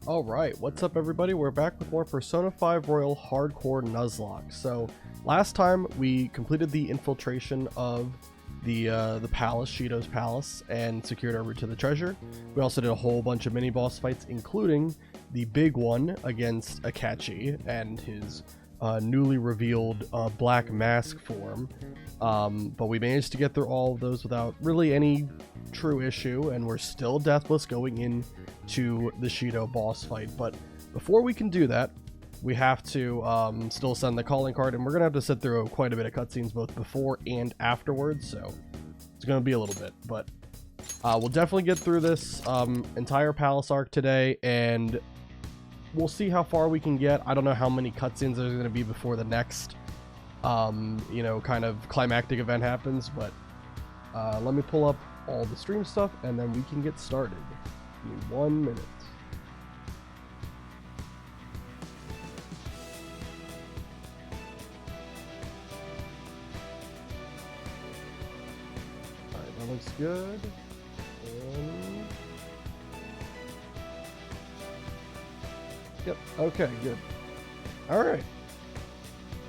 Alright, what's up everybody? We're back with more Persona 5 Royal Hardcore Nuzlocke. So, last time we completed the infiltration of the palace, Shido's palace, and secured our route to the treasure. We also did a whole bunch of mini-boss fights, including the big one against Akachi and his newly revealed black mask form. But we managed to get through all of those without really any true issue, and we're still deathless going into the Shido boss fight. But before we can do that, we have to still send the calling card, and we're gonna have to sit through quite a bit of cutscenes both before and afterwards, so it's gonna be a little bit. But we'll definitely get through this entire palace arc today, and we'll see how far we can get. I don't know how many cutscenes there's gonna be before the next you know, kind of climactic event happens, but let me pull up all the stream stuff and then we can get started. Give me 1 minute. Alright, that looks good. And... yep, okay, good. Alright.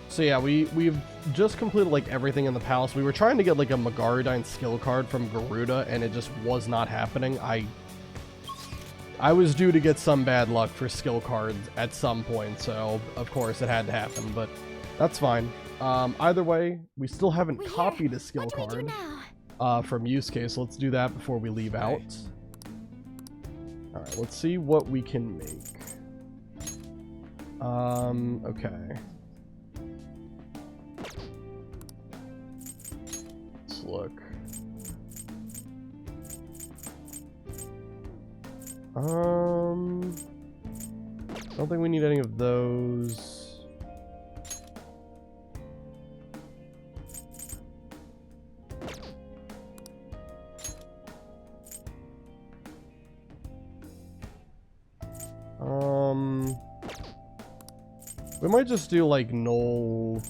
So yeah, we've just completed like everything in the palace. We were trying to get like a Magarudyne skill card from Garuda, and it just was not happening. I was due to get some bad luck for skill cards at some point, so of course it had to happen, but that's fine. Either way, we still haven't copied a skill card from use case. Let's do that before we leave out. Alright, let's see what we can make. Okay. Look. I don't think we need any of those. We might just do like null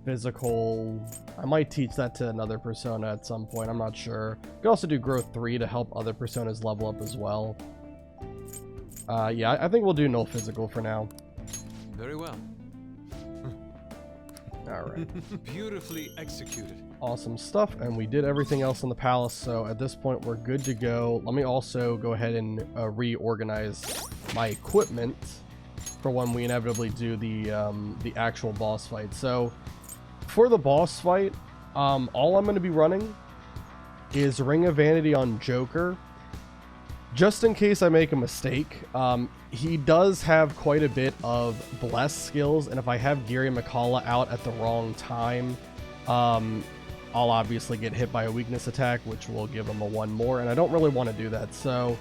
physical. I might teach that to another persona at some point, I'm not sure. You can also do growth 3 to help other personas level up as well. Yeah, I think we'll do null physical for now. Very well. Alright. Beautifully executed. Awesome stuff, and we did everything else in the palace, so at this point we're good to go. Let me also go ahead and reorganize my equipment for when we inevitably do the actual boss fight. So for the boss fight, all I'm going to be running is Ring of Vanity on Joker, just in case I make a mistake. He does have quite a bit of bless skills, and if I have Giri Makala out at the wrong time, I'll obviously get hit by a weakness attack, which will give him a 1 more, and I don't really want to do that. So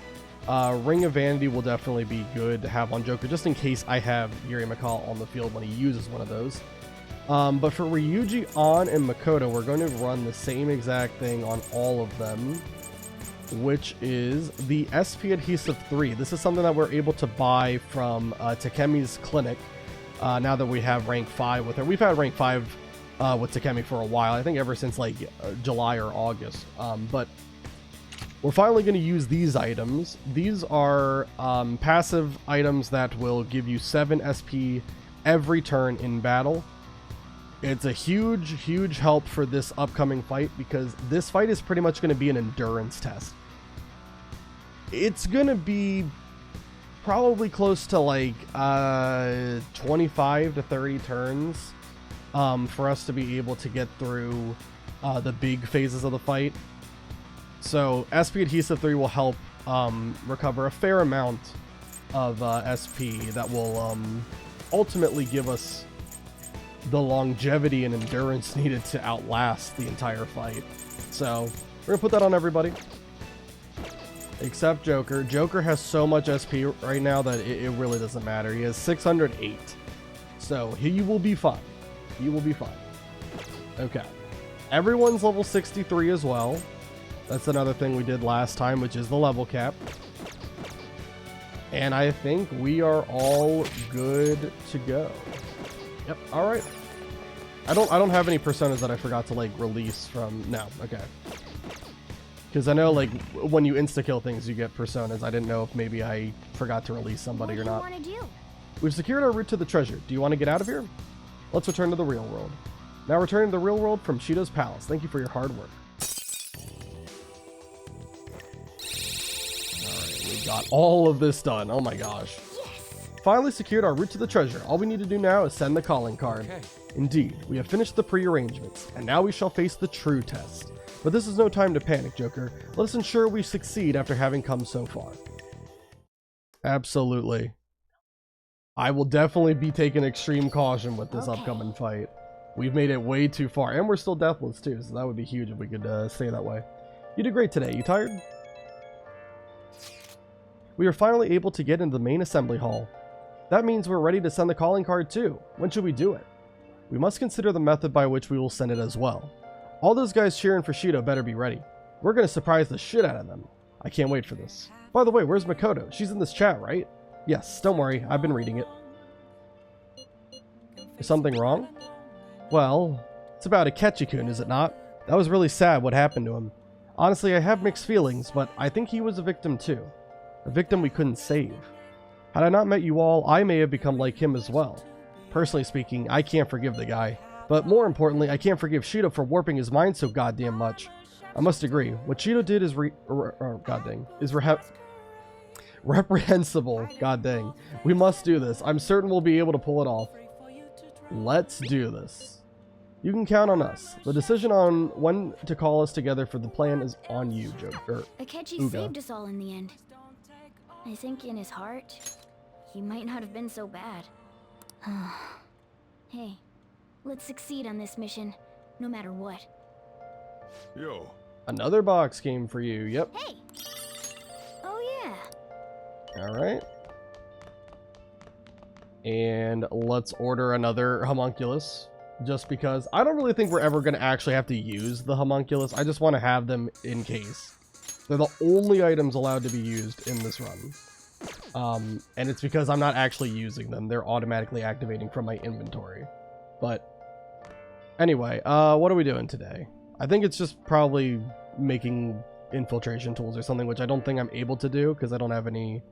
Ring of Vanity will definitely be good to have on Joker, just in case I have Giri Makala on the field when he uses one of those. But for Ryuji, An, and Makoto, we're going to run the same exact thing on all of them, which is the SP Adhesive 3. This is something that we're able to buy from Takemi's clinic now that we have rank 5 with her. We've had rank 5 with Takemi for a while, I think ever since like July or August. But we're finally going to use these items. These are passive items that will give you 7 SP every turn in battle. It's a huge help for this upcoming fight, because this fight is pretty much going to be an endurance test. It's going to be probably close to like 25 to 30 turns for us to be able to get through the big phases of the fight. So SP Adhesive 3 will help recover a fair amount of SP that will ultimately give us the longevity and endurance needed to outlast the entire fight. So we're gonna put that on everybody except Joker. Joker has so much SP right now that it really doesn't matter. He has 608, so he will be fine. He will be fine. Okay, everyone's level 63 as well. That's another thing we did last time, which is the level cap. And I think we are all good to go. Yep. All right. I don't have any personas that I forgot to like release from. No. Okay. Because I know, like, when you insta-kill things, you get personas. I didn't know if maybe I forgot to release somebody or not. What do you want to do? We've secured our route to the treasure. Do you want to get out of here? Let's return to the real world. Now returning to the real world from Shido's palace. Thank you for your hard work. Alright, we got all of this done. Oh my gosh. Yes. Finally secured our route to the treasure. All we need to do now is send the calling card. Okay. Indeed, we have finished the pre-arrangements, and now we shall face the true test. But this is no time to panic, Joker. Let us ensure we succeed after having come so far. Absolutely. I will definitely be taking extreme caution with this upcoming fight. We've made it way too far, and we're still deathless too, so that would be huge if we could stay that way. You did great today. You tired? We are finally able to get into the main assembly hall. That means we're ready to send the calling card too. When should we do it? We must consider the method by which we will send it as well. All those guys cheering for Shido better be ready. We're going to surprise the shit out of them. I can't wait for this. By the way, where's Makoto? She's in this chat, right? Yes, don't worry. I've been reading it. Is something wrong? Well, it's about Akechi-kun, is it not? That was really sad what happened to him. Honestly, I have mixed feelings, but I think he was a victim too. A victim we couldn't save. Had I not met you all, I may have become like him as well. Personally speaking, I can't forgive the guy. But more importantly, I can't forgive Shido for warping his mind so goddamn much. I must agree, what Shido did is reprehensible. God dang. We must do this. I'm certain we'll be able to pull it off. Let's do this. You can count on us. The decision on when to call us together for the plan is on you, Joker. Akechi saved us all in the end. I think in his heart, he might not have been so bad. Hey, let's succeed on this mission, no matter what. Yo. Another box came for you. Yep. Hey! Oh yeah. Alright. And let's order another homunculus. Just because I don't really think we're ever going to actually have to use the homunculus. I just want to have them in case. They're the only items allowed to be used in this run. And it's because I'm not actually using them. They're automatically activating from my inventory. But anyway, what are we doing today? I think it's just probably making infiltration tools or something, which I don't think I'm able to do because I don't have any...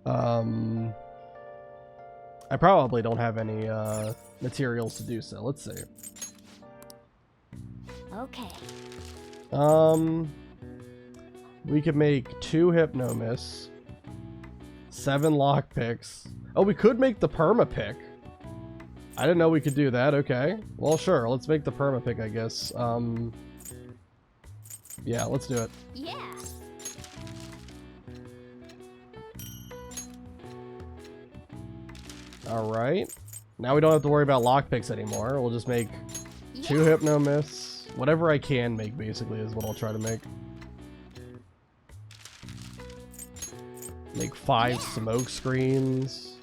I probably don't have any materials to do so. Let's see. Okay. We could make 2 Hypnomis, 7 lockpicks. Oh, we could make the perma-pick. I didn't know we could do that. Okay. Well, sure. Let's make the perma-pick, I guess. Yeah, let's do it. Yeah. Alright. Now we don't have to worry about lockpicks anymore. We'll just make 2 Hypnomis. Whatever I can make, basically, is what I'll try to make. Make 5 smoke screens.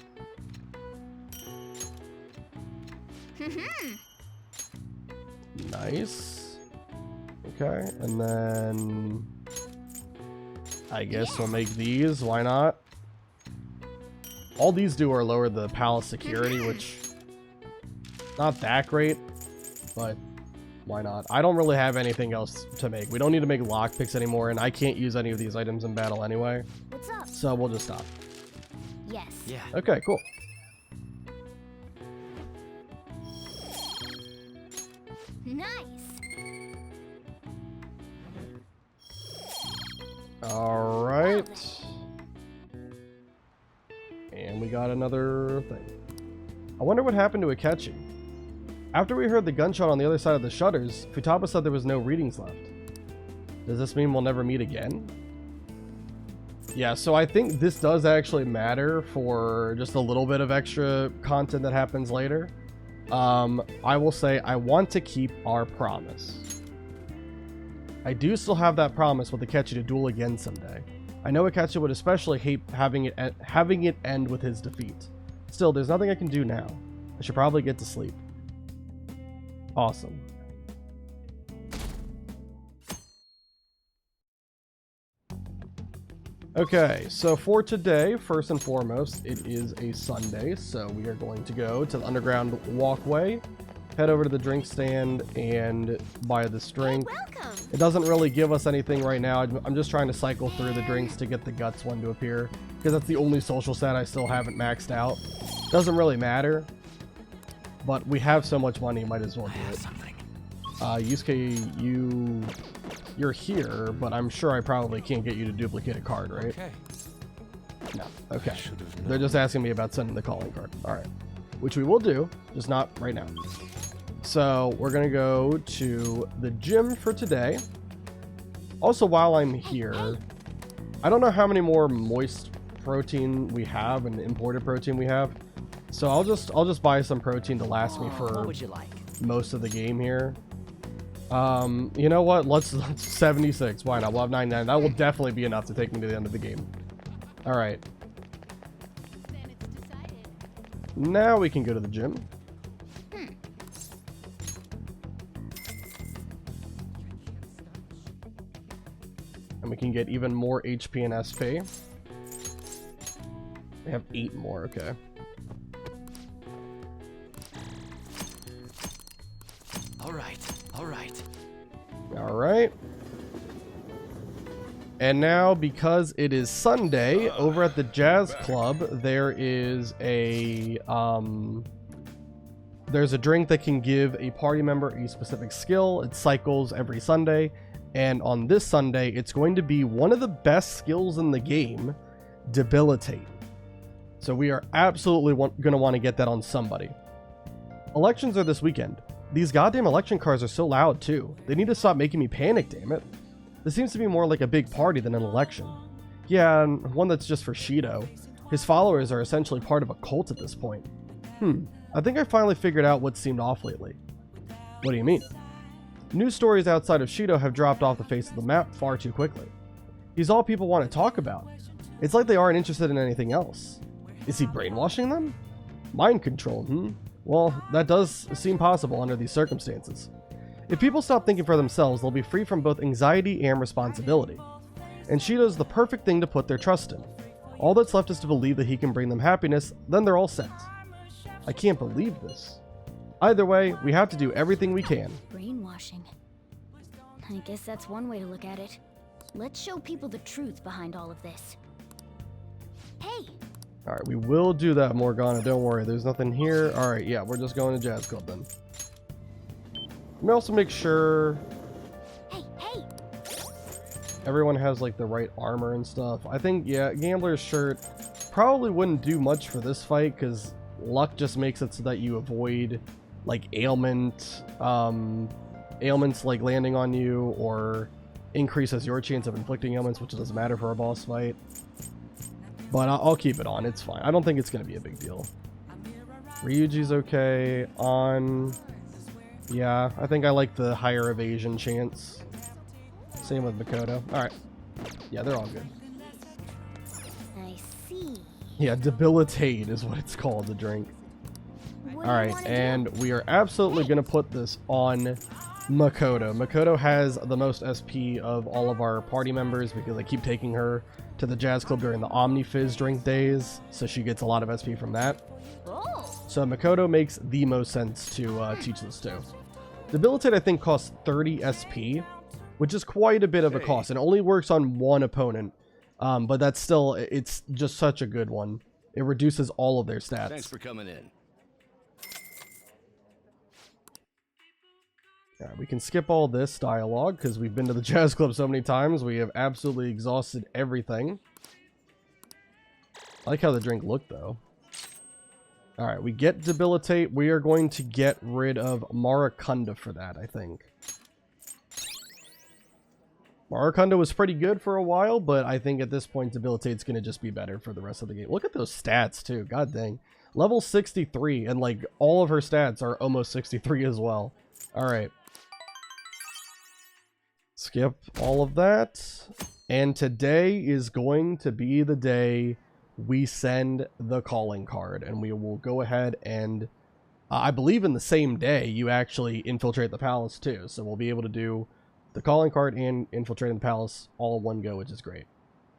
Nice. Okay, and then I guess we'll make these. Why not? All these do are lower the palace security, which not that great, but why not? I don't really have anything else to make. We don't need to make lockpicks anymore, and I can't use any of these items in battle anyway. What's up? So we'll just stop. Yes. Yeah. Okay, cool. Nice. All right. And we got another thing. I wonder what happened to Akechi. After we heard the gunshot on the other side of the shutters, Futaba said there was no readings left. Does this mean we'll never meet again? Yeah, so I think this does actually matter for just a little bit of extra content that happens later. I will say I want to keep our promise. I do still have that promise with Akechi to duel again someday. I know Akechi would especially hate having it end with his defeat. Still, there's nothing I can do now. I should probably get to sleep. Awesome. Okay, so for today, first and foremost, it is a Sunday, so we are going to go to the underground walkway head over to the drink stand and buy this drink. Welcome. It doesn't really give us anything right now. I'm just trying to cycle through the drinks to get the guts one to appear, because that's the only social stat I still haven't maxed out. Doesn't really matter, but we have so much money, might as well do it. Yusuke, you're here, but I'm sure I probably can't get you to duplicate a card, right? Okay. No. Okay. They're just asking me about sending the calling card. All right. Which we will do, just not right now. So we're going to go to the gym for today. Also, while I'm here, I don't know how many more moist protein we have and imported protein we have. So I'll just buy some protein to last me for what would you like? most of the game here. You know what? Let's 76. Why not? We'll have 99. That will definitely be enough to take me to the end of the game. All right. Now we can go to the gym. And we can get even more HP and SP. We have 8 more, okay. All right. And now, because it is Sunday, over at the Jazz Club, there is a there's a drink that can give a party member a specific skill. It cycles every Sunday, and on this Sunday, it's going to be one of the best skills in the game, Debilitate. So we are absolutely going to want to get that on somebody. Elections are this weekend. These goddamn election cards are so loud too. They need to stop making me panic, damn it. This seems to be more like a big party than an election. Yeah, and one that's just for Shido. His followers are essentially part of a cult at this point. I think I finally figured out what seemed off lately. What do you mean? News stories outside of Shido have dropped off the face of the map far too quickly. He's all people want to talk about. It's like they aren't interested in anything else. Is he brainwashing them? Mind control, Well, that does seem possible under these circumstances. If people stop thinking for themselves, they'll be free from both anxiety and responsibility. And Shido's the perfect thing to put their trust in. All that's left is to believe that he can bring them happiness, then they're all set. I can't believe this. Either way, we have to do everything we can. Brainwashing. I guess that's one way to look at it. Let's show people the truth behind all of this. Hey! Alright, we will do that, Morgana. Don't worry, there's nothing here. Alright, yeah, we're just going to Jazz Club then. Let me also make sure Hey! everyone has like the right armor and stuff. I think, yeah, Gambler's shirt probably wouldn't do much for this fight because luck just makes it so that you avoid like ailments like landing on you, or increases your chance of inflicting ailments, which doesn't matter for a boss fight. But I'll keep it on. It's fine. I don't think it's going to be a big deal. Ryuji's okay. On... Yeah, I think I like the higher evasion chance. Same with Makoto. Alright. Yeah, they're all good. I see. Yeah, Debilitate is what it's called, the drink. Alright, and we are absolutely going to put this on Makoto. Makoto has the most SP of all of our party members because I keep taking her to the Jazz Club during the Omni-Fizz drink days, so she gets a lot of SP from that. So Makoto makes the most sense to teach this to. Debilitate, I think, costs 30 SP, which is quite a bit of a cost. It only works on one opponent, but that's still, it's just such a good one. It reduces all of their stats. Thanks for coming in. Yeah, we can skip all this dialogue because we've been to the Jazz Club so many times. We have absolutely exhausted everything. I like how the drink looked, though. Alright, we get Debilitate. We are going to get rid of Maracunda for that, I think. Maracunda was pretty good for a while, but I think at this point Debilitate's going to just be better for the rest of the game. Look at those stats, too. God dang. Level 63, and like all of her stats are almost 63 as well. Alright. Skip all of that. And today is going to be the day we send the calling card, and we will go ahead and I believe in the same day you actually infiltrate the palace too, so we'll be able to do the calling card and infiltrating the palace all in one go, which is great.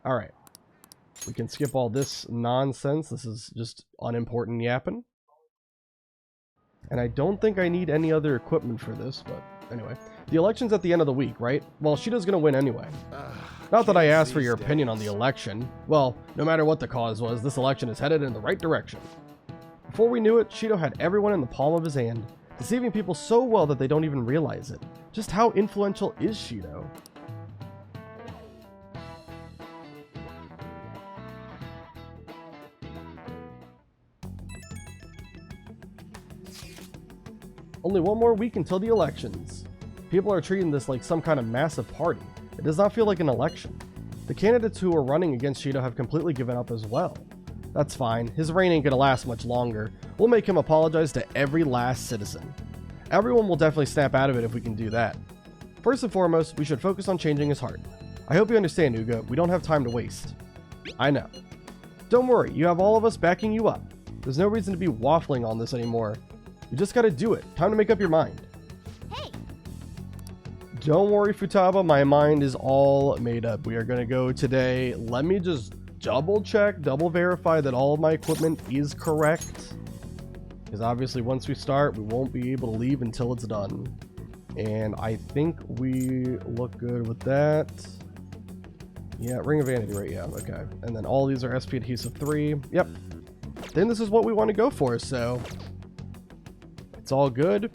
All right, we can skip all this nonsense. This is just unimportant yapping. And I don't think I need any other equipment for this, but anyway. The election's at the end of the week, right? Well, Shido's gonna win anyway. Not that I asked for your opinion on the election. Well, no matter what the cause was, this election is headed in the right direction. Before we knew it, Shido had everyone in the palm of his hand, deceiving people so well that they don't even realize it. Just how influential is Shido? Only one more week until the elections. People are treating this like some kind of massive party. It does not feel like an election. The candidates who are running against Shido have completely given up as well. That's fine, his reign ain't gonna last much longer. We'll make him apologize to every last citizen. Everyone will definitely snap out of it if we can do that. First and foremost, we should focus on changing his heart. I hope you understand, Uga, we don't have time to waste. I know. Don't worry, you have all of us backing you up. There's no reason to be waffling on this anymore. You just gotta do it. Time to make up your mind. Hey! Don't worry, Futaba, my mind is all made up. We are gonna go today. Let me just double check, double verify that all of my equipment is correct. Because obviously once we start, we won't be able to leave until it's done. And I think we look good with that. Yeah, Ring of Vanity, right? Yeah, okay. And then all these are SP Adhesive 3. Yep. Then this is what we want to go for, so it's all good.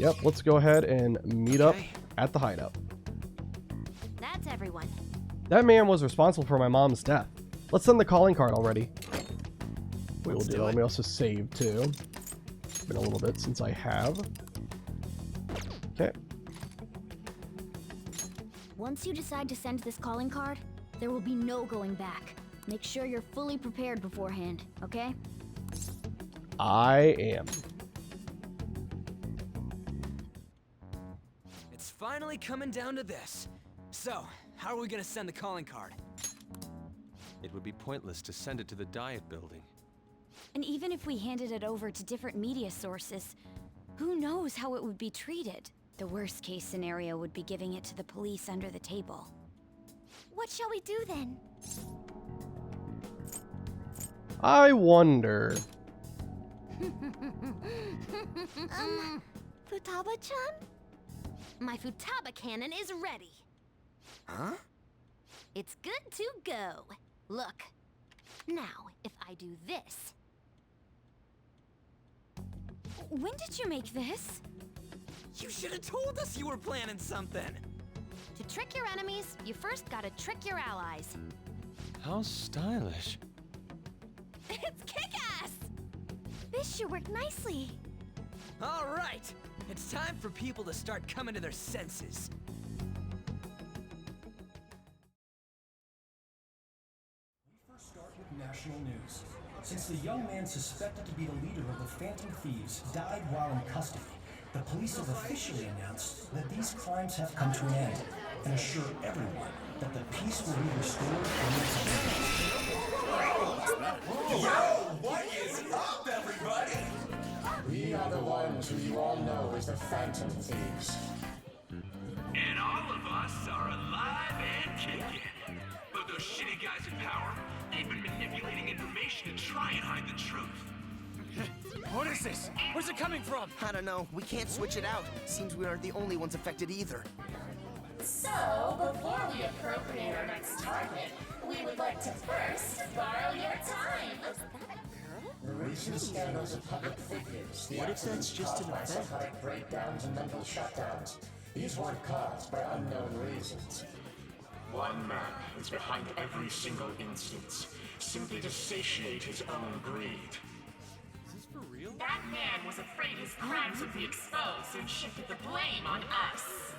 Yep, let's go ahead and meet up at the hideout. That's everyone. That man was responsible for my mom's death. Let's send the calling card already. We will do that. Let me also save too. It's been a little bit since I have. Okay. Once you decide to send this calling card, there will be no going back. Make sure you're fully prepared beforehand, okay? I am. It's finally coming down to this. So, how are we gonna send the calling card? It would be pointless to send it to the Diet building. And even if we handed it over to different media sources, who knows how it would be treated? The worst case scenario would be giving it to the police under the table. What shall we do then? I wonder. Futaba-chan? My Futaba cannon is ready. Huh? It's good to go. Look. Now, if I do this... When did you make this? You should have told us you were planning something! To trick your enemies, you first gotta trick your allies. How stylish. It's kick-ass! This should work nicely. Alright! It's time for people to start coming to their senses. We first start with national news. Since the young man suspected to be the leader of the Phantom Thieves died while in custody, the police have officially announced that these crimes have come to an end and assure everyone that the peace will be restored in the community. Yo, what is up, everybody? We are the ones who you all know as the Phantom Thieves. And all of us are alive and kicking. But those shitty guys in power, they've been manipulating information to try and hide the truth. What is this? Where's it coming from? I don't know. We can't switch it out. Seems we aren't the only ones affected either. So, before we appropriate our next target, we would like to first borrow your time. Is that a girl? The recent scandals of public figures, the accidents caused by psychotic breakdowns and mental shutdowns, these weren't caused by unknown reasons. One man is behind every single instance, simply to satiate his own greed. That man was afraid his crimes would be exposed and shifted the blame on us.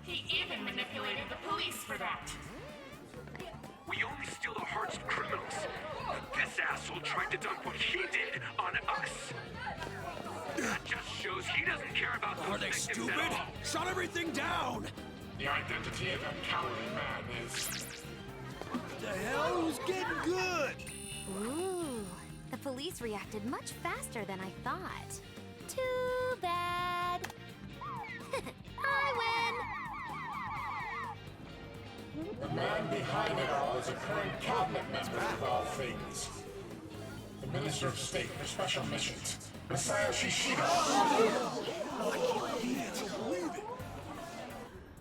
He even manipulated the police for that. We only steal the hearts of criminals. This asshole tried to dump what he did on us. That just shows he doesn't care about those Are they victims stupid? at all. Shut everything down! The identity of that cowardly man is... The hell? Who's getting good? Ooh, the police reacted much faster than I thought. Too bad. I The man behind it all is a current cabinet member of all things. The Minister of State for Special Missions, Messiah Shido.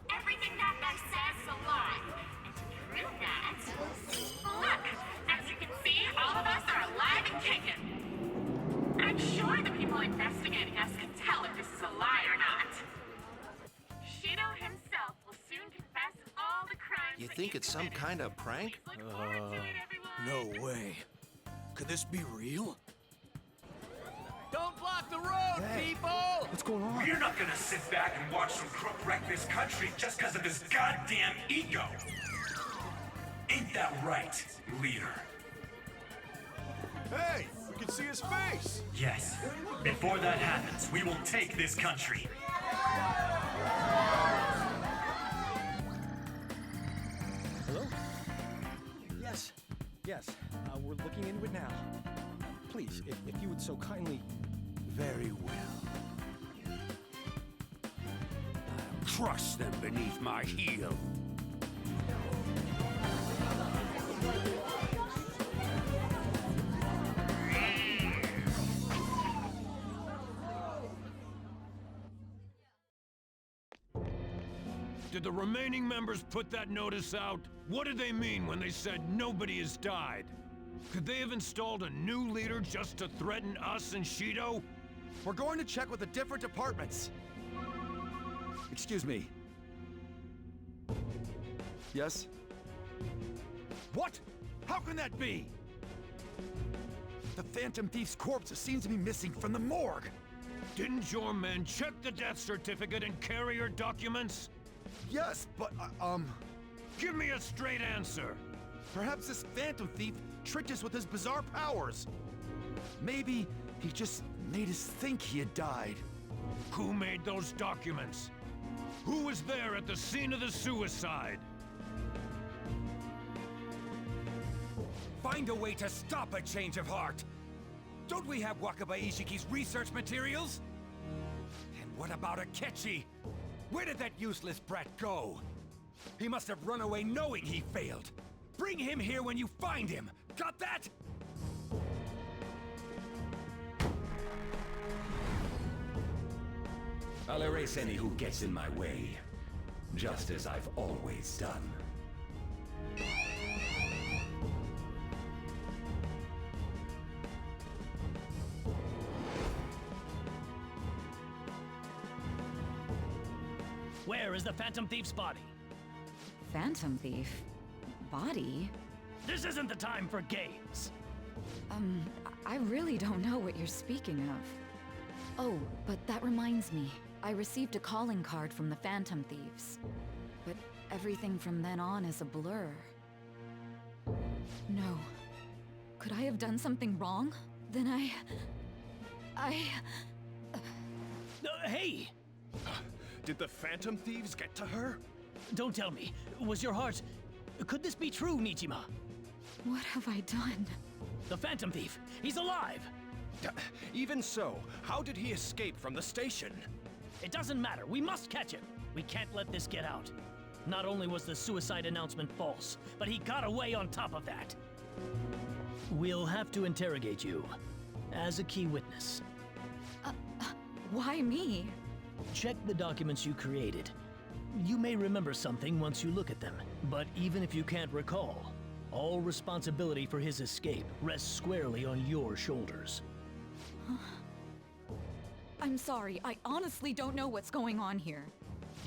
Everything that guy says is a lie. And to prove that, look, as you can see, all of us are alive and kicking. I'm sure the people investigating us can tell if this is a lie or not. Shido himself will soon confess all the crimes. You think it's some kind of prank? No way. Could this be real? Don't block the road, people! What's going on? We're not gonna sit back and watch some crook wreck this country just because of his goddamn ego. Ain't that right, leader? Hey, we can see his face! Yes. Before that happens, we will take this country. Hello? Yes, we're looking into it now. Please, if you would so kindly... Very well. I'll crush them beneath my heel. Did the remaining members put that notice out? What did they mean when they said nobody has died? Could they have installed a new leader just to threaten us and Shido? We're going to check with the different departments. Excuse me. Yes? What? How can that be? The Phantom Thief's corpse seems to be missing from the morgue. Didn't your men check the death certificate and carrier documents? Yes, but, Give me a straight answer! perhaps this Phantom Thief tricked us with his bizarre powers. Maybe he just made us think he had died. Who made those documents? Who was there at the scene of the suicide? Find a way to stop a change of heart. Don't we have Wakaba Ishiki's research materials? And what about Akechi? Where did that useless brat go? He must have run away knowing he failed. Bring him here when you find him. Got that? I'll erase any who gets in my way, just as I've always done. Where is the Phantom Thief's body? Phantom Thief? Body? This isn't the time for games. I really don't know what you're speaking of. Oh, but that reminds me. I received a calling card from the Phantom Thieves. But everything from then on is a blur. No. Could I have done something wrong? Then Hey! Did the Phantom Thieves get to her? Don't tell me. Was your heart... Could this be true, Nijima? What have I done? The Phantom Thief! He's alive! Even so, how did he escape from the station? It doesn't matter. We must catch him. We can't let this get out. Not only was the suicide announcement false, but he got away on top of that. We'll have to interrogate you as a key witness. Why me? Check the documents you created. You may remember something once you look at them, but even if you can't recall, all responsibility for his escape rests squarely on your shoulders. I'm sorry, I honestly don't know what's going on here.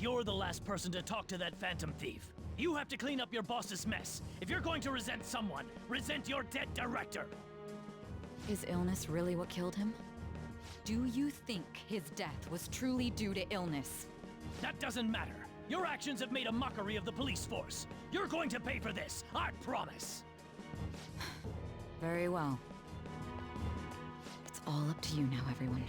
You're the last person to talk to that Phantom Thief. You have to clean up your boss's mess. If you're going to resent someone, resent your dead director. Is illness really what killed him? Do you think his death was truly due to illness? That doesn't matter. Your actions have made a mockery of the police force. You're going to pay for this, I promise. Very well. It's all up to you now, everyone.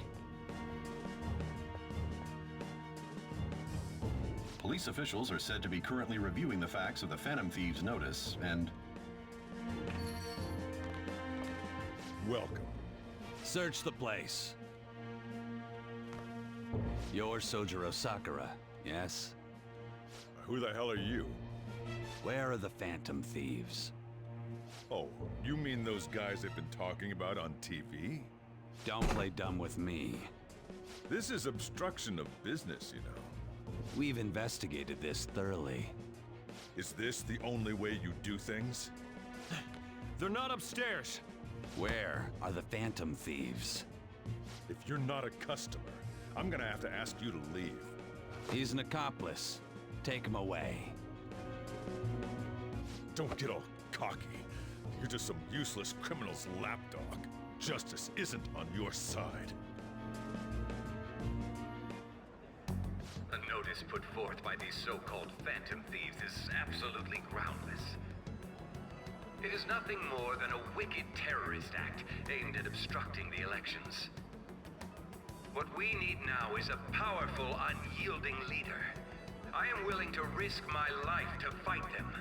Police officials are said to be currently reviewing the facts of the Phantom Thieves' notice, and... Welcome. Search the place. You're Sojiro Sakura, yes? Who the hell are you? Where are the Phantom Thieves? Oh, you mean those guys they've been talking about on TV? Don't play dumb with me. This is obstruction of business, you know. We've investigated this thoroughly. Is this the only way you do things? They're not upstairs. Where are the Phantom Thieves? If you're not a customer, I'm gonna have to ask you to leave. He's an accomplice. Take him away. Don't get all cocky. You're just some useless criminal's lapdog. Justice isn't on your side. The notice put forth by these so-called Phantom Thieves is absolutely groundless. It is nothing more than a wicked terrorist act aimed at obstructing the elections. What we need now is a powerful, unyielding leader. I am willing to risk my life to fight them.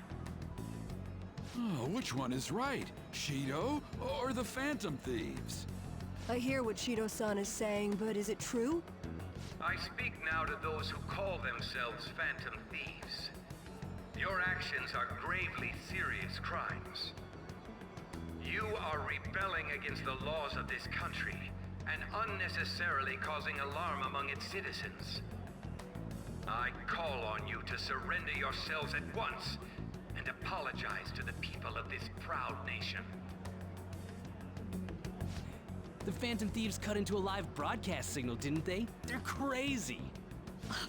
Oh, which one is right? Shido or the Phantom Thieves? I hear what Shido-san is saying, but is it true? I speak now to those who call themselves Phantom Thieves. Your actions are gravely serious crimes. You are rebelling against the laws of this country and unnecessarily causing alarm among its citizens. I call on you to surrender yourselves at once and apologize to the people of this proud nation. The Phantom Thieves cut into a live broadcast signal, didn't they? They're crazy!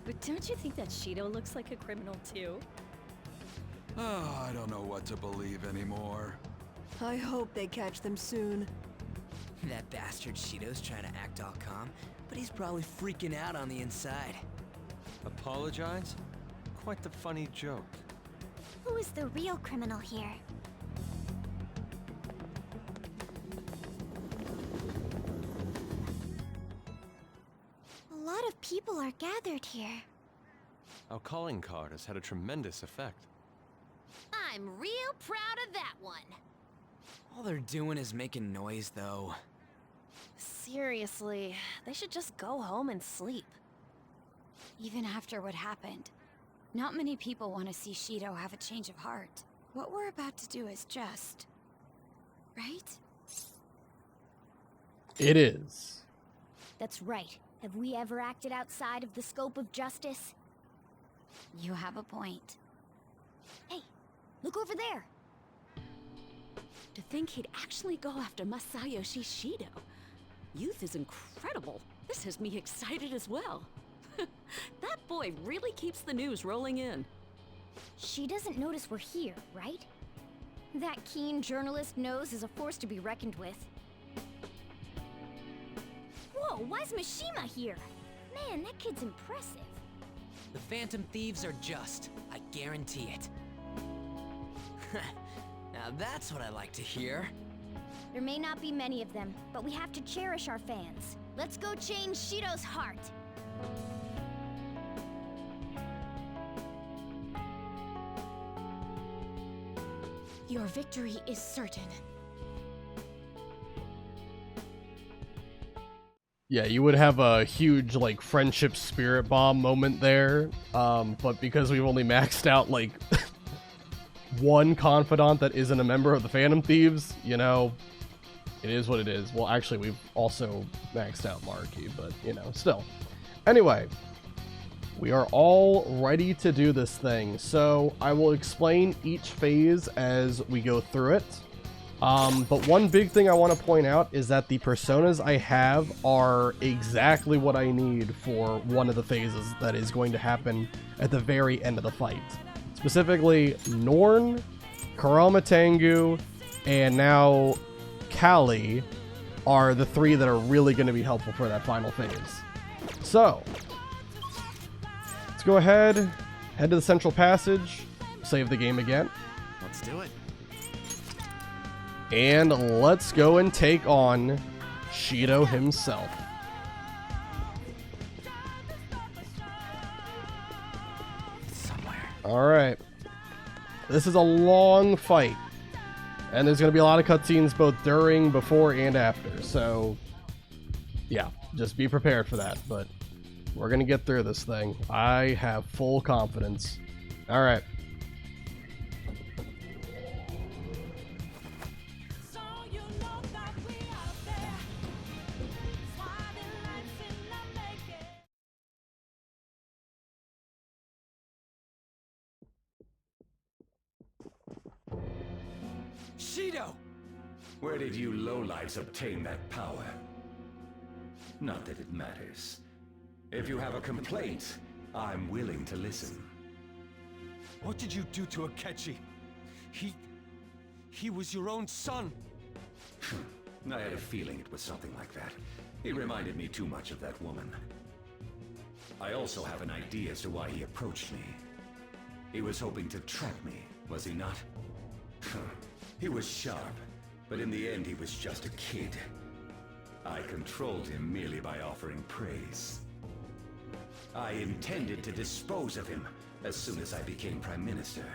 But don't you think that Shido looks like a criminal too? Oh, I don't know what to believe anymore. I hope they catch them soon. That bastard Shido's trying to act all calm, but he's probably freaking out on the inside. Apologize? Quite the funny joke. Who is the real criminal here? A lot of people are gathered here. Our calling card has had a tremendous effect. I'm real proud of that one. All they're doing is making noise, though. Seriously, they should just go home and sleep. Even after what happened, not many people want to see Shido have a change of heart. What we're about to do is just... right? It is. That's right. Have we ever acted outside of the scope of justice? You have a point. Hey, look over there! To think he'd actually go after Masayoshi Shido. Youth is incredible. This has me excited as well. That boy really keeps the news rolling in. She doesn't notice we're here, right? That keen journalist nose is a force to be reckoned with. Whoa, why's Mishima here? Man, that kid's impressive. The Phantom Thieves are just. I guarantee it. Now that's what I like to hear. There may not be many of them, but we have to cherish our fans. Let's go change Shido's heart. Your victory is certain. Yeah, you would have a huge, like, friendship spirit bomb moment there, but because we've only maxed out, like, one confidant that isn't a member of the Phantom Thieves, you know, it is what it is. Well, actually, we've also maxed out Marky, but, you know, still. Anyway, we are all ready to do this thing, so I will explain each phase as we go through it. But one big thing I want to point out is that the personas I have are exactly what I need for one of the phases that is going to happen at the very end of the fight. Specifically, Norn, Kurama Tengu, and now Kali are the three that are really going to be helpful for that final phase. So, let's go ahead, head to the central passage, save the game again. Let's do it. And let's go and take on Shido himself. Alright. This is a long fight. And there's going to be a lot of cutscenes both during, before, and after. So, yeah, just be prepared for that. But we're going to get through this thing. I have full confidence. Alright. Shido! Where did you lowlifes obtain that power? Not that it matters. If you have a complaint, I'm willing to listen. What did you do to Akechi? He was your own son! I had a feeling it was something like that. He reminded me too much of that woman. I also have an idea as to why he approached me. He was hoping to trap me, was he not? He was sharp, but in the end he was just a kid. I controlled him merely by offering praise. I intended to dispose of him as soon as I became Prime Minister.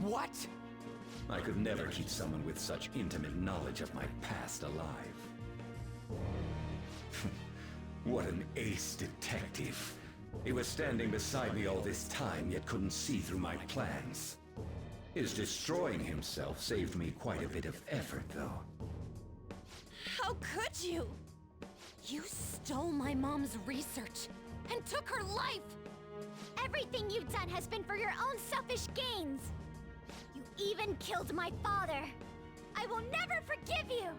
What? I could never keep someone with such intimate knowledge of my past alive. What an ace detective. He was standing beside me all this time, yet couldn't see through my plans. His destroying himself saved me quite a bit of effort, though. How could you? You stole my mom's research and took her life! Everything you've done has been for your own selfish gains! You even killed my father! I will never forgive you!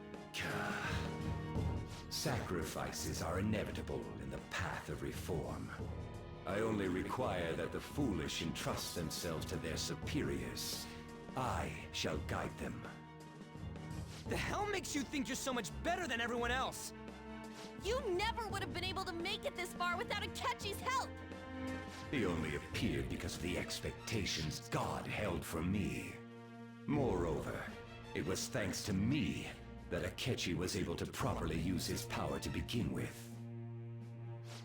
Sacrifices are inevitable in the path of reform. I only require that the foolish entrust themselves to their superiors. I shall guide them. The hell makes you think you're so much better than everyone else? You never would have been able to make it this far without Akechi's help! He only appeared because of the expectations God held for me. Moreover, it was thanks to me that Akechi was able to properly use his power to begin with.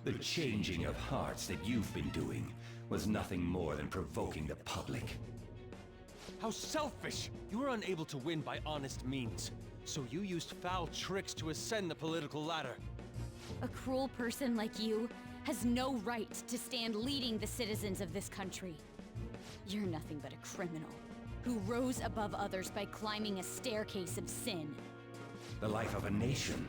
The changing of hearts that you've been doing was nothing more than provoking the public. How selfish! You were unable to win by honest means, so you used foul tricks to ascend the political ladder. A cruel person like you has no right to stand leading the citizens of this country. You're nothing but a criminal who rose above others by climbing a staircase of sin. The life of a nation,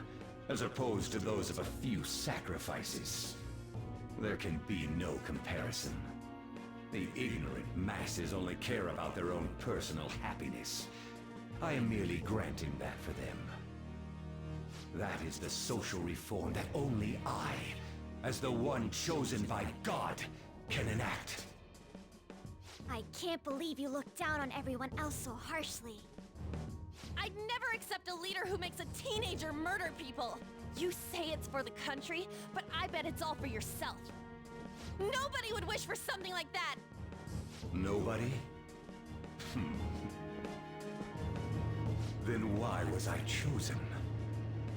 as opposed to those of a few sacrifices. There can be no comparison. The ignorant masses only care about their own personal happiness. I am merely granting that for them. That is the social reform that only I, as the one chosen by God, can enact. I can't believe you look down on everyone else so harshly. I'd never accept a leader who makes a teenager murder people! You say it's for the country, but I bet it's all for yourself. Nobody would wish for something like that! Nobody? Then why was I chosen?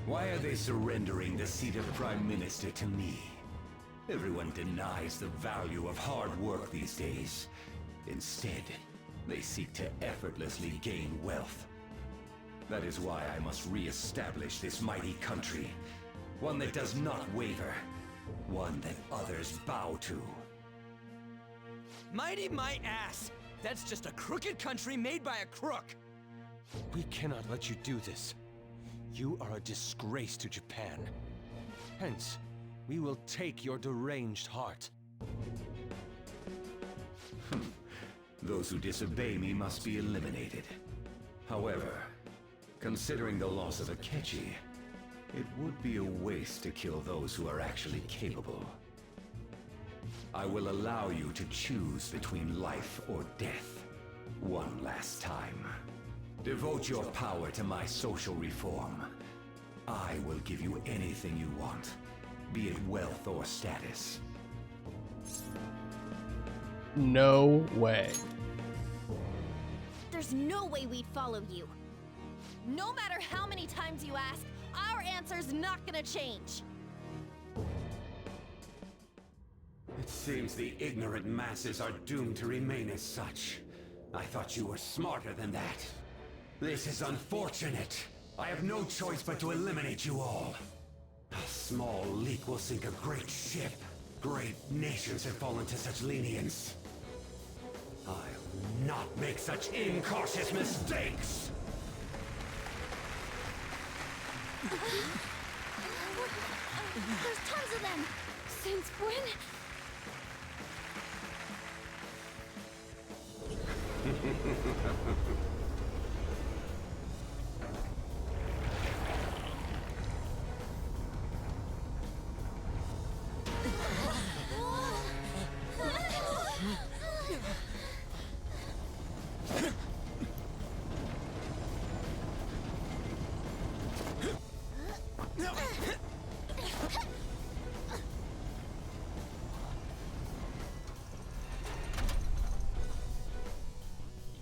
Why are they surrendering the seat of Prime Minister to me? Everyone denies the value of hard work these days. Instead, they seek to effortlessly gain wealth. That is why I must re-establish this mighty country. One that does not waver. One that others bow to. Mighty my ass! That's just a crooked country made by a crook! We cannot let you do this. You are a disgrace to Japan. Hence, we will take your deranged heart. Those who disobey me must be eliminated. However, considering the loss of Akechi, it would be a waste to kill those who are actually capable. I will allow you to choose between life or death. One last time. Devote your power to my social reform. I will give you anything you want, be it wealth or status. No way. There's no way we'd follow you. No matter how many times you ask, our answer's not gonna change. It seems the ignorant masses are doomed to remain as such. I thought you were smarter than that. This is unfortunate. I have no choice but to eliminate you all. A small leak will sink a great ship. Great nations have fallen to such lenience. I'll not make such incautious mistakes! There's tons of them! Since when?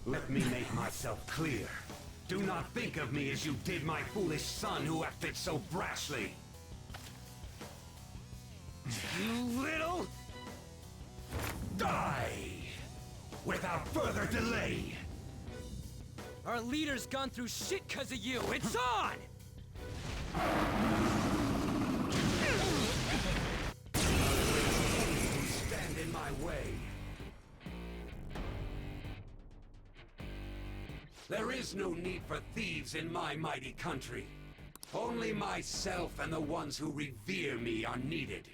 Let me make myself clear. Do not think of me as you did my foolish son who acted so brashly. You little... Die! Without further delay! Our leader's gone through shit because of you. It's on! Stand in my way. There is no need for thieves in my mighty country. Only myself and the ones who revere me are needed.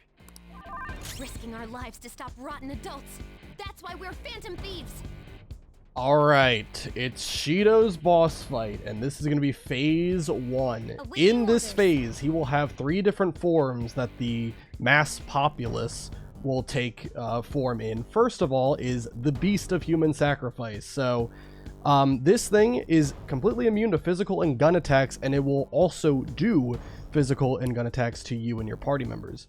Risking our lives to stop rotten adults. That's why we're phantom thieves. Alright, it's Shido's boss fight, and this is going to be phase 1. In this phase, he will have 3 different forms that the mass populace will take form in. First of all is the Beast of Human Sacrifice. So, this thing is completely immune to physical and gun attacks, and it will also do physical and gun attacks to you and your party members.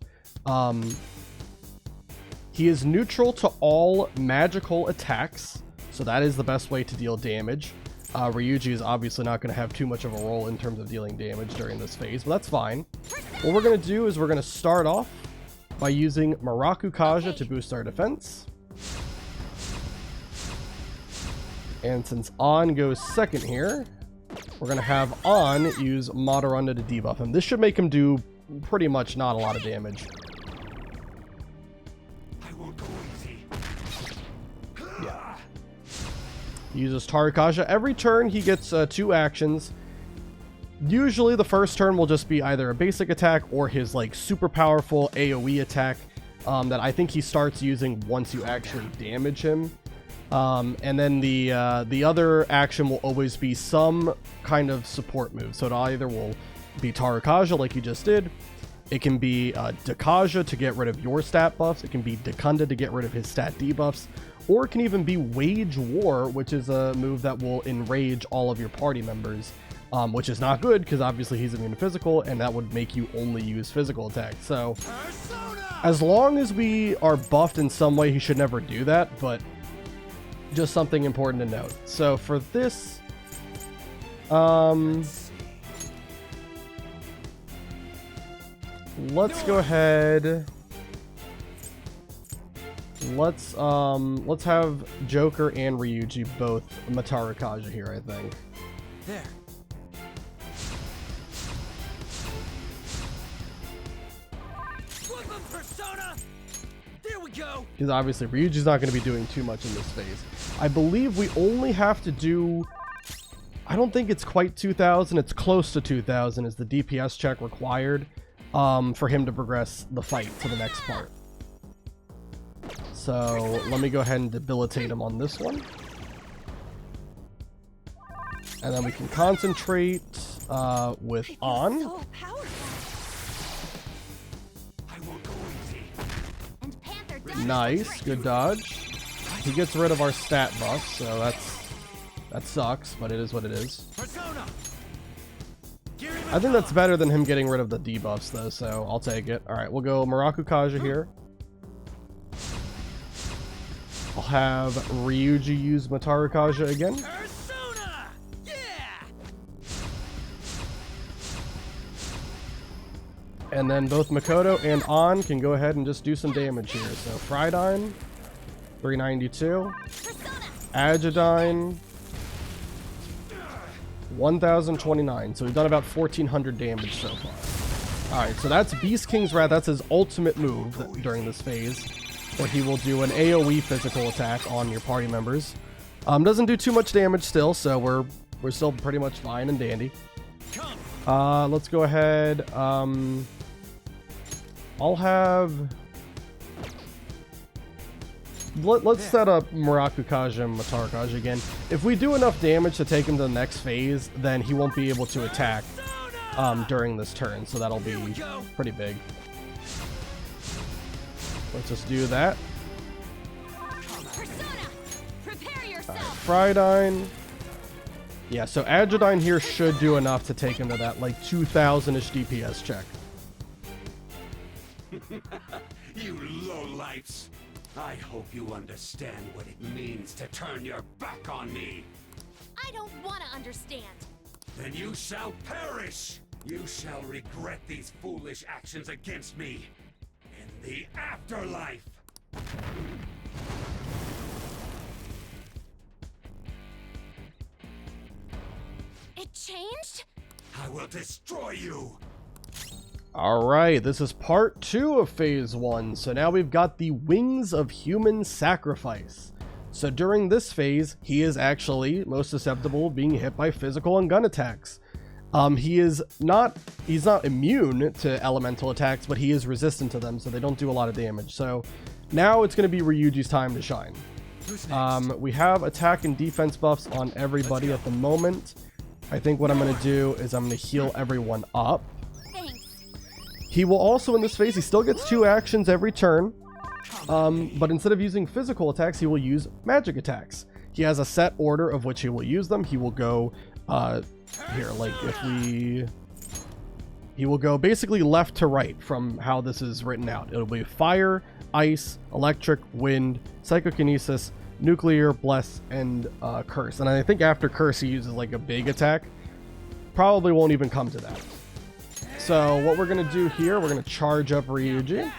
He is neutral to all magical attacks, so that is the best way to deal damage. Ryuji is obviously not going to have too much of a role in terms of dealing damage during this phase, but that's fine. What we're going to do is we're going to start off by using Murakukaja to boost our defense. And since On goes second here, we're going to have On use Madarunda to debuff him. This should make him do pretty much not a lot of damage. Yeah. He uses Tarukaja. Every turn he gets 2 actions. Usually the first turn will just be either a basic attack or his like super powerful AoE attack that I think he starts using once you actually damage him. And then the other action will always be some kind of support move. So it either will be Tarukaja like you just did. It can be Dakaja to get rid of your stat buffs. It can be Dakunda to get rid of his stat debuffs. Or it can even be Wage War, which is a move that will enrage all of your party members. Which is not good, because obviously he's immune to physical, and that would make you only use physical attacks. So, as long as we are buffed in some way, he should never do that, but just something important to note. So for this, let's go ahead. Let's have Joker and Ryuji both Matarukaja here, I think. There. Persona! There we go. Because obviously Ryuji's not going to be doing too much in this phase. I believe we only have to do... I don't think it's quite 2,000. It's close to 2,000 is the DPS check required for him to progress the fight to the next part. So let me go ahead and debilitate him on this one. And then we can concentrate with On. So Nice, good dodge. He gets rid of our stat buff, so that sucks, but it is what it is. I think that's better than him getting rid of the debuffs though, so I'll take it. Alright, we'll go Murakukaja here. I'll have Ryuji use Matarukaja again. And then both Makoto and On can go ahead and just do some damage here. So Fridine, 392. Agidyne, 1029. So we've done about 1400 damage so far. Alright, so that's Beast King's Wrath. That's his ultimate move during this phase, where he will do an AoE physical attack on your party members. Doesn't do too much damage still, so we're still pretty much fine and dandy. Let's go ahead. I'll have... Let's set up Murakukaja and Matarukaja again. If we do enough damage to take him to the next phase, then he won't be able to attack during this turn, so that'll be pretty big. Let's just do that. Fridine. Yeah, so Agidyne here should do enough to take him to that, like, 2,000-ish DPS check. You lowlifes. I hope you understand what it means to turn your back on me. I don't want to understand. Then you shall perish! You shall regret these foolish actions against me in the afterlife! It changed? I will destroy you! Alright, this is part 2 of Phase 1, so now we've got the Wings of Human Sacrifice. So during this phase, he is actually most susceptible of being hit by physical and gun attacks. He's not immune to elemental attacks, but he is resistant to them, so they don't do a lot of damage. So now it's going to be Ryuji's time to shine. We have attack and defense buffs on everybody at the moment. I think what I'm going to do is I'm going to heal everyone up. He will also, in this phase, he still gets 2 actions every turn, but instead of using physical attacks, he will use magic attacks. He has a set order of which he will use them. He will go, here, like, he will go basically left to right from how this is written out. It'll be fire, ice, electric, wind, psychokinesis, nuclear, bless, and curse. And I think after curse, he uses, like, a big attack. Probably won't even come to that. So what we're going to do here, we're going to charge up Ryuji.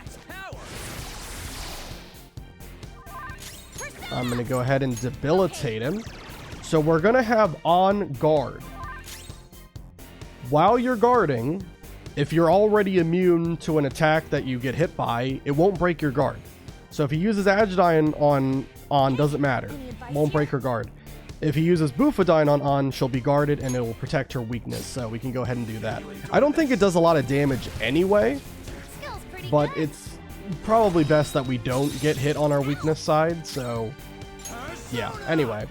I'm going to go ahead and debilitate him. So we're going to have on guard. While you're guarding, if you're already immune to an attack that you get hit by, it won't break your guard. So if he uses Agidine on doesn't matter. Won't break her guard. If he uses Bufadine on, she'll be guarded and it will protect her weakness, so we can go ahead and do that. I don't think it does a lot of damage anyway, but it's probably best that we don't get hit on our weakness side, so yeah. Anyway.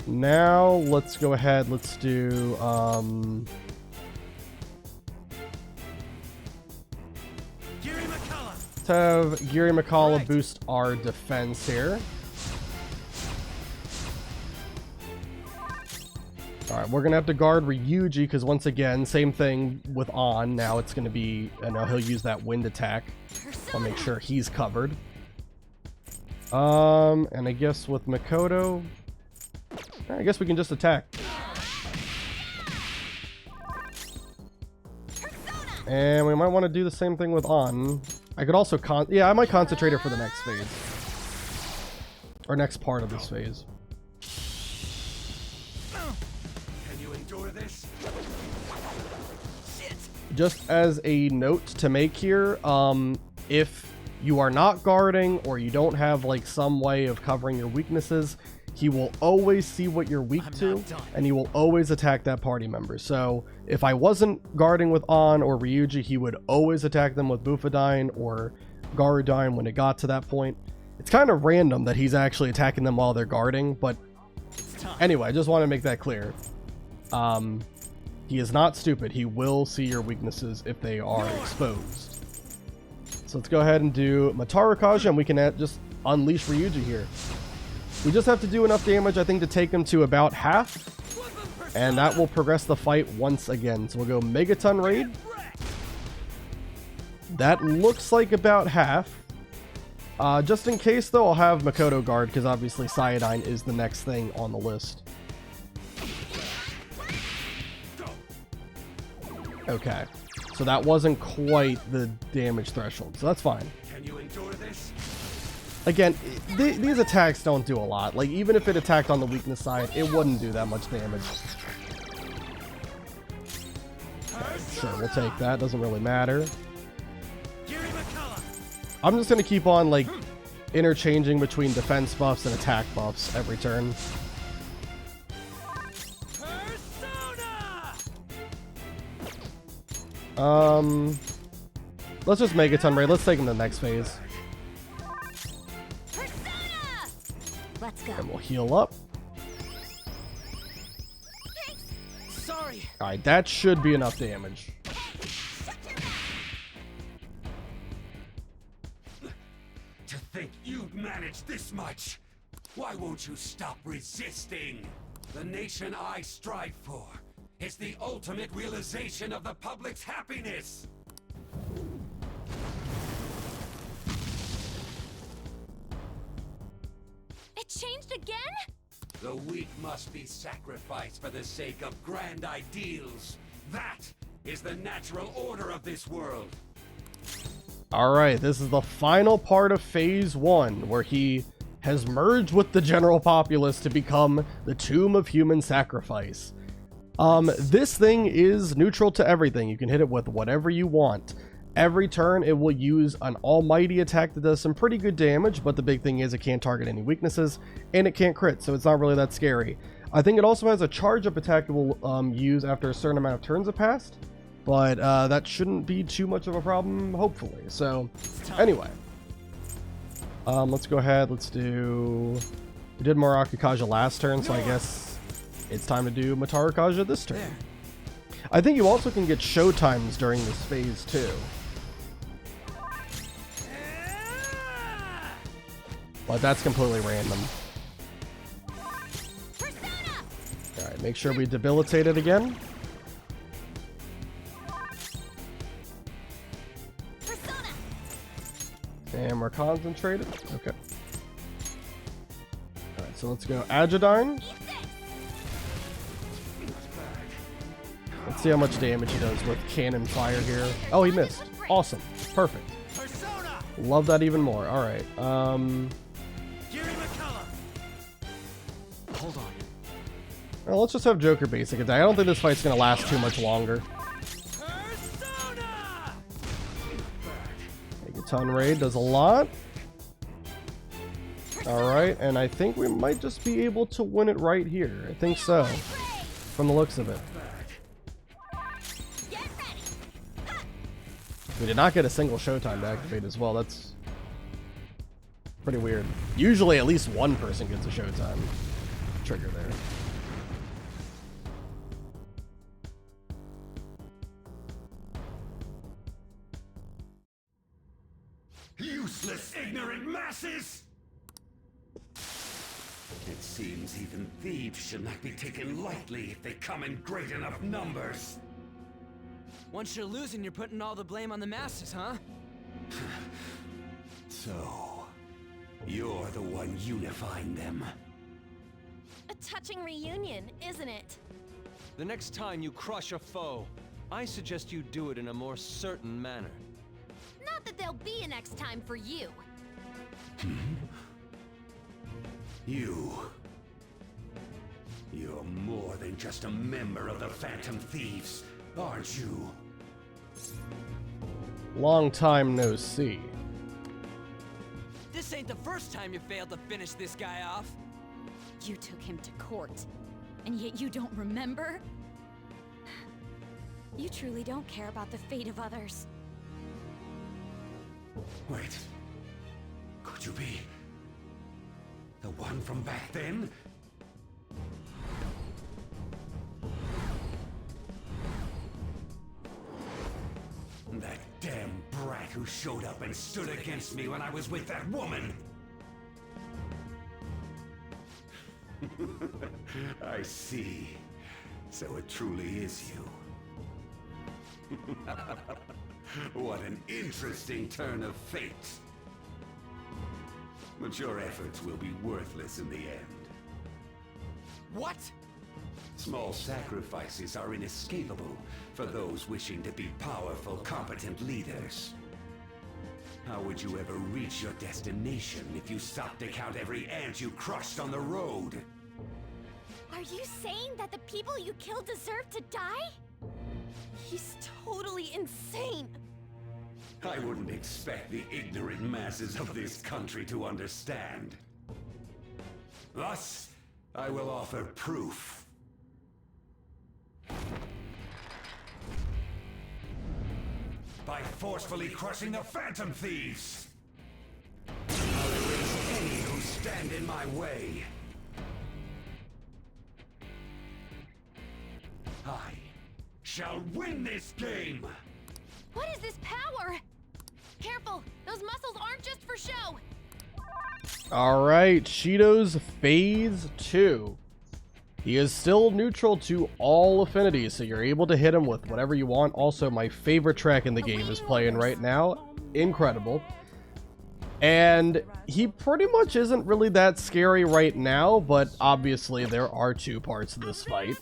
Now, let's go ahead, let's do, let's have Giri Makala boost our defense here. Alright, we're going to have to guard Ryuji because once again, same thing with On. Now it's going to be, he'll use that wind attack. I'll make sure he's covered. And I guess with Makoto, I guess we can just attack. And we might want to do the same thing with On. I could also I might concentrate it for the next phase. Or next part of this phase. Just as a note to make here, if you are not guarding or you don't have like some way of covering your weaknesses, he will always see what you're weak to and he will always attack that party member. So if I wasn't guarding with On or Ryuji, he would always attack them with Bufadine or Garudine when it got to that point. It's kind of random that he's actually attacking them while they're guarding, but anyway, I just want to make that clear. He is not stupid. He will see your weaknesses if they are exposed. So let's go ahead and do Matarakaja and we can just unleash Ryuji here. We just have to do enough damage, I think, to take him to about half. And that will progress the fight once again. So we'll go Megaton Raid. That looks like about half. Just in case, though, I'll have Makoto guard because obviously Cyodine is the next thing on the list. Okay, so that wasn't quite the damage threshold, so that's fine. Can you endure this? Again, these attacks don't do a lot. Like, even if it attacked on the weakness side, it wouldn't do that much damage. Okay, sure, we'll take that. Doesn't really matter. I'm just going to keep on, like, interchanging between defense buffs and attack buffs every turn. Let's just Megaton Raid. Let's take him to the next phase. Let's go. And we'll heal up. Sorry. Alright, that should be enough damage. To think you'd manage this much! Why won't you stop resisting? The nation I strive for is the ultimate realization of the public's happiness! It changed again? The weak must be sacrificed for the sake of grand ideals. That is the natural order of this world. Alright, this is the final part of Phase 1, where he has merged with the general populace to become the Tomb of Human Sacrifice. This thing is neutral to everything. You can hit it with whatever you want. Every turn, it will use an almighty attack that does some pretty good damage, but the big thing is it can't target any weaknesses, and it can't crit, so it's not really that scary. I think it also has a charge-up attack it will use after a certain amount of turns have passed, but that shouldn't be too much of a problem, hopefully. So, anyway. Let's go ahead, let's do... We did Maracakaja last turn, so I guess it's time to do Matarakaja this turn. I think you also can get showtimes during this phase, too. But that's completely random. Alright, make sure we debilitate it again. And we're concentrated. Okay. Alright, so let's go Agidyne. Let's see how much damage he does with cannon fire here. Oh, he missed. Awesome. Perfect. Love that even more. Alright. Hold on. Well, let's just have Joker basic attack. I don't think this fight's gonna last too much longer. Megaton Raid does a lot. Alright, and I think we might just be able to win it right here. I think so. From the looks of it. We did not get a single showtime to activate as well. That's pretty weird. Usually at least one person gets a showtime trigger there. Useless, ignorant masses! It seems even thieves should not be taken lightly if they come in great enough numbers. Once you're losing, you're putting all the blame on the masses, huh? So, you're the one unifying them. A touching reunion, isn't it? The next time you crush a foe, I suggest you do it in a more certain manner. Not that there'll be a next time for you. You're more than just a member of the Phantom Thieves, aren't you? Long time no see. This ain't the first time you failed to finish this guy off. You took him to court, and yet you don't remember? You truly don't care about the fate of others. Wait. Could you be the one from back then? That damn brat who showed up and stood against me when I was with that woman! I see. So it truly is you. What an interesting turn of fate. But your efforts will be worthless in the end. What? Small sacrifices are inescapable for those wishing to be powerful, competent leaders. How would you ever reach your destination if you stopped to count every ant you crushed on the road? Are you saying that the people you killed deserve to die? He's totally insane. I wouldn't expect the ignorant masses of this country to understand. Thus, I will offer proof. By forcefully crushing the Phantom Thieves! I'll erase any who stand in my way. I shall win this game! What is this power? Careful, those muscles aren't just for show. Alright, Shido's Phase 2. He is still neutral to all affinities, so you're able to hit him with whatever you want. Also, my favorite track in the game is playing right now. Incredible. And he pretty much isn't really that scary right now, but obviously there are 2 parts of this fight.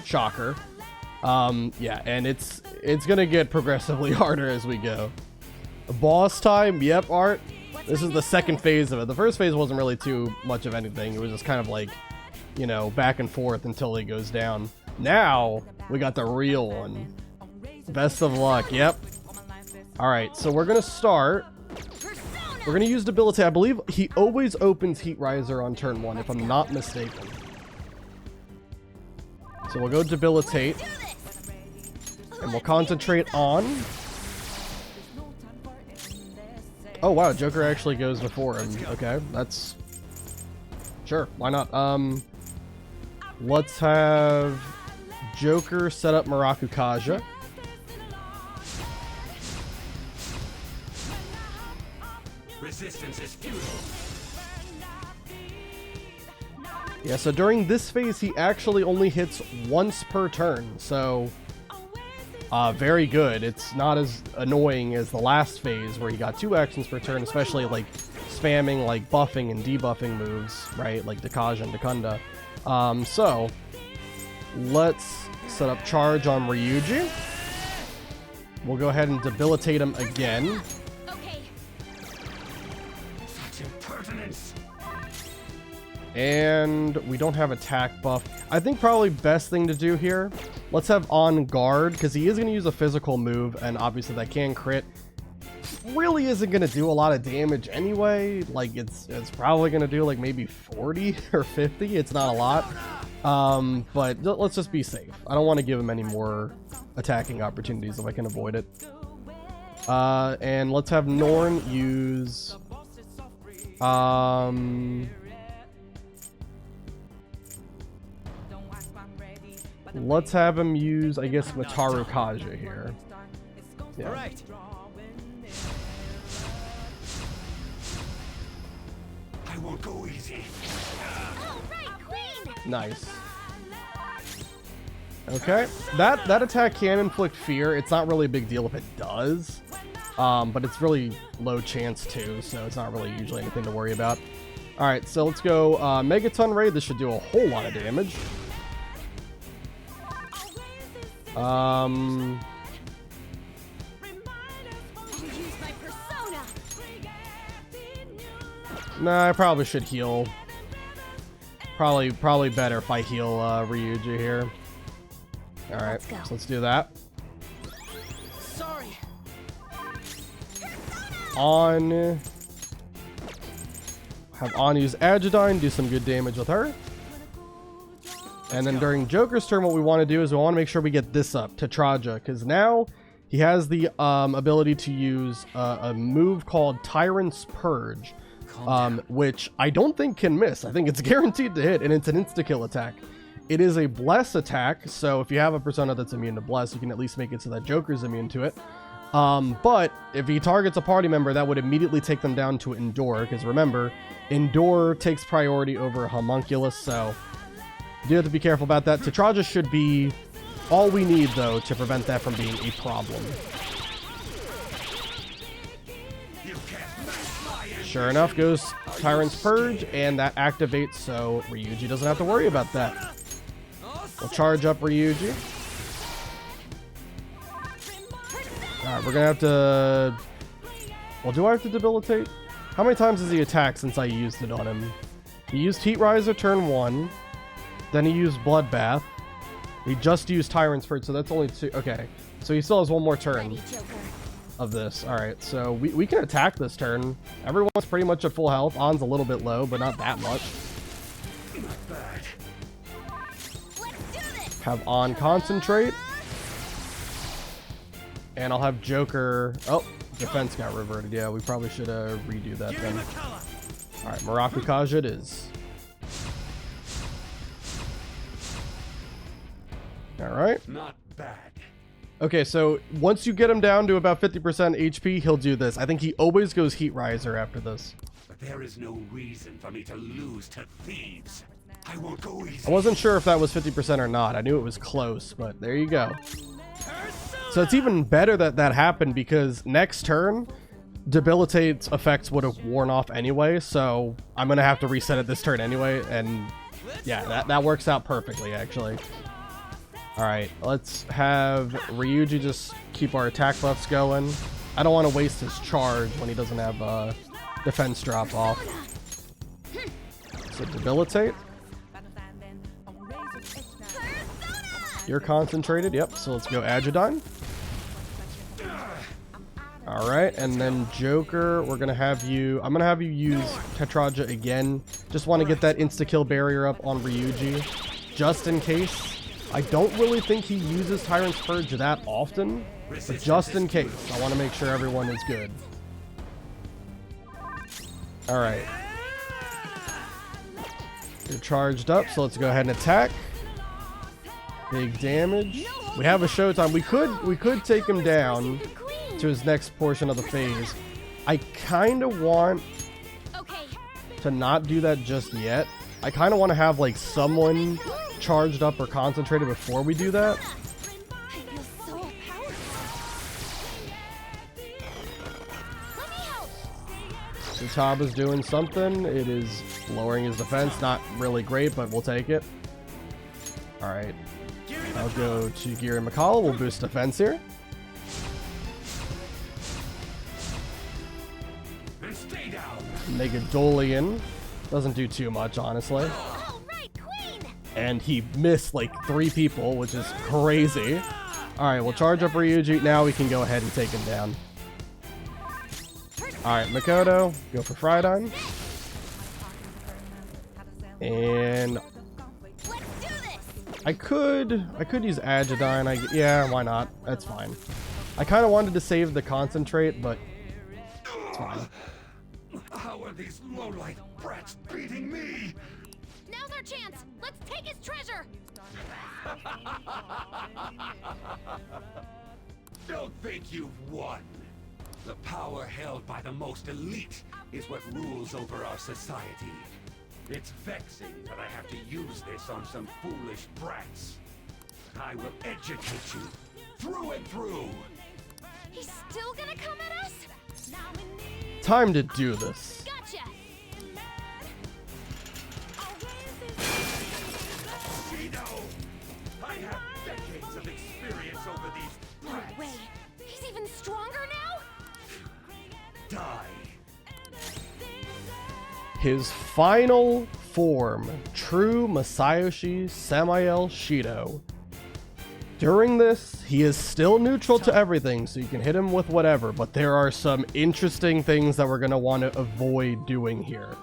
Shocker. Yeah, and it's gonna get progressively harder as we go. Boss time, yep, Art. This is the second phase of it. The first phase wasn't really too much of anything. It was just kind of like, you know, back and forth until he goes down. Now, we got the real one. Best of luck, yep. Alright, so we're gonna start. We're going to use Debilitate. I believe he always opens Heat Riser on turn 1, if I'm not mistaken. So we'll go Debilitate. And we'll concentrate on... Oh, wow. Joker actually goes before him. Okay, that's... Sure, why not? Let's have Joker set up Marakukaja. Resistance is futile. Yeah, so during this phase, he actually only hits once per turn, so very good. It's not as annoying as the last phase where he got 2 actions per turn, especially like spamming like buffing and debuffing moves, right? Like Dakaja and Dakunda. So let's set up charge on Ryuji. We'll go ahead and debilitate him again. And we don't have attack buff. I think probably best thing to do here, let's have on guard, because he is going to use a physical move, and obviously that can crit. Really isn't going to do a lot of damage anyway. Like, it's probably going to do like maybe 40 or 50. It's not a lot. But let's just be safe. I don't want to give him any more attacking opportunities if I can avoid it. And let's have Norn use... let's have him use, I guess, Matarukaja here. Yeah. All right. I won't go easy. Nice. Okay, that attack can inflict fear. It's not really a big deal if it does, but it's really low chance too, so it's not really usually anything to worry about. All right, so let's go Megaton Raid. This should do a whole lot of damage. Nah, I probably should heal. Probably better if I heal Ryuji here. All right, so let's do that. Sorry. On. Have On use Agidyne, do some good damage with her. And then during Joker's turn, what we want to do is we want to make sure we get this up to Traja, because now he has the ability to use a move called Tyrant's Purge, which I don't think can miss. I think it's guaranteed to hit, and it's an insta-kill attack. It is a Bless attack, so if you have a persona that's immune to Bless, you can at least make it so that Joker's immune to it. But if he targets a party member, that would immediately take them down to Endure, because remember, Endure takes priority over Homunculus, so you do have to be careful about that. Tetraja should be all we need, though, to prevent that from being a problem. Sure enough, goes Tyrant's Purge, and that activates, so Ryuji doesn't have to worry about that. We'll charge up Ryuji. Alright, we're gonna have to... Well, do I have to debilitate? How many times has he attacked since I used it on him? He used Heat Riser turn 1. Then he used Bloodbath. He just used Tyrant's Purge, so that's only 2. Okay, so he still has one more turn of this. Alright, so we can attack this turn. Everyone's pretty much at full health. On's a little bit low, but not that much. Have On concentrate. And I'll have Joker... Oh, defense got reverted. Yeah, we probably should redo that then. Alright, Marakukaja it is. Alright. Not bad. Okay, so once you get him down to about 50% HP, he'll do this. I think he always goes Heat Riser after this. But there is no reason for me to lose to thieves. I won't go easy. I wasn't sure if that was 50% or not. I knew it was close, but there you go. So it's even better that that happened, because next turn, Debilitate's effects would have worn off anyway, so I'm gonna have to reset it this turn anyway, and yeah, that works out perfectly, actually. Alright, let's have Ryuji just keep our attack buffs going. I don't want to waste his charge when he doesn't have defense drop off. So debilitate. You're concentrated, yep, so let's go Agidon. Alright, and then Joker, we're gonna have you, I'm gonna have you use Tetraja again. Just want to get that insta-kill barrier up on Ryuji, just in case. I don't really think he uses Tyrant's Purge that often, but just in case, I want to make sure everyone is good. Alright. You're charged up, so let's go ahead and attack. Big damage. We have a showtime. We could take him down to his next portion of the phase. I kind of want to not do that just yet. I kind of want to have like someone charged up or concentrated before we do that. Tataba's doing something. It is lowering his defense. Not really great, but we'll take it. Alright. I'll go to Giri McCall. We'll boost defense here. Megadolian. Doesn't do too much, honestly. And he missed like 3 people, which is crazy. Alright, we'll charge up Ryuji. Now we can go ahead and take him down. Alright, Makoto, go for Frydon. And I could use Agidon. Yeah, why not? That's fine. I kind of wanted to save the concentrate, but it's fine. How are these lowlight brats beating me? Now's our chance. Let's take his treasure. Don't think you've won. The power held by the most elite is what rules over our society. It's vexing that I have to use this on some foolish brats. I will educate you through and through. He's still gonna come at us? Time to do this. Gotcha. Shido! I have decades of experience over these brats. No way. He's even stronger now? Die. His final form, true Masayoshi Samael Shido. During this, he is still neutral to everything, so you can hit him with whatever, but there are some interesting things that we're going to want to avoid doing here.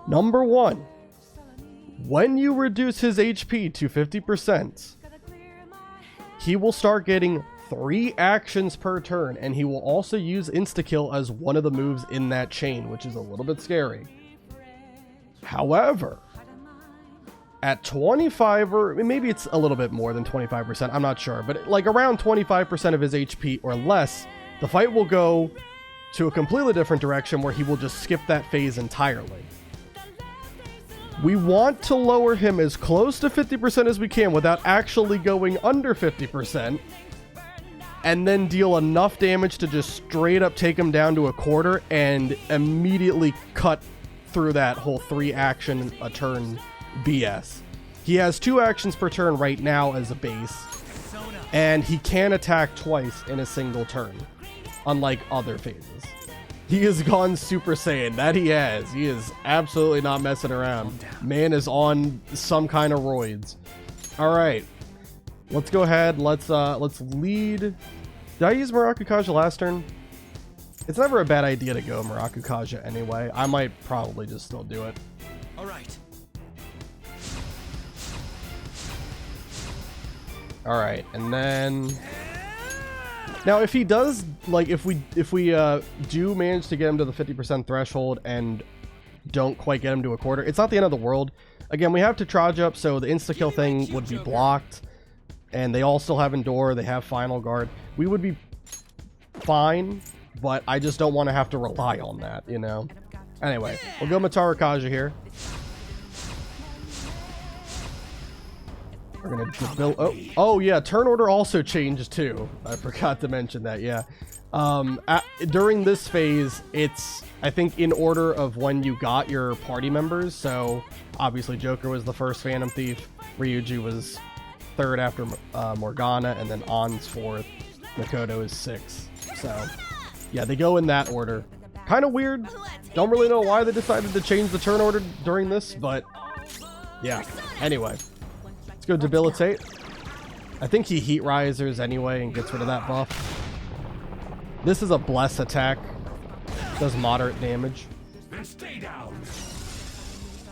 Number 1, when you reduce his HP to 50%, he will start getting 3 actions per turn, and he will also use insta-kill as one of the moves in that chain, which is a little bit scary. However, at 25, or maybe it's a little bit more than 25%, I'm not sure, but like around 25% of his HP or less, the fight will go to a completely different direction where he will just skip that phase entirely. We want to lower him as close to 50% as we can without actually going under 50%, and then deal enough damage to just straight up take him down to a quarter and immediately cut through that whole 3 action a turn BS. He has 2 actions per turn right now as a base, and he can attack twice in a single turn, unlike other phases. He has gone Super Saiyan. That he has. He is absolutely not messing around. Man is on some kind of roids. All right, let's go ahead. Let's lead. Did I use Murakukaja last turn? It's never a bad idea to go Murakukaja anyway. I might probably just still do it. All right. All right, and then now if he does, like, if we do manage to get him to the 50% threshold and don't quite get him to a quarter, it's not the end of the world. Again, we have to charge up, so the insta-kill thing would be blocked, and they all still have Endure, they have Final Guard. We would be fine, but I just don't want to have to rely on that, you know? Anyway, we'll go Matarukaja here. We're gonna build. Oh yeah, turn order also changed too. I forgot to mention that. Yeah, During this phase, it's, I think, in order of when you got your party members. So obviously Joker was the first Phantom Thief, Ryuji was third after Morgana, and then On's fourth, Makoto is sixth. So yeah, they go in that order. Kind of weird. Don't really know why they decided to change the turn order during this, but yeah. Anyway, let's go Debilitate. I think he Heat Risers anyway and gets rid of that buff. This is a Bless attack. Does moderate damage.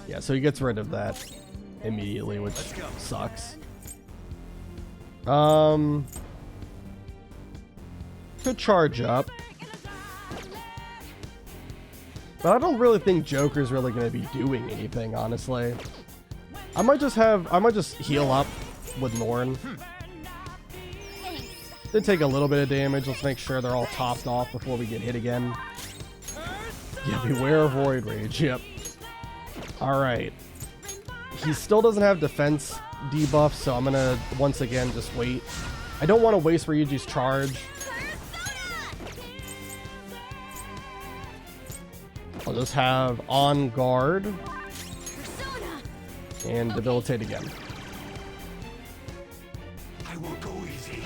Yeah, so he gets rid of that immediately, which sucks. Could charge up. But I don't really think Joker's really going to be doing anything, honestly. I might just heal up with Norn. Did take a little bit of damage. Let's make sure they're all topped off before we get hit again. Yeah, beware of Void Rage. Yep. Alright. He still doesn't have defense debuff, so I'm gonna, once again, just wait. I don't want to waste Ryuji's charge. I'll just have On Guard. And Debilitate again. I will go easy.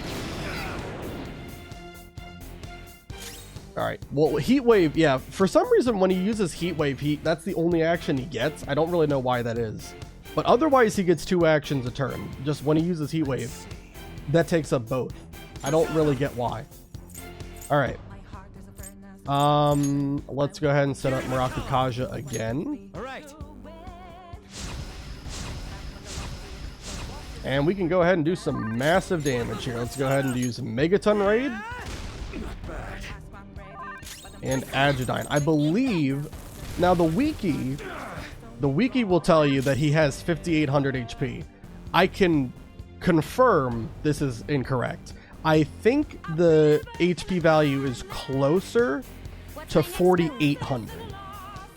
Alright, well, Heat Wave, yeah, for some reason when he uses Heat Wave, that's the only action he gets. I don't really know why that is. But otherwise he gets 2 actions a turn. Just when he uses Heat Wave, that takes up both. I don't really get why. Alright. Let's go ahead and set up Murakukaja again. Alright. And we can go ahead and do some massive damage here. Let's go ahead and use Megaton Raid. And Agidyne. I believe, now the wiki will tell you that he has 5,800 HP. I can confirm this is incorrect. I think the HP value is closer to 4,800.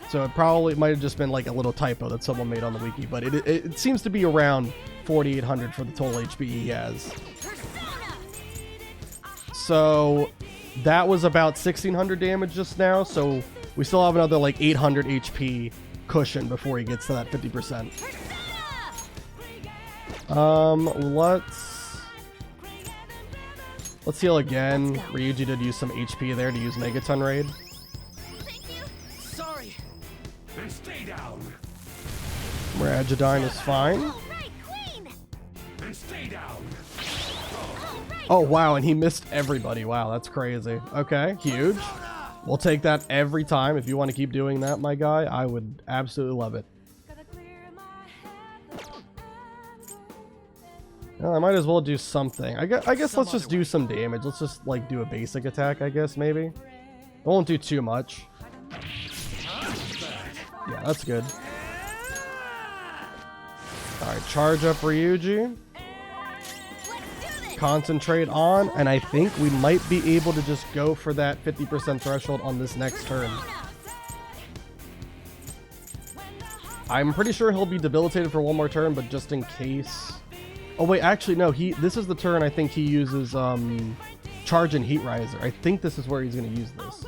So it might have just been like a little typo that someone made on the wiki, but it seems to be around 4,800 for the total HP he has. So that was about 1,600 damage just now, so we still have another like 800 HP cushion before he gets to that 50%. Let's heal again. Ryuji did use some HP there to use Megaton Raid. Sorry. Then stay down. Agidyne is fine. Then stay down. Oh wow, and he missed everybody. Wow, that's crazy. Okay, huge. We'll take that every time. If you want to keep doing that, my guy, I would absolutely love it. Well, I might as well do something. I guess let's just do some damage. Let's just like do a basic attack, I guess, maybe. I won't do too much. Yeah, that's good. Alright, charge up Ryuji. Concentrate on, and I think we might be able to just go for that 50% threshold on this next turn. I'm pretty sure he'll be debilitated for one more turn, but just in case. Oh wait, actually no, this is the turn I think he uses charge and Heat Riser. I think this is where he's going to use this.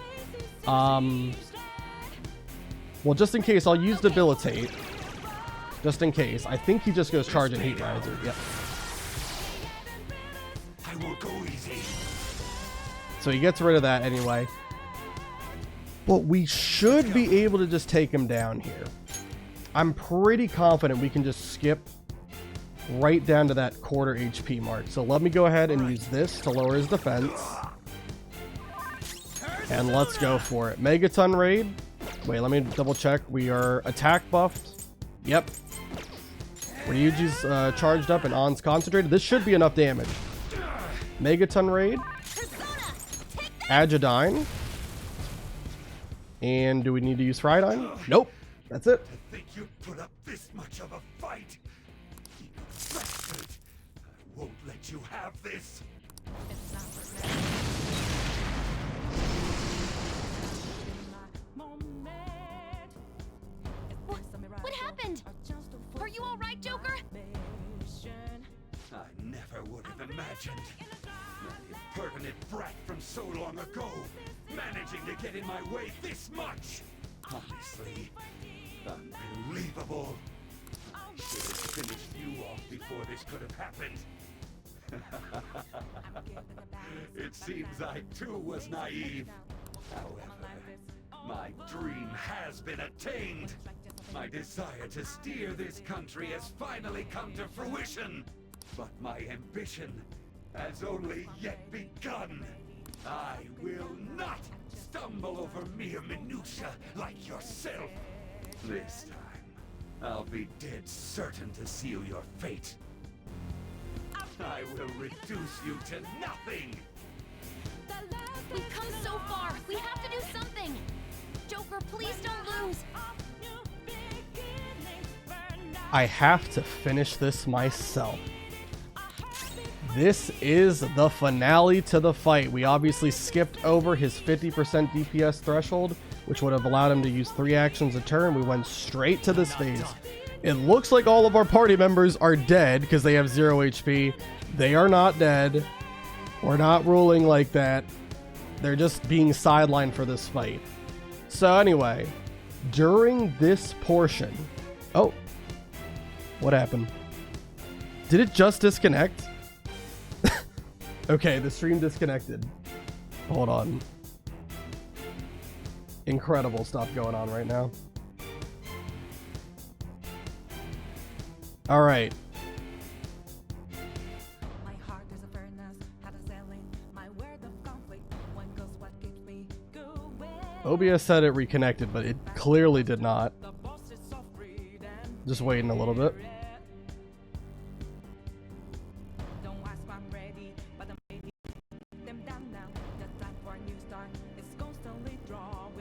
Well, just in case, I'll use Debilitate. Just in case. I think he just goes charge and Heat Riser. Yep. I will go easy. So he gets rid of that anyway. But we should be able to just take him down here. I'm pretty confident we can just skip right down to that quarter HP mark. So let me go ahead and use this to lower his defense. And let's go for it. Megaton Raid. Wait, let me double check. We are attack buffed. Yep. Ryuji's charged up and On's concentrated. This should be enough damage. Megaton Raid. Agidyne. And do we need to use Frydyne? Nope. That's it. I think you put up this much of a fight. I won't let you have this. What happened? Are you all right, Joker? I never would have imagined that impertinent brat from so long ago managing to get in my way this much. Honestly, unbelievable. I should have finished you off before this could have happened. It seems I too was naive. However, my dream has been attained. My desire to steer this country has finally come to fruition. But my ambition has only yet begun. I will not stumble over mere minutia like yourself. This time, I'll be dead certain to seal your fate. I will reduce you to nothing! We've come so far! We have to do something! Joker, please don't lose! I have to finish this myself. This is the finale to the fight. We obviously skipped over his 50% DPS threshold, which would have allowed him to use 3 actions a turn. We went straight to this phase. It looks like all of our party members are dead because they have 0 HP. They are not dead. We're not ruling like that. They're just being sidelined for this fight. So anyway, during this portion... Oh. What happened? Did it just disconnect? Okay, the stream disconnected. Hold on. Incredible stuff going on right now. All right. OBS said it reconnected, but it clearly did not. Just waiting a little bit.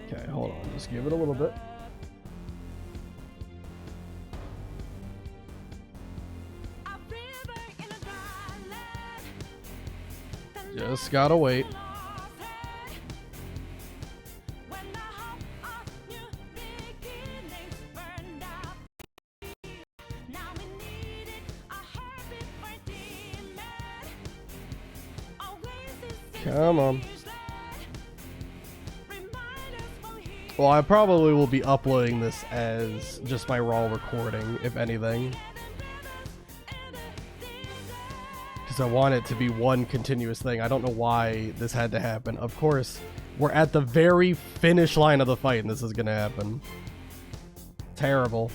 Okay, hold on. Just give it a little bit. Just gotta wait. Come on. Well, I probably will be uploading this as just my raw recording, if anything. Because I want it to be one continuous thing. I don't know why this had to happen. Of course, we're at the very finish line of the fight and this is going to happen. Terrible.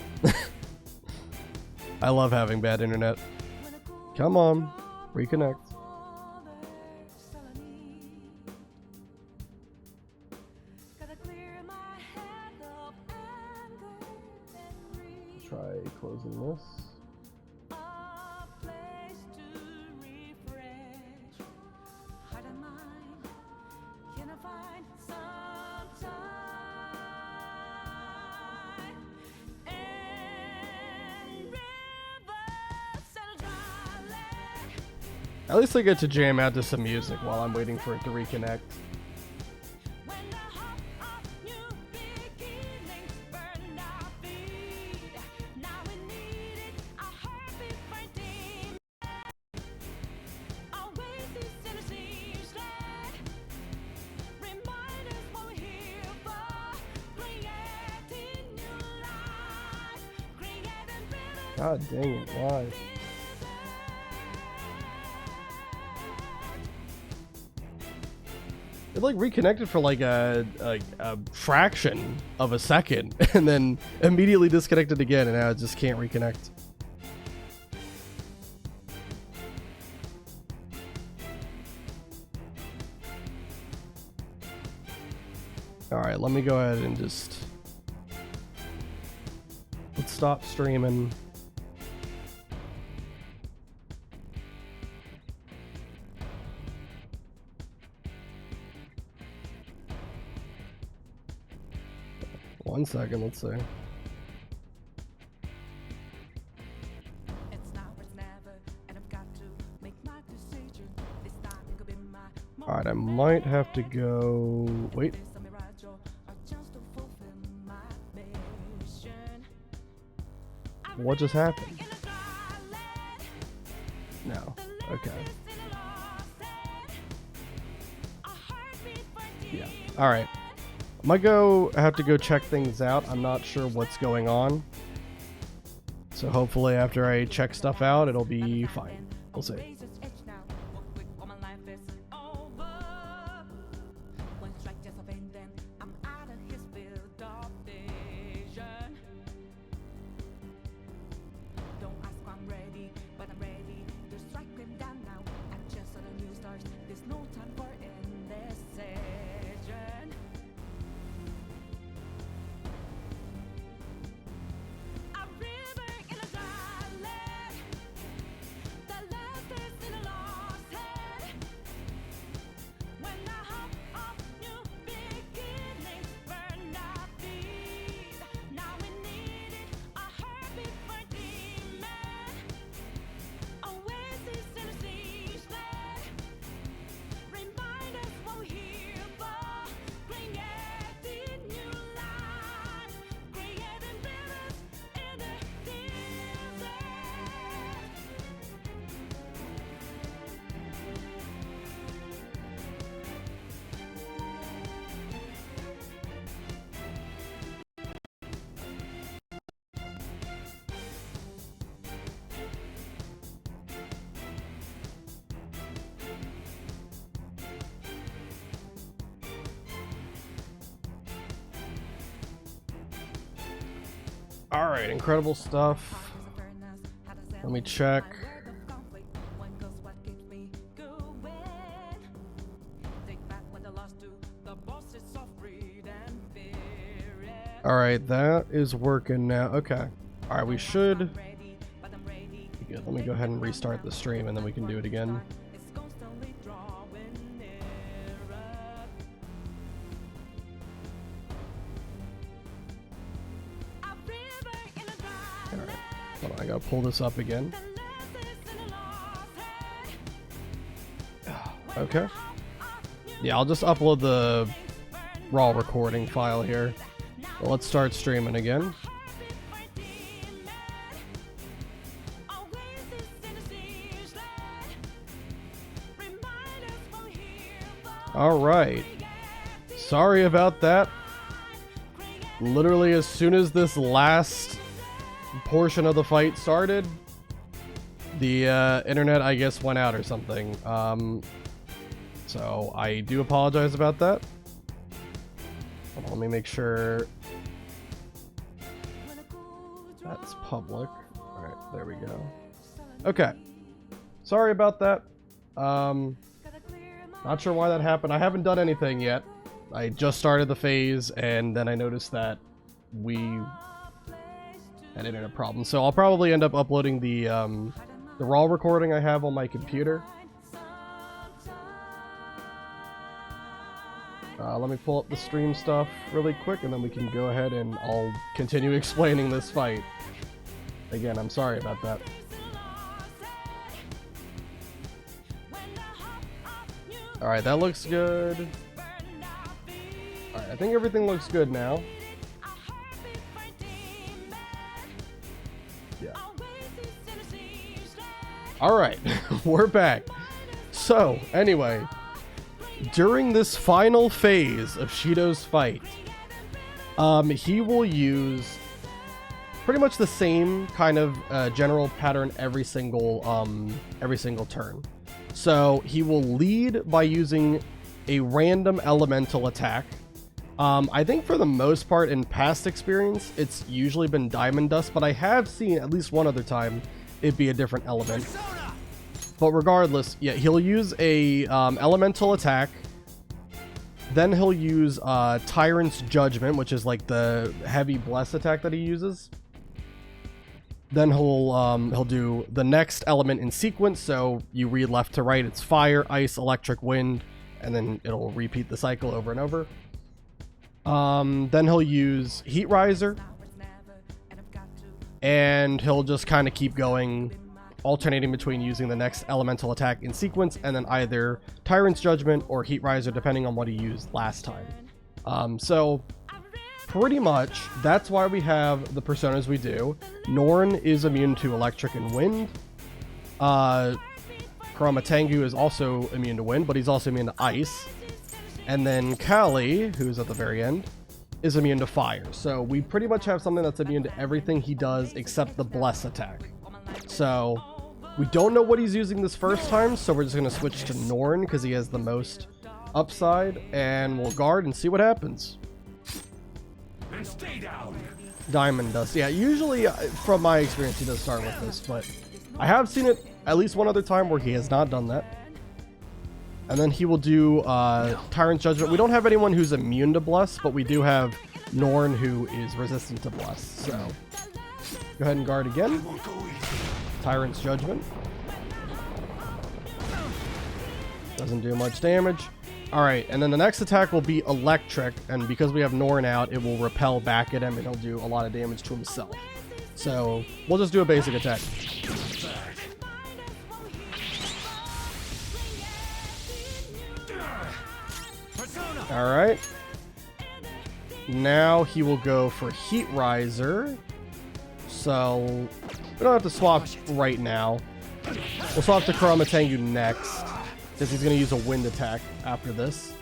I love having bad internet. Come on. Reconnect. Try closing this. At least I get to jam out to some music while I'm waiting for it to reconnect. God dang it, why? It like reconnected for like a fraction of a second and then immediately disconnected again, and now it just can't reconnect. Alright, let me go ahead and just... Let's stop streaming. One second, let's see. Alright, I might have to go... Wait. What just happened? No. Okay. Yeah. Alright. I might have to go check things out. I'm not sure what's going on. So hopefully after I check stuff out, it'll be fine. We'll see. Alright, incredible stuff. Let me check. Alright, that is working now. Okay. Alright, we should be good. Let me go ahead and restart the stream and then we can do it again. I gotta pull this up again. Okay. Yeah, I'll just upload the raw recording file here. Well, let's start streaming again. Alright. Sorry about that. Literally as soon as this last portion of the fight started, the internet, I guess, went out or something. So I do apologize about that. Hold on, let me make sure that's public. Alright, there we go. Okay. Sorry about that. Not sure why that happened. I haven't done anything yet. I just started the phase and then I noticed that we had internet problems. So I'll probably end up uploading the raw recording I have on my computer. Let me pull up the stream stuff really quick and then we can go ahead and I'll continue explaining this fight. Again, I'm sorry about that. Alright, that looks good. Alright, I think everything looks good now. Yeah. Alright, we're back. So, anyway, during this final phase of Shido's fight, he will use pretty much the same kind of general pattern every single turn. So he will lead by using a random elemental attack. I think for the most part in past experience, it's usually been Diamond Dust, but I have seen at least one other time it be a different element. But regardless, yeah, he'll use a elemental attack. Then he'll use Tyrant's Judgment, which is like the heavy bless attack that he uses. Then he'll do the next element in sequence. So you read left to right, it's fire, ice, electric, wind, and then it'll repeat the cycle over and over. Then he'll use Heat Riser, and he'll just kind of keep going, alternating between using the next elemental attack in sequence and then either Tyrant's Judgment or Heat Riser, depending on what he used last time. So pretty much that's why we have the personas we do. Norn is immune to electric and wind. Kuramatengu is also immune to wind, but he's also immune to ice. And then Kali, who's at the very end, is immune to fire. So we pretty much have something that's immune to everything he does except the bless attack. So we don't know what he's using this first time, so we're just going to switch to Norn because he has the most upside, and we'll guard and see what happens. And stay down. Diamond Dust. Yeah, usually, from my experience, he does start with this, but I have seen it at least one other time where he has not done that. And then he will do Tyrant's Judgment. We don't have anyone who's immune to Bless, but we do have Norn who is resistant to Bless. So go ahead and guard again. Tyrant's Judgment. Doesn't do much damage. Alright, and then the next attack will be Electric, and because we have Norn out, it will repel back at him, and he'll do a lot of damage to himself. So we'll just do a basic attack. Alright. Now he will go for Heat Riser. So we don't have to swap right now. We'll swap to Kuramatengu next, because he's going to use a wind attack after this.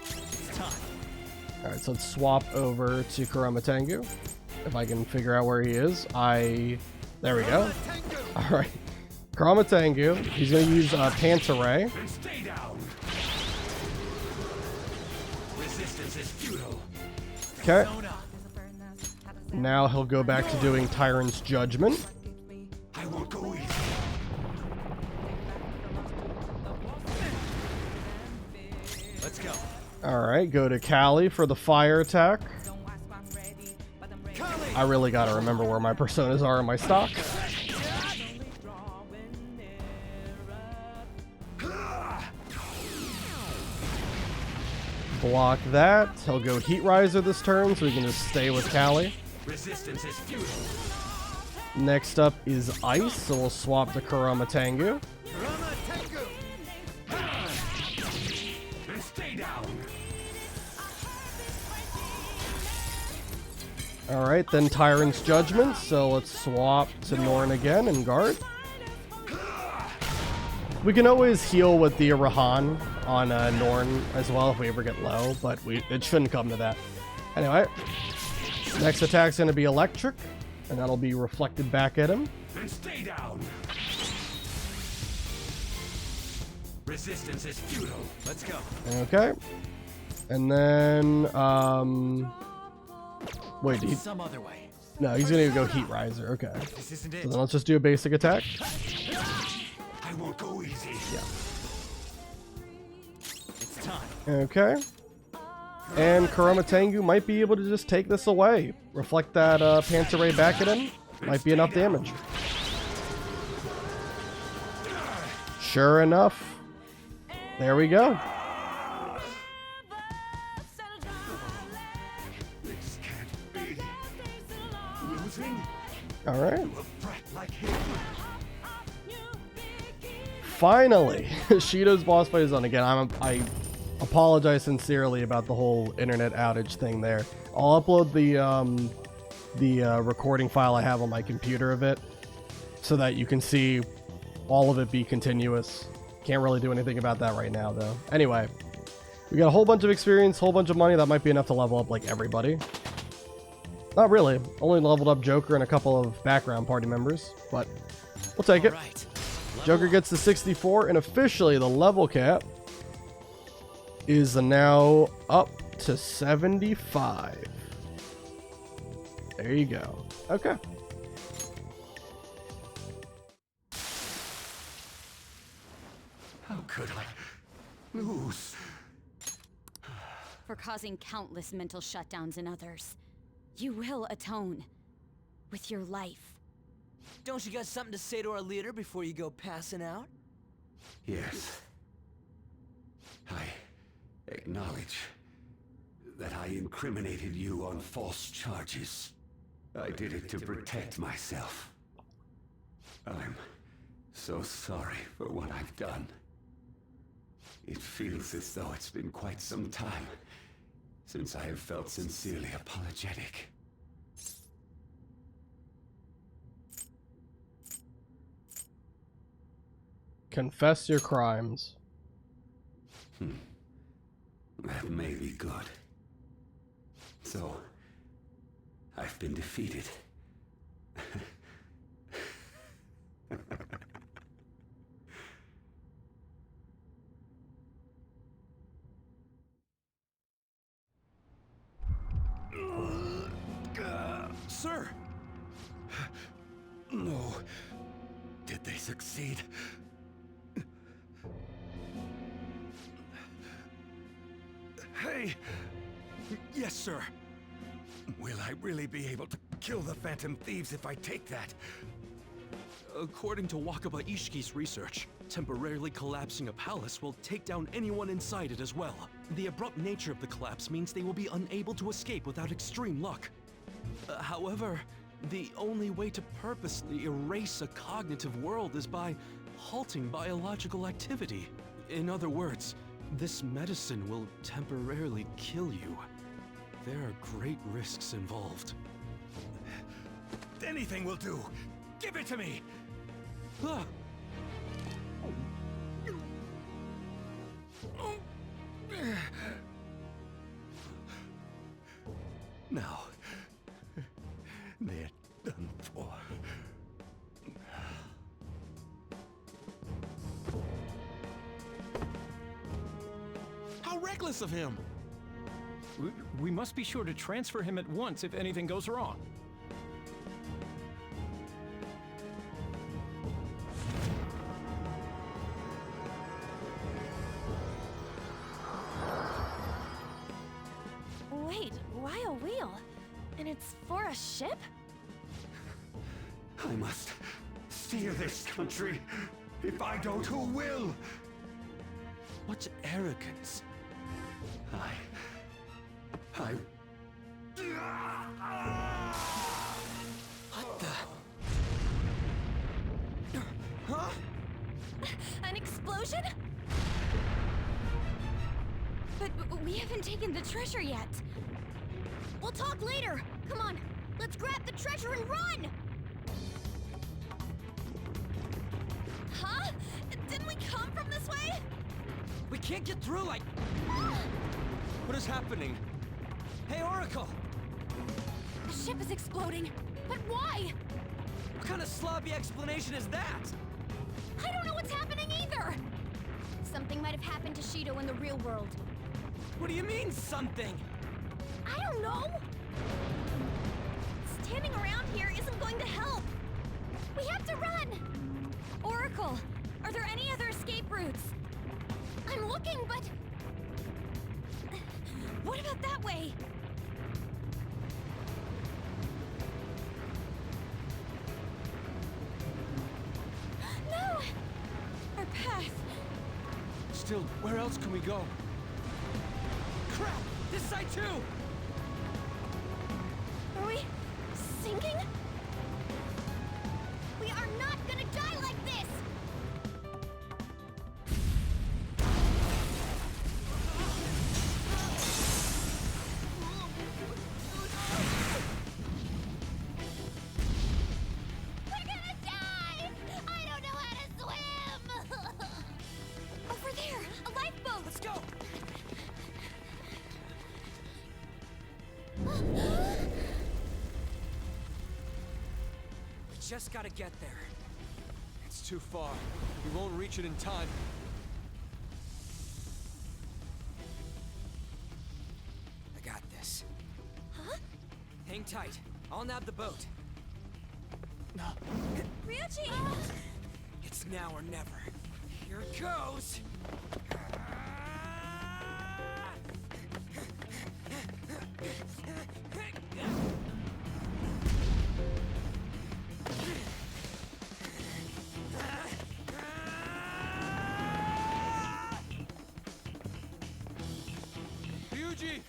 Alright, so let's swap over to Kuramatengu. If I can figure out where he is. There we go. Alright. Kuramatengu. He's going to use Panta Ray. Okay. Now he'll go back to doing Tyrant's Judgment. I won't go easy. Let's go. Alright, go to Kali for the fire attack. I really gotta remember where my personas are in my stock. Block that. He'll go Heat Riser this turn, so we can just stay with Kali. Resistance is futile. Next up is Ice, so we'll swap to Kuramatengu. And stay down. Alright, then Tyrant's Judgment, so let's swap to Norn again and guard. We can always heal with the Rahan on Norn as well if we ever get low, but it shouldn't come to that. Anyway, next attack's going to be Electric, and that'll be reflected back at him. And stay down. Resistance is futile. Let's go. Okay. And then, wait, Some other way. no, he's going to go Heat Riser. Okay. This isn't So it. then let's just do a basic attack. I won't go easy. Yeah. It's time. Okay. And Kuramatengu might be able to just take this away. Reflect that Panta Ray back at him. Might be enough damage. Sure enough. There we go. This can't be. Losing? Alright. To a brat like him. Finally, Shido's boss fight is on again. I apologize sincerely about the whole internet outage thing there. I'll upload the recording file I have on my computer of it so that you can see all of it be continuous. Can't really do anything about that right now though. Anyway, we got a whole bunch of experience, whole bunch of money. That might be enough to level up like everybody. Not really. Only leveled up Joker and a couple of background party members, but we'll take it. Right. Joker gets to 64, and officially the level cap is now up to 75. There you go. Okay. How could I lose? For causing countless mental shutdowns in others. You will atone. With your life. Don't you got something to say to our leader before you go passing out? Yes. I acknowledge that I incriminated you on false charges. I did it to protect myself. I'm so sorry for what I've done. It feels as though it's been quite some time since I have felt sincerely apologetic. Confess your crimes. That may be good. So, I've been defeated. Sir! No. Did they succeed? Hey! Yes, sir. Will I really be able to kill the Phantom Thieves if I take that? According to Wakaba Ishiki's research, temporarily collapsing a palace will take down anyone inside it as well. The abrupt nature of the collapse means they will be unable to escape without extreme luck. However, the only way to purposely erase a cognitive world is by halting biological activity. In other words, this medicine will temporarily kill you. There are great risks involved. Anything will do! Give it to me! Ah. Now, they're done for. How reckless of him! We must be sure to transfer him at once if anything goes wrong. Wait, why a wheel? And it's for a ship? I must steer this country. If I don't, who will? What arrogance. I... What the? Huh? An explosion? But we haven't taken the treasure yet. We'll talk later. Come on, let's grab the treasure and run! Huh? Didn't we come from this way? We can't get through like... What is happening? Hey, Oracle! The ship is exploding. But why? What kind of sloppy explanation is that? I don't know what's happening either! Something might have happened to Shido in the real world. What do you mean, something? I don't know! Standing around here isn't going to help! We have to run! Oracle, are there any other escape routes? I'm looking, but... What about that way? No! Our path! Still, where else can we go? Crap! This side too! Are we sinking? We are not gonna die like this! We're gonna die! I don't know how to swim! Over there! A lifeboat! Let's go! We just gotta get there. It's too far. We won't reach it in time. I got this. Huh? Hang tight. I'll nab the boat. Ryuji! It's now or never. Here it goes! Ryuji!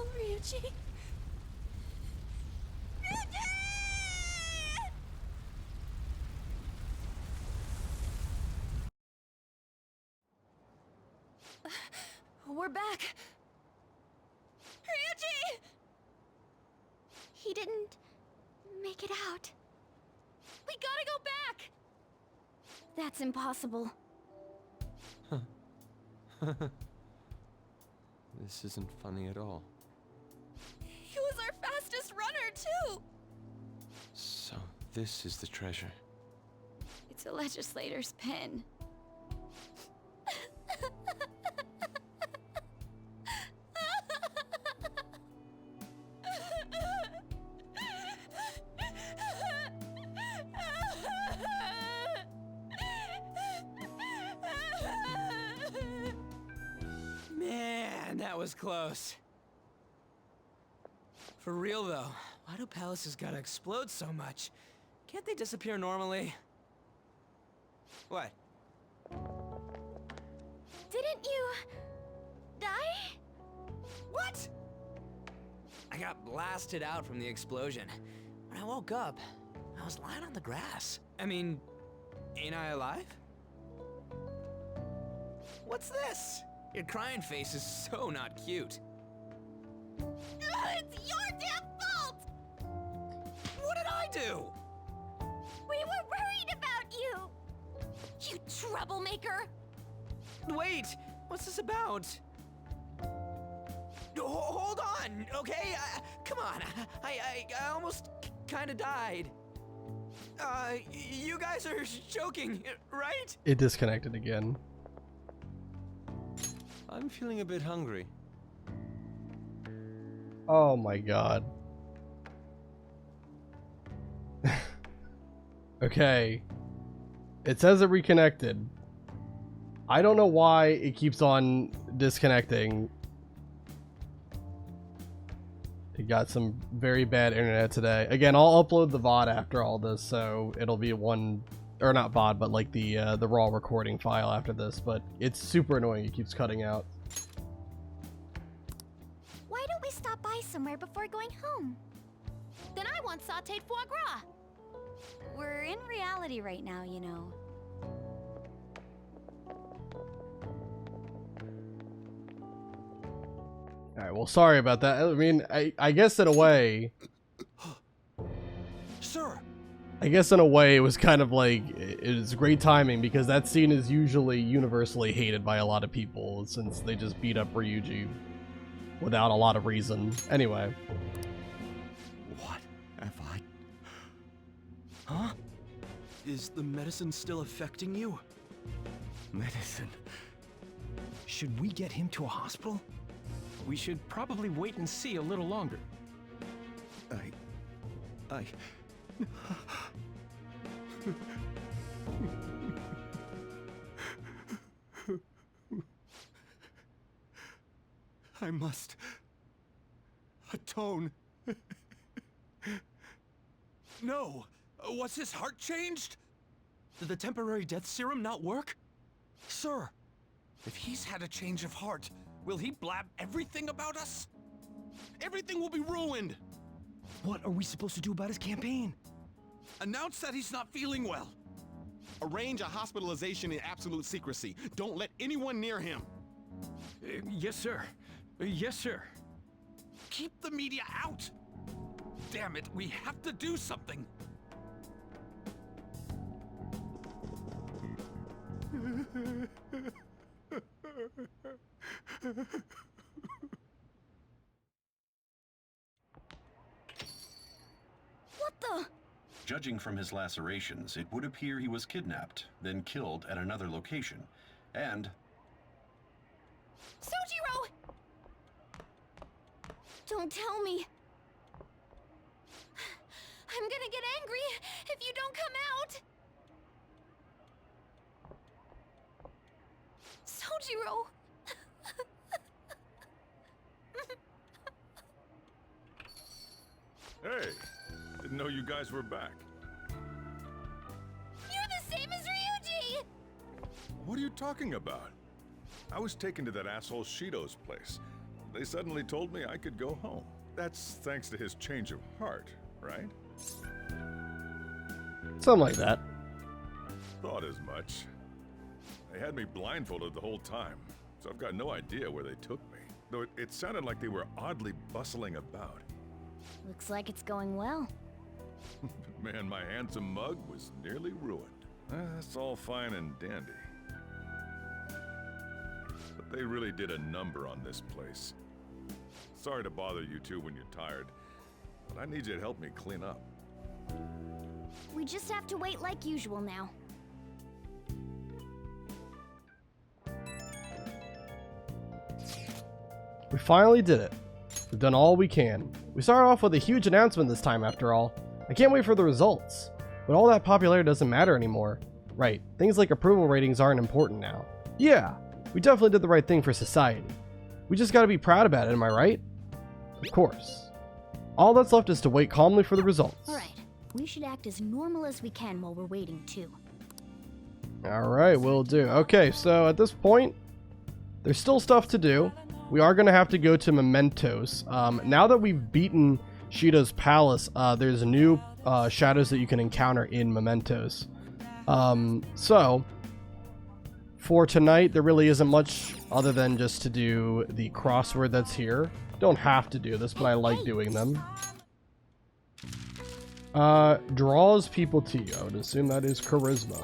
No, Ryuji. We're back. Ryuji! He didn't make it out. We gotta go back! That's impossible. This isn't funny at all. He was our fastest runner, too! So, this is the treasure. It's a legislator's pen. Man, that was close. For real though, why do palaces gotta explode so much? Can't they disappear normally? What? Didn't you... die? What? I got blasted out from the explosion. When I woke up, I was lying on the grass. I mean, ain't I alive? What's this? Your crying face is so not cute. It's your damn fault! What did I do? We were worried about you! You troublemaker! Wait, what's this about? Hold on, okay? Come on, I almost kinda died. You guys are joking, right? It disconnected again. I'm feeling a bit hungry. Oh my god. Okay. It says it reconnected. I don't know why it keeps on disconnecting. It got some very bad internet today. Again, I'll upload the VOD after all this, so it'll be one, or not VOD, but like the raw recording file after this, but it's super annoying. It keeps cutting out. Why don't we stop by somewhere before going home? Then I want sauteed foie gras. We're in reality right now, you know. Alright, well, sorry about that. I mean, I guess in a way... Sir! I guess in a way it was kind of like, it was great timing because that scene is usually universally hated by a lot of people since they just beat up Ryuji without a lot of reason. Anyway. What have I... Huh? Is the medicine still affecting you? Medicine? Should we get him to a hospital? We should probably wait and see a little longer. I must atone. No! Was his heart changed? Did the temporary death serum not work? Sir, if he's had a change of heart, will he blab everything about us? Everything will be ruined! What are we supposed to do about his campaign? Announce that he's not feeling well. Arrange a hospitalization in absolute secrecy. Don't let anyone near him. Yes, sir. Yes, sir. Keep the media out! Damn it, we have to do something! What the? Judging from his lacerations, it would appear he was kidnapped, then killed at another location. And... Sojiro! Don't tell me. I'm gonna get angry if you don't come out. Sojiro! Hey, didn't know you guys were back. You're the same as Ryuji! What are you talking about? I was taken to that asshole Shido's place. they suddenly told me I could go home. That's thanks to his change of heart, right? Something like that. Thought as much. They had me blindfolded the whole time, so I've got no idea where they took me. Though it sounded like they were oddly bustling about. Looks like it's going well. Man, my handsome mug was nearly ruined. That's all fine and dandy. But they really did a number on this place. Sorry to bother you two when you're tired, but I need you to help me clean up. We just have to wait like usual now. We finally did it. We've done all we can. We started off with a huge announcement this time after all. I can't wait for the results. But all that popularity doesn't matter anymore. Right, things like approval ratings aren't important now. Yeah, we definitely did the right thing for society. We just gotta be proud about it, am I right? Of course. All that's left is to wait calmly for the results. Alright, we should act as normal as we can while we're waiting too. Alright, will do. Okay, so at this point, there's still stuff to do. We are going to have to go to Mementos. Now that we've beaten Shido's palace, there's new shadows that you can encounter in Mementos. So, for tonight, there really isn't much other than just to do the crossword that's here. Don't have to do this, but I like doing them. Draws people to you. I would assume that is charisma.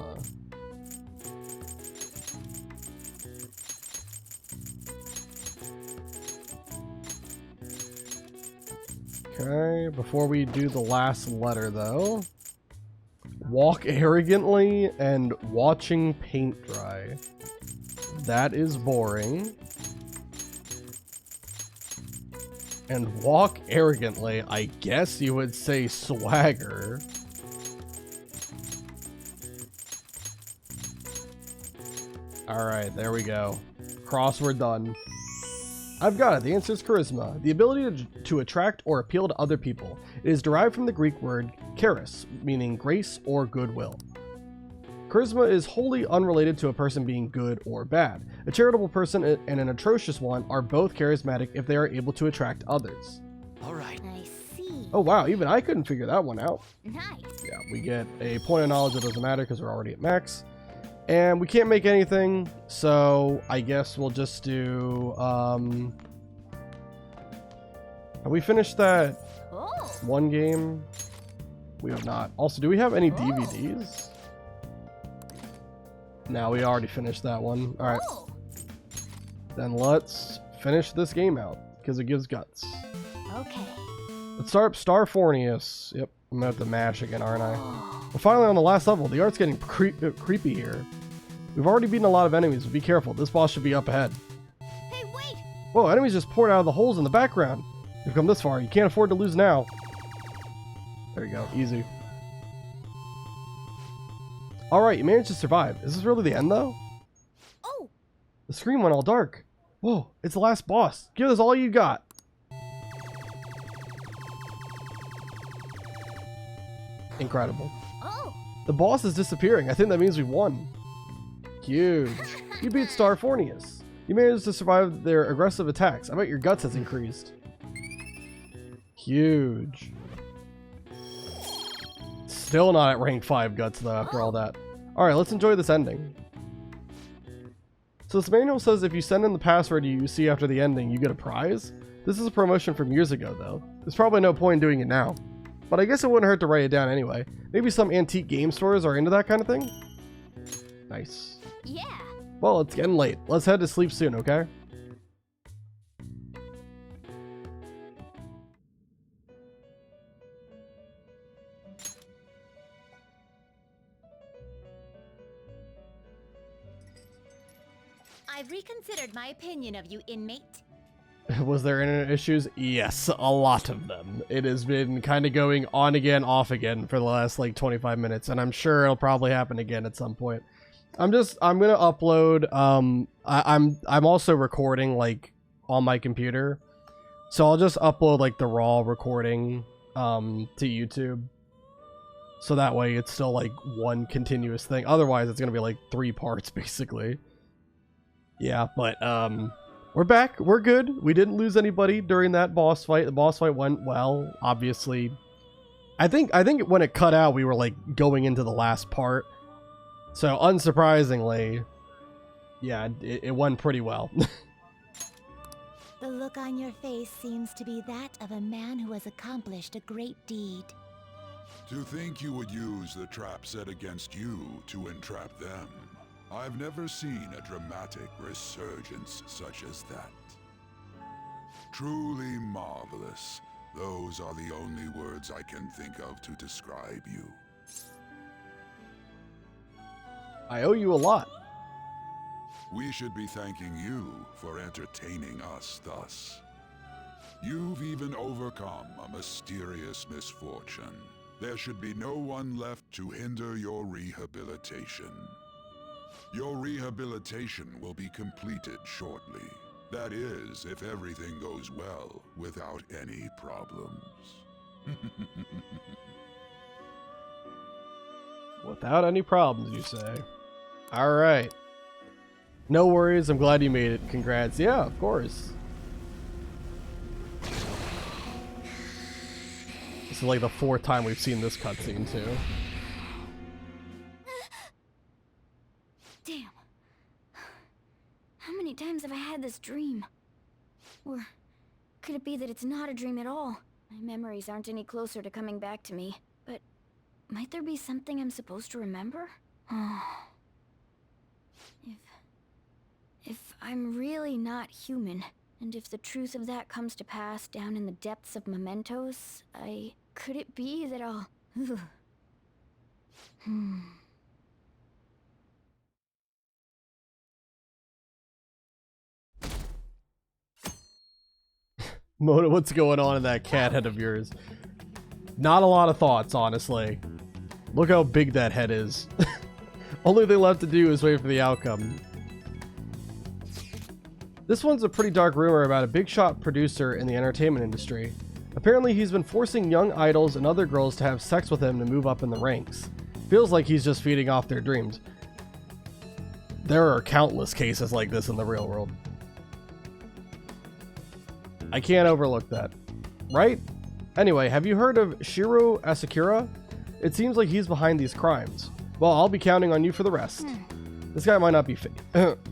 Okay, before we do the last letter though, walk arrogantly and watching paint dry. That is boring. And walk arrogantly, I guess you would say swagger. Alright, there we go. Crossword done. I've got it. The answer is charisma, the ability to attract or appeal to other people. It is derived from the Greek word charis, meaning grace or goodwill. Charisma is wholly unrelated to a person being good or bad. A charitable person and an atrocious one are both charismatic if they are able to attract others. Alright. I see. Oh wow, even I couldn't figure that one out. Nice. Yeah, we get a point of knowledge that doesn't matter because we're already at max. And we can't make anything, so I guess we'll just do, have we finished that one game? We have not. Also, do we have any DVDs? No, we already finished that one. Alright. Then let's finish this game out, because it gives guts. Okay. Let's start up Starfornius. Yep, I'm gonna have to mash again, aren't I? We're finally on the last level. The art's getting creepy here. We've already beaten a lot of enemies, but be careful. This boss should be up ahead. Hey, wait! Whoa, enemies just poured out of the holes in the background. You've come this far. You can't afford to lose now. There you go. Easy. Alright, you managed to survive. Is this really the end, though? Oh! The screen went all dark. Whoa, it's the last boss. Give us all you got. Incredible. Oh! The boss is disappearing. I think that means we won. Huge. You beat Starfornius. You managed to survive their aggressive attacks. I bet your guts has increased. Huge. Still not at rank 5 guts though after all that. Alright, let's enjoy this ending. So this manual says if you send in the password you see after the ending, you get a prize. This is a promotion from years ago though. There's probably no point in doing it now. But I guess it wouldn't hurt to write it down anyway. Maybe some antique game stores are into that kind of thing? Nice. Yeah. Well, it's getting late. Let's head to sleep soon, okay? I've reconsidered my opinion of you, inmate. Was there internet issues? Yes, a lot of them. It has been kind of going on again, off again for the last like 25 minutes, and I'm sure it'll probably happen again at some point. I'm gonna upload, I'm also recording like on my computer, so I'll just upload like the raw recording to YouTube, so that way it's still like one continuous thing. Otherwise it's gonna be like 3 parts basically. Yeah, but We're back. We're good. We didn't lose anybody during that boss fight. The boss fight went well, obviously. I think when it cut out, we were like going into the last part. So unsurprisingly, yeah, it went pretty well. The look on your face seems to be that of a man who has accomplished a great deed. To think you would use the trap set against you to entrap them. I've never seen a dramatic resurgence such as that. Truly marvelous. Those are the only words I can think of to describe you. I owe you a lot. We should be thanking you for entertaining us thus. You've even overcome a mysterious misfortune. There should be no one left to hinder your rehabilitation. Your rehabilitation will be completed shortly. That is, if everything goes well, without any problems. Without any problems, you say? Alright. No worries, I'm glad you made it. Congrats. Yeah, of course. This is like the 4th time we've seen this cutscene, too. Damn. How many times have I had this dream? Or could it be that it's not a dream at all? My memories aren't any closer to coming back to me. But might there be something I'm supposed to remember? If I'm really not human, and if the truth of that comes to pass down in the depths of mementos, could it be that I'll... Mona, what's going on in that cat head of yours? Not a lot of thoughts, honestly. Look how big that head is. Only thing left to do is wait for the outcome. This one's a pretty dark rumor about a big shot producer in the entertainment industry. Apparently he's been forcing young idols and other girls to have sex with him to move up in the ranks. Feels like he's just feeding off their dreams. There are countless cases like this in the real world. I can't overlook that. Right? Anyway, have you heard of Shiro Asakura? It seems like he's behind these crimes. Well, I'll be counting on you for the rest. This guy might not be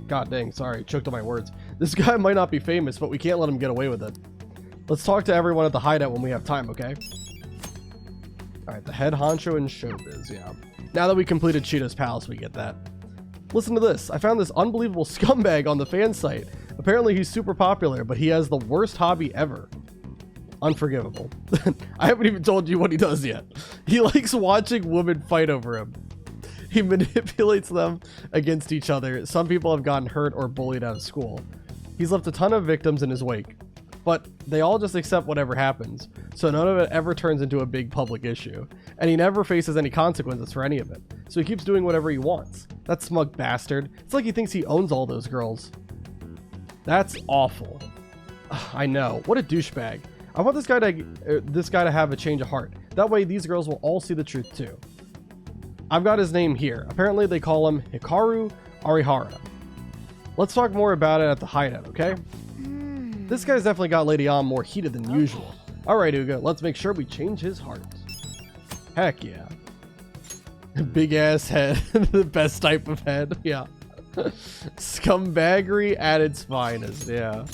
God dang, sorry, choked on my words. This guy might not be famous, but we can't let him get away with it. Let's talk to everyone at the hideout when we have time, okay? Alright, the head honcho in showbiz, yeah. Now that we completed Shido's palace, we get that. Listen to this. I found this unbelievable scumbag on the fan site. Apparently he's super popular, but he has the worst hobby ever. Unforgivable. I haven't even told you what he does yet. He likes watching women fight over him. He manipulates them against each other. Some people have gotten hurt or bullied out of school. He's left a ton of victims in his wake, but they all just accept whatever happens, so none of it ever turns into a big public issue, and he never faces any consequences for any of it, so he keeps doing whatever he wants. That smug bastard. It's like he thinks he owns all those girls. That's awful. I know. What a douchebag. I want this guy to have a change of heart. That way these girls will all see the truth too. I've got his name here. Apparently they call him Hikaru Arihara. Let's talk more about it at the hideout, okay? This guy's definitely got Lady On more heated than usual. Alright, Uga, let's make sure we change his heart. Heck yeah. Big ass head. The best type of head. Yeah. Scumbaggery at its finest. Yeah.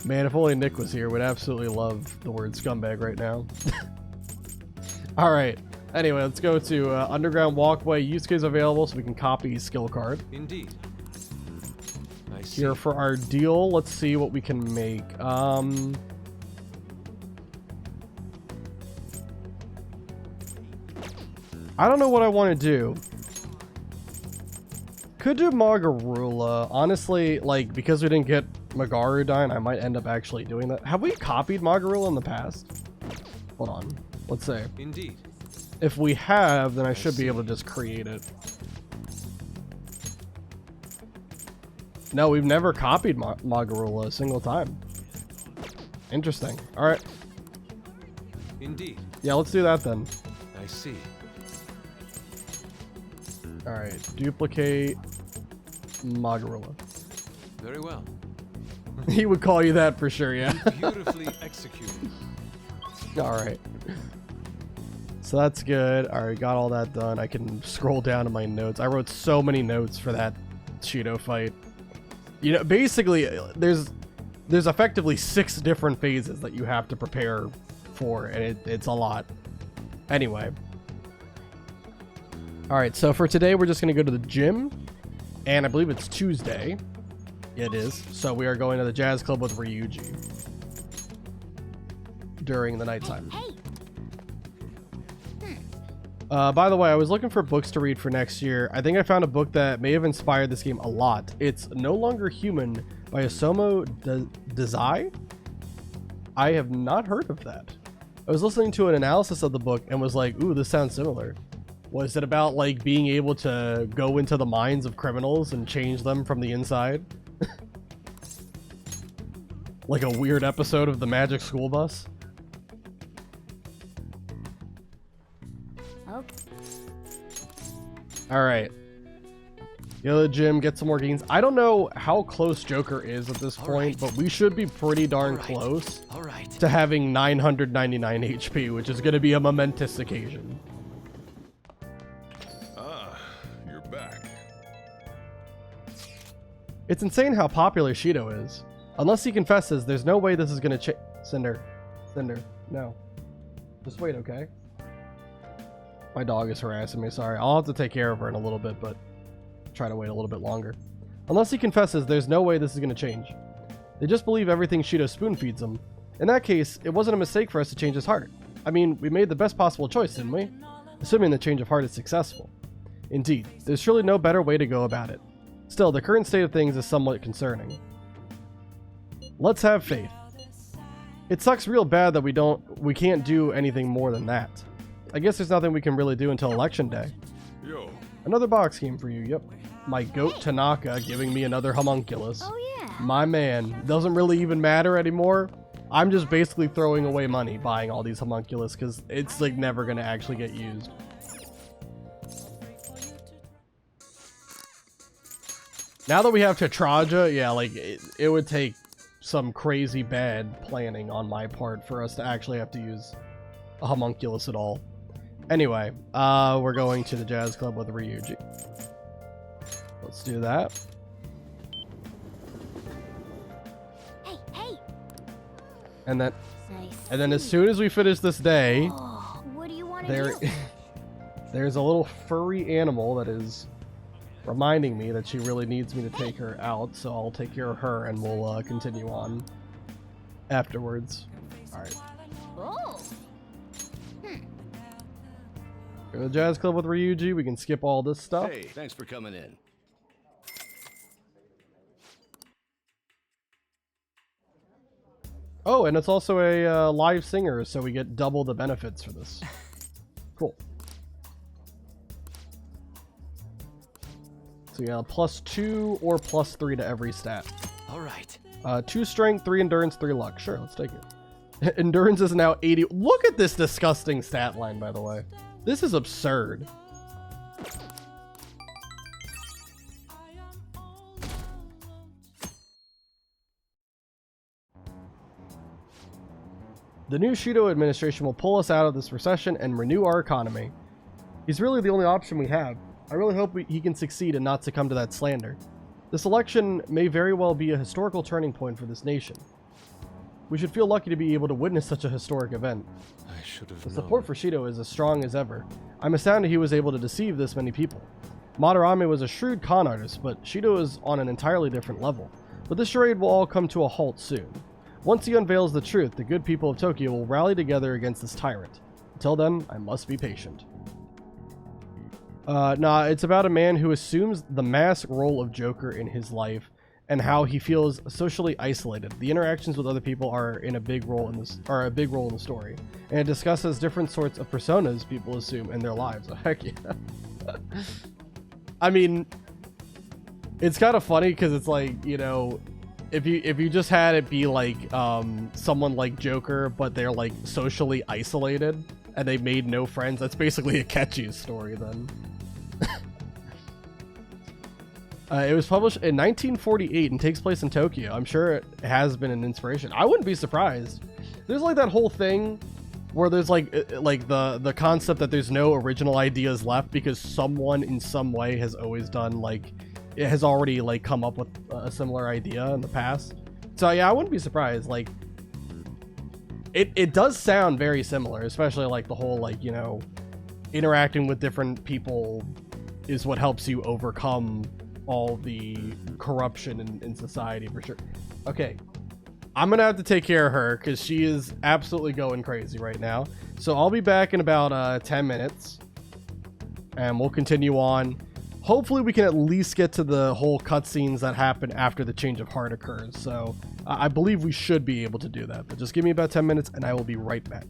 Man, if only Nick was here, we'd absolutely love the word scumbag right now. Alright. Anyway, let's go to underground walkway. Use case available so we can copy skill card. Indeed. Here for our deal, let's see what we can make. I don't know what I want to do. Could do Magarula. Honestly, like, because we didn't get Magarudine, I might end up actually doing that. Have we copied Magarula in the past? Hold on. Let's say. Indeed. If we have, then I should be able to just create it. No, we've never copied Magarula a single time. Interesting. Alright. Indeed. Yeah, let's do that then. I see. Alright, duplicate Magarula. Very well. He would call you that for sure, yeah. Beautifully executed. Alright. So that's good. Alright, got all that done. I can scroll down to my notes. I wrote so many notes for that Shido fight. You know, basically, there's effectively 6 different phases that you have to prepare for, and it's a lot. Anyway. Alright, so for today, we're just going to go to the gym, and I believe it's Tuesday. It is. So we are going to the jazz club with Ryuji during the nighttime. By the way, I was looking for books to read for next year. I think I found a book that may have inspired this game a lot. It's No Longer Human by Osamu Dazai. I have not heard of that. I was listening to an analysis of the book and was like, ooh, this sounds similar. Was it about like being able to go into the minds of criminals and change them from the inside? Like a weird episode of the Magic School Bus? Alright. Go to the gym, get some more gains. I don't know how close Joker is at this point, but we should be pretty darn close to having 999 HP, which is going to be a momentous occasion. You're back. It's insane how popular Shido is. Unless he confesses, there's no way this is going to change. Cinder, no. Just wait, okay? My dog is harassing me, sorry. I'll have to take care of her in a little bit, but try to wait a little bit longer. Unless he confesses, there's no way this is going to change. They just believe everything Shido spoon feeds them. In that case, it wasn't a mistake for us to change his heart. I mean, we made the best possible choice, didn't we? Assuming the change of heart is successful. Indeed, there's surely no better way to go about it. Still, the current state of things is somewhat concerning. Let's have faith. It sucks real bad that we can't do anything more than that. I guess there's nothing we can really do until election day. Yo. Another box came for you, yep. My goat Tanaka giving me another homunculus. Oh yeah. My man. Doesn't really even matter anymore. I'm just basically throwing away money buying all these homunculus because it's like never going to actually get used. Now that we have Tetraja, yeah, like it would take some crazy bad planning on my part for us to actually have to use a homunculus at all. Anyway, we're going to the jazz club with Ryuji. Let's do that. Hey. And then, Nice. as soon as we finish this day, What do you want to do? there's a little furry animal that is reminding me that she really needs me to take her out, so I'll take care of her and we'll continue on afterwards. All right. Oh. Go to the jazz club with Ryuji. We can skip all this stuff. Hey, thanks for coming in. Oh, and it's also a live singer, so we get double the benefits for this. Cool. So yeah, +2 or +3 to every stat. All right. 2 strength, 3 endurance, 3 luck. Sure, let's take it. Endurance is now 80. Look at this disgusting stat line, by the way. This is absurd. The new Shido administration will pull us out of this recession and renew our economy. He's really the only option we have. I really hope he can succeed and not succumb to that slander. This election may very well be a historical turning point for this nation. We should feel lucky to be able to witness such a historic event. I should have The known. support for Shido is as strong as ever. I'm astounded he was able to deceive this many people. Madarame was a shrewd con artist, but Shido is on an entirely different level. But this charade will all come to a halt soon. Once he unveils the truth, the good people of Tokyo will rally together against this tyrant. Until then, I must be patient. Nah, it's about a man who assumes the mask role of Joker in his life and how he feels socially isolated. The interactions with other people are a big role in the story, and it discusses different sorts of personas people assume in their lives. Oh, heck yeah. I mean, it's kind of funny because it's like, you know, if you just had it be like someone like Joker, but they're like socially isolated and they made no friends, that's basically a Catchy's story then. It was published in 1948 and takes place in Tokyo. I'm sure it has been an inspiration. I wouldn't be surprised. There's like that whole thing where there's like the concept that there's no original ideas left because someone in some way has always done like, it has already like come up with a similar idea in the past. So yeah, I wouldn't be surprised. Like it does sound very similar, especially like the whole like, you know, interacting with different people is what helps you overcome all the corruption in society for sure. Okay, I'm gonna have to take care of her because she is absolutely going crazy right now. So I'll be back in about 10 minutes and we'll continue on. Hopefully we can at least get to the whole cutscenes that happen after the change of heart occurs. So I believe we should be able to do that, but just give me about 10 minutes and I will be right back.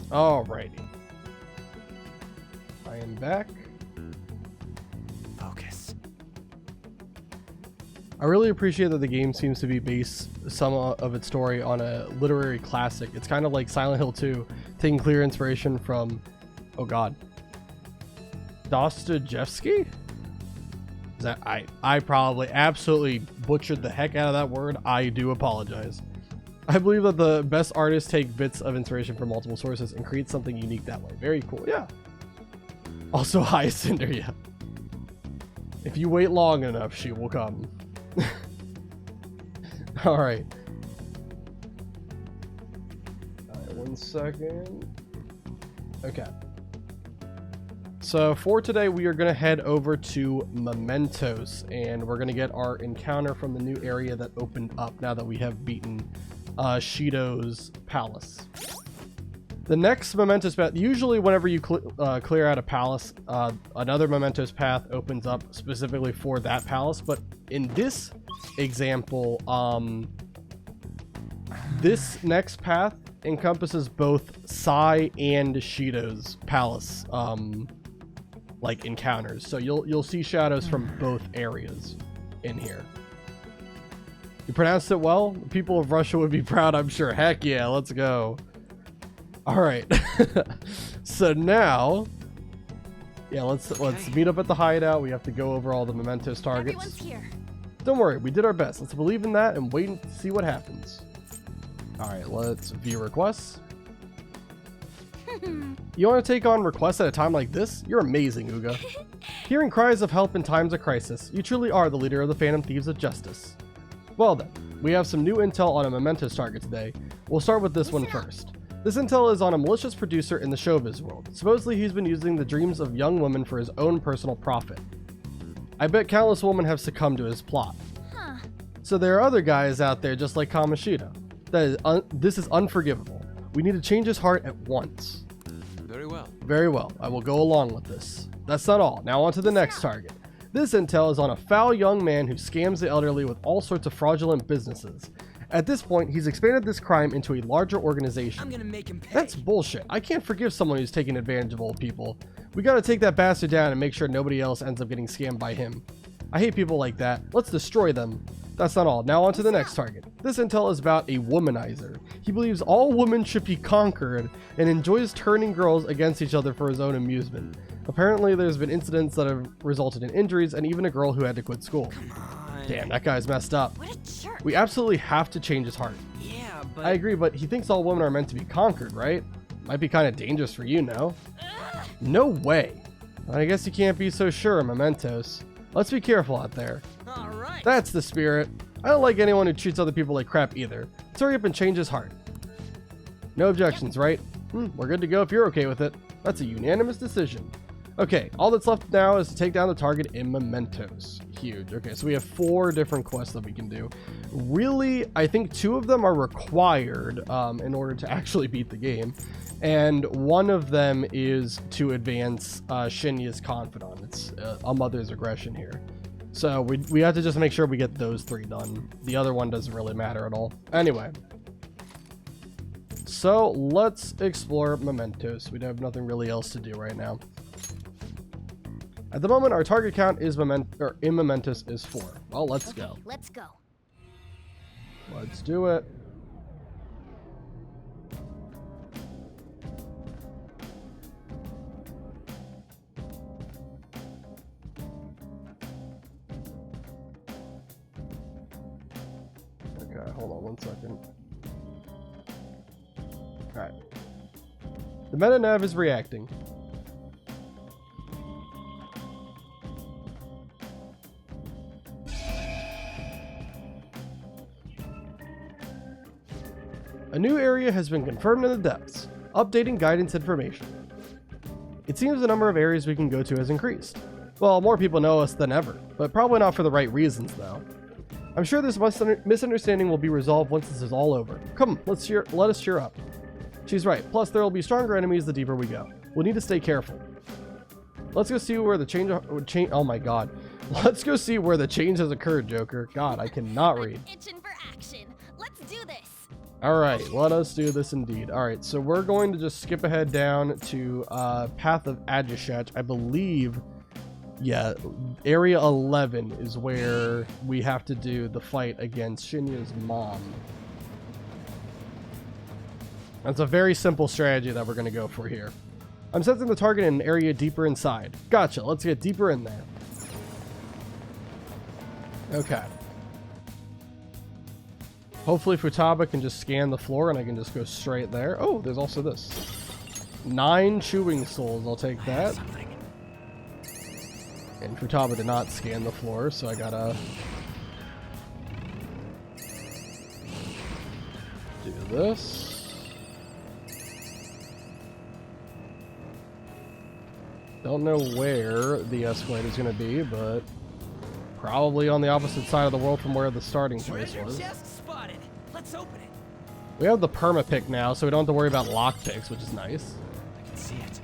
Alrighty. I am back. Focus. I really appreciate that the game seems to be based some of its story on a literary classic. It's kind of like Silent Hill 2, taking clear inspiration from, oh god, Dostoevsky? Is that I probably absolutely butchered the heck out of that word. I do apologize. I believe that the best artists take bits of inspiration from multiple sources and create something unique that way. Very cool, yeah. Also, hi Cinder, yeah. If you wait long enough, she will come. Alright. Alright, 1 second. Okay. So for today, we are going to head over to Mementos, and we're going to get our encounter from the new area that opened up now that we have beaten Shido's palace. The next Mementos path, usually whenever you clear out a palace, another Mementos path opens up specifically for that palace, but in this example, this next path encompasses both Sai and Shido's palace like encounters, so you'll see shadows from both areas in here. You pronounced it well. The people of Russia would be proud, I'm sure. Heck yeah, let's go. All right. So now, yeah, let's meet up at the hideout. We have to go over all the Mementos targets. Everyone's here. Don't worry, we did our best. Let's believe in that and wait and see what happens. All right, let's view requests. You want to take on requests at a time like this? You're amazing, Uga. Hearing cries of help in times of crisis, you truly are the leader of the Phantom Thieves of Justice. Well then, we have some new intel on a Mementos target today. We'll start with this one first. This intel is on a malicious producer in the showbiz world. Supposedly he's been using the dreams of young women for his own personal profit. I bet countless women have succumbed to his plot. Huh. So there are other guys out there just like Kamoshida. This is unforgivable. We need to change his heart at once. Very well. Very well. I will go along with this. That's not all. Now on to the next target. This intel is on a foul young man who scams the elderly with all sorts of fraudulent businesses. At this point, he's expanded this crime into a larger organization. I'm gonna make him pay. That's bullshit. I can't forgive someone who's taking advantage of old people. We gotta take that bastard down and make sure nobody else ends up getting scammed by him. I hate people like that. Let's destroy them. That's not all. Now on to the next target. This intel is about a womanizer. He believes all women should be conquered and enjoys turning girls against each other for his own amusement. Apparently, there's been incidents that have resulted in injuries and even a girl who had to quit school. Come on. Damn, that guy's messed up. What a jerk. We absolutely have to change his heart. Yeah, but I agree, but he thinks all women are meant to be conquered, right? Might be kind of dangerous for you, no? No way. I guess you can't be so sure, Mementos. Let's be careful out there. all right. That's the spirit. I don't like anyone who treats other people like crap either. Let's hurry up and change his heart. No objections, right? We're good to go if you're okay with it. That's a unanimous decision. Okay, all that's left now is to take down the target in Mementos. Huge. Okay, so we have 4 different quests that we can do. Really, I think 2 of them are required in order to actually beat the game. And one of them is to advance Shinya's confidant. It's a mother's aggression here. So we have to just make sure we get those 3 done. The other one doesn't really matter at all. Anyway. So let's explore Mementos. We have nothing really else to do right now. At the moment, our target count is in Mementos is 4. Well, let's go. Let's go. Let's do it. Okay, hold on 1 second. Alright. The meta nav is reacting. A new area has been confirmed in the depths, updating guidance information. It seems the number of areas we can go to has increased. Well, more people know us than ever, but probably not for the right reasons though. I'm sure this misunderstanding will be resolved once this is all over. Come, let us cheer up. She's right, plus there will be stronger enemies the deeper we go. We'll need to stay careful. Let's go see where the change oh my god. Let's go see where the change has occurred, Joker. God, I cannot read. I'm itching for action. Let's do this. Alright, let us do this indeed. Alright, so we're going to just skip ahead down to Path of Adjushet. I believe, yeah, Area 11 is where we have to do the fight against Shinya's mom. That's a very simple strategy that we're going to go for here. I'm sensing the target in an area deeper inside. Gotcha, let's get deeper in there. Okay. Hopefully Futaba can just scan the floor and I can just go straight there. Oh, there's also this. 9 chewing souls, I'll take that. And Futaba did not scan the floor, so I gotta do this. Don't know where the escalate is gonna be, but probably on the opposite side of the world from where the starting place was. Let's open it. We have the perma pick now, so we don't have to worry about lock picks, which is nice. I can see it.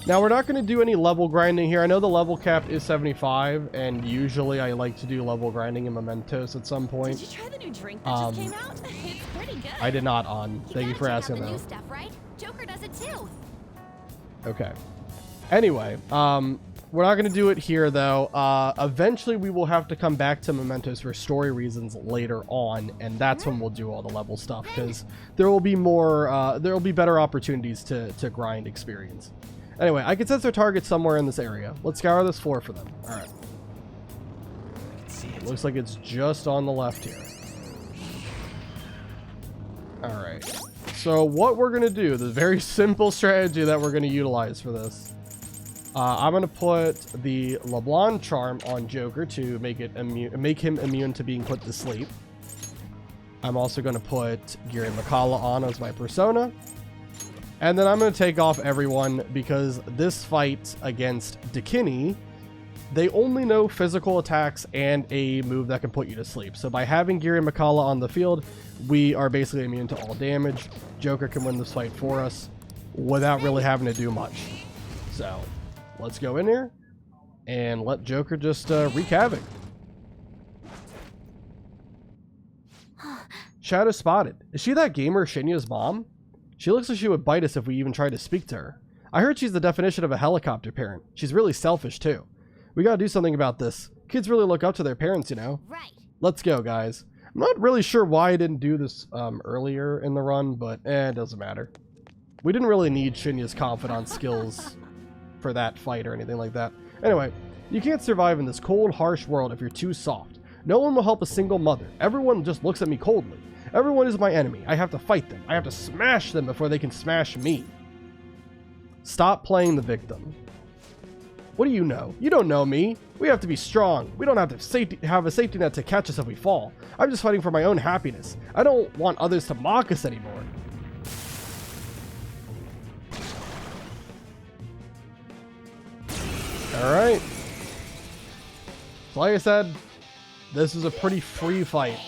Now, we're not going to do any level grinding here. I know the level cap is 75, and usually I like to do level grinding in Mementos at some point. Did you try the new drink that just came out? It's pretty good. I did not on. Thank you for asking, the though. new stuff, right? Joker does it too. Okay. Anyway, we're not going to do it here, though. Eventually, we will have to come back to Mementos for story reasons later on, and that's when we'll do all the level stuff, because there will be more, there will be better opportunities to grind experience. Anyway, I can sense their target somewhere in this area. Let's scour this floor for them. All right. Looks like it's just on the left here. All right. So what we're going to do, the very simple strategy that we're going to utilize for this, I'm going to put the LeBlanc charm on Joker to make him immune to being put to sleep. I'm also going to put Giri Makala on as my persona. And then I'm going to take off everyone because this fight against Dakini, they only know physical attacks and a move that can put you to sleep. So by having Giri Makala on the field, we are basically immune to all damage. Joker can win this fight for us without really having to do much. So let's go in here and let Joker just wreak havoc. Shadow spotted. Is she that gamer Shinya's mom? She looks like she would bite us if we even tried to speak to her. I heard she's the definition of a helicopter parent. She's really selfish too. We gotta do something about this. Kids really look up to their parents, you know? Right. Let's go, guys. I'm not really sure why I didn't do this earlier in the run, but it doesn't matter. We didn't really need Shinya's confidant skills for that fight or anything like that. Anyway, you can't survive in this cold, harsh world if you're too soft. No one will help a single mother. Everyone just looks at me coldly. Everyone is my enemy. I have to fight them. I have to smash them before they can smash me. Stop playing the victim. What do you know? You don't know me. We have to be strong. We don't have to have a safety net to catch us if we fall. I'm just fighting for my own happiness. I don't want others to mock us anymore. Alright. So like I said, this is a pretty free fight.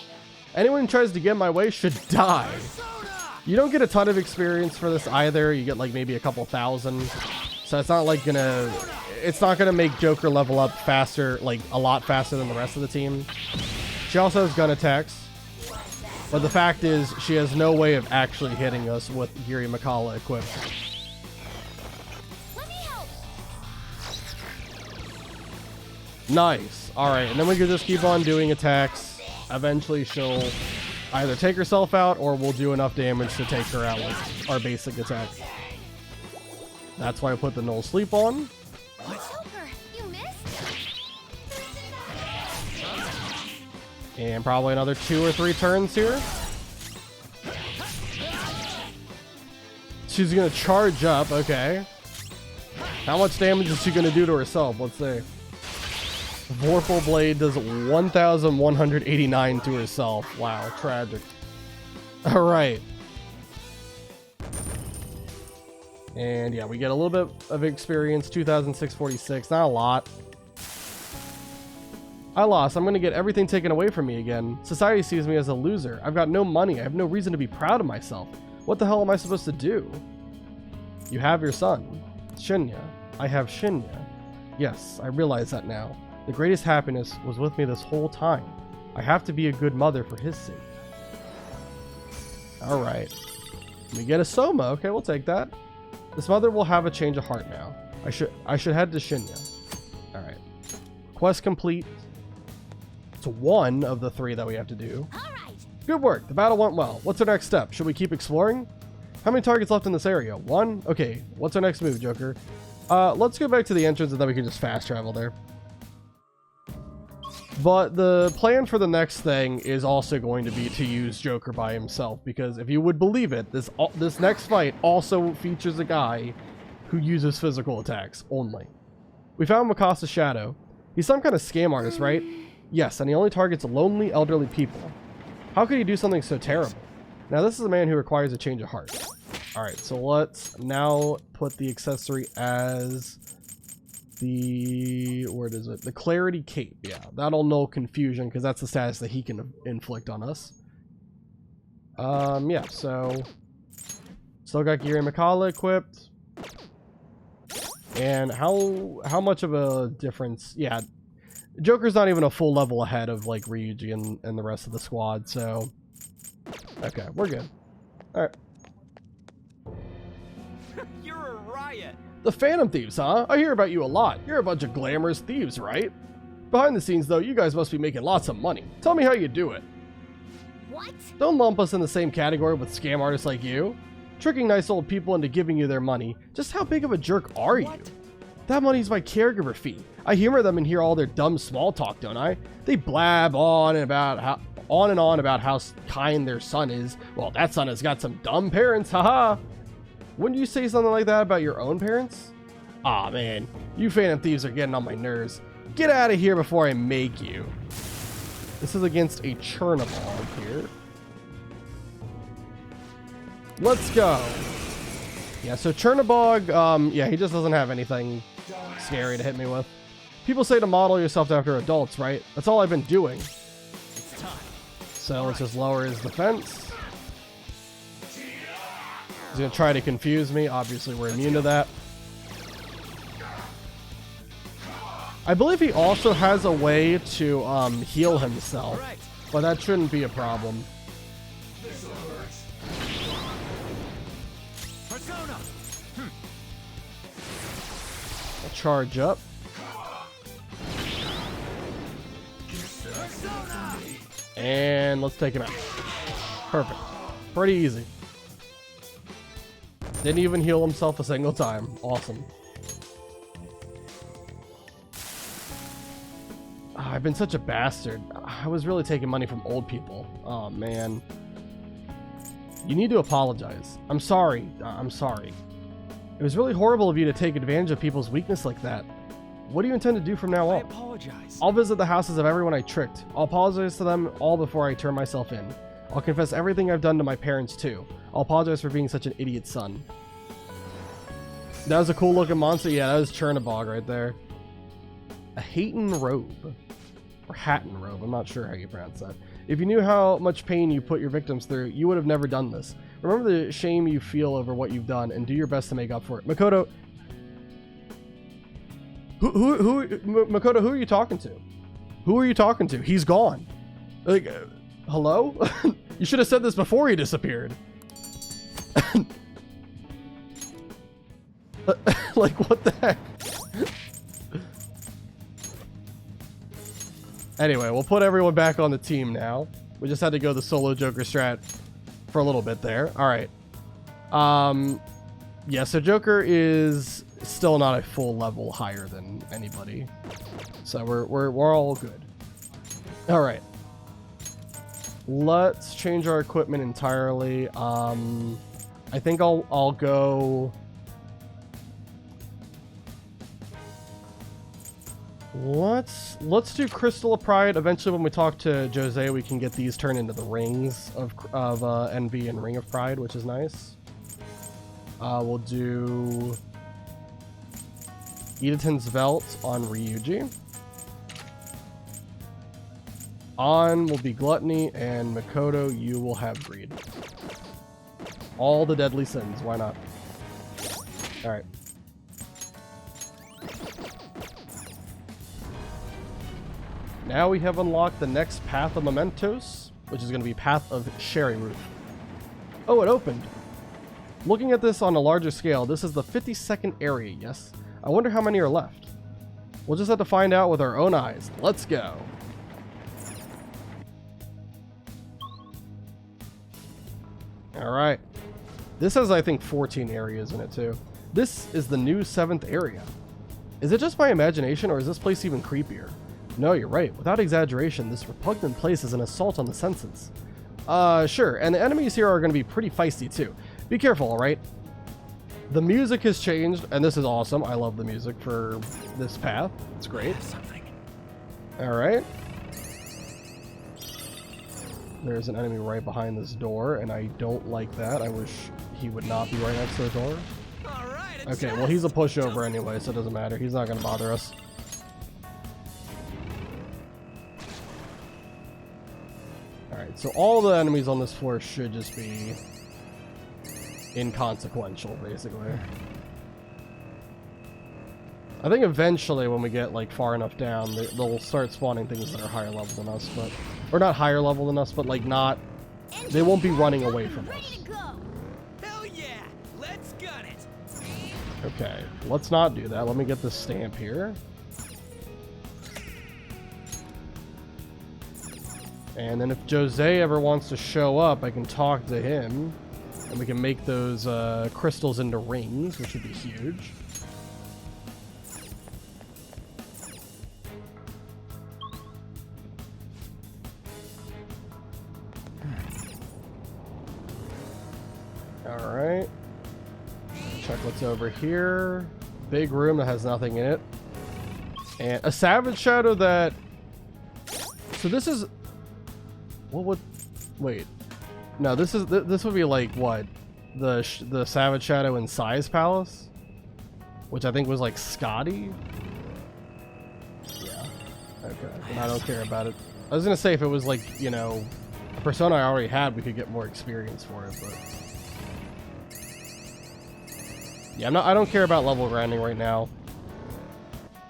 Anyone who tries to get in my way should die. You don't get a ton of experience for this either. You get like maybe a couple thousand. So it's not like it's not gonna make Joker level up faster, like a lot faster than the rest of the team. She also has gun attacks. But the fact is, she has no way of actually hitting us with Giri Makala equipped. Nice. Alright, and then we can just keep on doing attacks. Eventually she'll either take herself out or we'll do enough damage to take her out with our basic attack. That's why I put the null sleep on. And probably another 2 or 3 turns here. She's gonna charge up, okay. How much damage is she gonna do to herself? Let's see. Vorpal Blade does 1,189 to herself. Wow, tragic. Alright. And yeah, we get a little bit of experience, 2,646, not a lot. I lost. I'm going to get everything taken away from me again. Society sees me as a loser. I've got no money. I have no reason to be proud of myself. What the hell am I supposed to do? You have your son, Shinya. I have Shinya. Yes, I realize that now. The greatest happiness was with me this whole time. I have to be a good mother for his sake. Alright. We get a Soma. Okay, we'll take that. This mother will have a change of heart now. I should head to Shinya. Alright. Quest complete. It's one of the 3 that we have to do. Good work. The battle went well. What's our next step? Should we keep exploring? How many targets left in this area? 1? Okay. What's our next move, Joker? Let's go back to the entrance and then we can just fast travel there. But the plan for the next thing is also going to be to use Joker by himself, because if you would believe it, this next fight also features a guy who uses physical attacks only. We found Mikasa's shadow. He's some kind of scam artist, right? Yes, and he only targets lonely, elderly people. How could he do something so terrible? Now, this is a man who requires a change of heart. Alright, so let's now put the accessory as the... where is it? The Clarity Cape. Yeah, that'll null confusion, because that's the status that he can inflict on us. Yeah, so... still got Giri and Mikala equipped. And how much of a difference... yeah, Joker's not even a full level ahead of, like, Ryuji and the rest of the squad, so... okay, we're good. Alright. You're a riot. The Phantom Thieves, huh? I hear about you a lot. You're a bunch of glamorous thieves, right? Behind the scenes, though, you guys must be making lots of money. Tell me how you do it. What? Don't lump us in the same category with scam artists like you. Tricking nice old people into giving you their money. Just how big of a jerk are you? That money's my caregiver fee. I humor them and hear all their dumb small talk, don't I? They blab on and on about how kind their son is. Well, that son has got some dumb parents, haha. Wouldn't you say something like that about your own parents? Aw, man, you Phantom Thieves are getting on my nerves. Get out of here before I make you. This is against a Chernobog here. Let's go. Yeah, so Chernobog, yeah, he just doesn't have anything scary to hit me with. People say to model yourself after adults, right? That's all I've been doing. So let's just lower his defense. He's gonna try to confuse me. Obviously, we're immune to that. I believe he also has a way to heal himself, but that shouldn't be a problem. I'll charge up. And let's take him out. Perfect. Pretty easy. Didn't even heal himself a single time. Awesome. I've been such a bastard. I was really taking money from old people. Oh, man. You need to apologize. I'm sorry. I'm sorry. It was really horrible of you to take advantage of people's weakness like that. What do you intend to do from now on? I apologize. I'll visit the houses of everyone I tricked. I'll apologize to them all before I turn myself in. I'll confess everything I've done to my parents, too. I'll apologize for being such an idiot son. That was a cool looking monster. Yeah, that was Chernobog right there. A Hayton robe. Or Hatton robe. I'm not sure how you pronounce that. If you knew how much pain you put your victims through, you would have never done this. Remember the shame you feel over what you've done and do your best to make up for it. Makoto... Makoto, who are you talking to? Who are you talking to? He's gone. Like, hello? You should have said this before he disappeared. Like, what the heck? Anyway, we'll put everyone back on the team now. We just had to go the solo Joker strat for a little bit there. All right. Yeah, so Joker is still not a full level higher than anybody. So we're all good. All right. Let's change our equipment entirely. I think I'll go... Let's do Crystal of Pride. Eventually, when we talk to Jose, we can get these turned into the rings of Envy and Ring of Pride, which is nice. We'll do Edaton's Belt on Ryuji. On will be Gluttony, and Makoto, you will have Greed. All the deadly sins, why not? Alright. Now we have unlocked the next path of Mementos, which is going to be Path of Sherry Roof. Oh, it opened. Looking at this on a larger scale, this is the 52nd area, yes? I wonder how many are left. We'll just have to find out with our own eyes. Let's go. Alright. This has, I think, 14 areas in it, too. This is the new 7th area. Is it just my imagination, or is this place even creepier? No, you're right. Without exaggeration, this repugnant place is an assault on the senses. Sure, and the enemies here are going to be pretty feisty, too. Be careful, alright? The music has changed, and this is awesome. I love the music for this path. It's great. Alright. There's an enemy right behind this door, and I don't like that. I wish he would not be right next to the door. Okay, well, he's a pushover anyway, so it doesn't matter. He's not going to bother us. Alright, so all the enemies on this floor should just be inconsequential, basically. I think eventually when we get like far enough down, they'll start spawning things that are higher level than us, but... Or not higher level than us, but like not... They won't be running away from us. Hell yeah! Let's gun it! Okay, let's not do that. Let me get this stamp here. And then if Jose ever wants to show up, I can talk to him. And we can make those crystals into rings, which would be huge. Alright. Check what's over here. Big room that has nothing in it. And a Savage Shadow that... So this is... What would... Wait. No, this would be like, what? The Savage Shadow in Sai's Palace? Which I think was like Scotty? Yeah. Okay. I don't care about it. I was gonna say if it was like, you know, a persona I already had, we could get more experience for it, but... Yeah, I don't care about level grinding right now.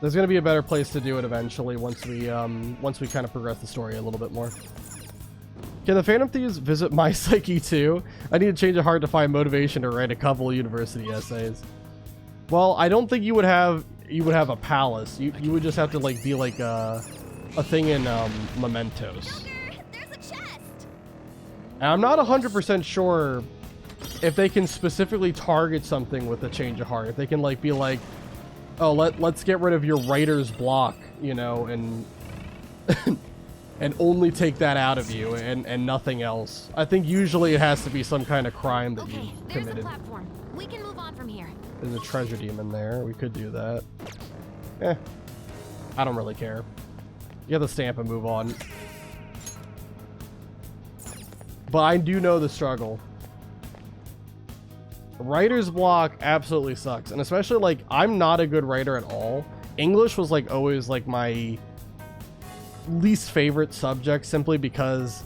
There's gonna be a better place to do it eventually once we kind of progress the story a little bit more. Can the Phantom Thieves visit my psyche too? I need to change a heart to find motivation to write a couple of university essays. Well, I don't think you would have a palace. You would just have to like be like a thing in Mementos. And I'm not 100% sure if they can specifically target something with a change of heart. If they can like be like, oh, let's get rid of your writer's block, you know, and and only take that out of you and nothing else. I think usually it has to be some kind of crime that you committed. There's a platform. We can move on from here. There's a treasure demon there. We could do that. I don't really care. You have the stamp and move on. But I do know the struggle. Writer's block absolutely sucks. And especially, like, I'm not a good writer at all. English was, like, always, like, my least favorite subject simply because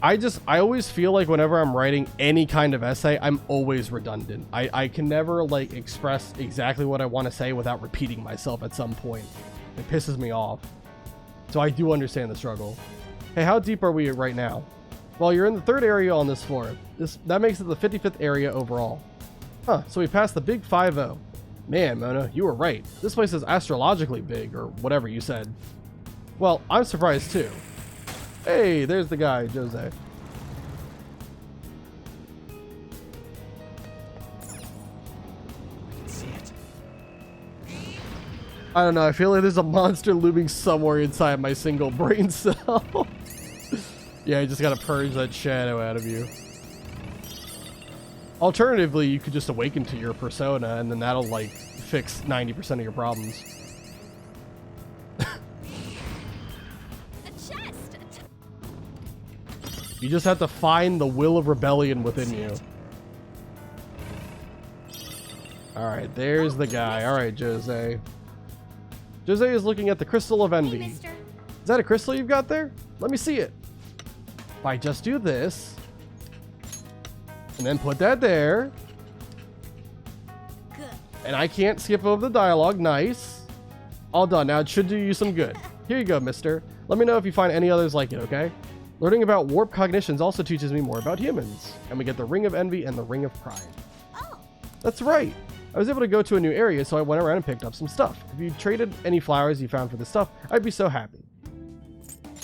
I always feel like whenever I'm writing any kind of essay, I'm always redundant. I can never, like, express exactly what I want to say without repeating myself at some point. It pisses me off. So I do understand the struggle. Hey, how deep are we right now? Well, you're in the 3rd area on this floor. That makes it the 55th area overall. Huh, so we passed the big 5-0. Man, Mona, you were right. This place is astrologically big, or whatever you said. Well, I'm surprised too. Hey, there's the guy, Jose. I don't know, I feel like there's a monster looming somewhere inside my single brain cell. Yeah, you just gotta purge that shadow out of you. Alternatively, you could just awaken to your persona, and then that'll, like, fix 90% of your problems. You just have to find the will of rebellion within you. Alright, there's the guy. Alright, Jose. Jose is looking at the Crystal of Envy. Is that a crystal you've got there? Let me see it. If I just do this, and then put that there, and I can't skip over the dialogue. Nice. All done. Now it should do you some good. Here you go, mister. Let me know if you find any others like it, okay? Learning about warp cognitions also teaches me more about humans. And we get the Ring of Envy and the Ring of Pride. Oh. That's right. I was able to go to a new area, so I went around and picked up some stuff. If you traded any flowers you found for this stuff, I'd be so happy.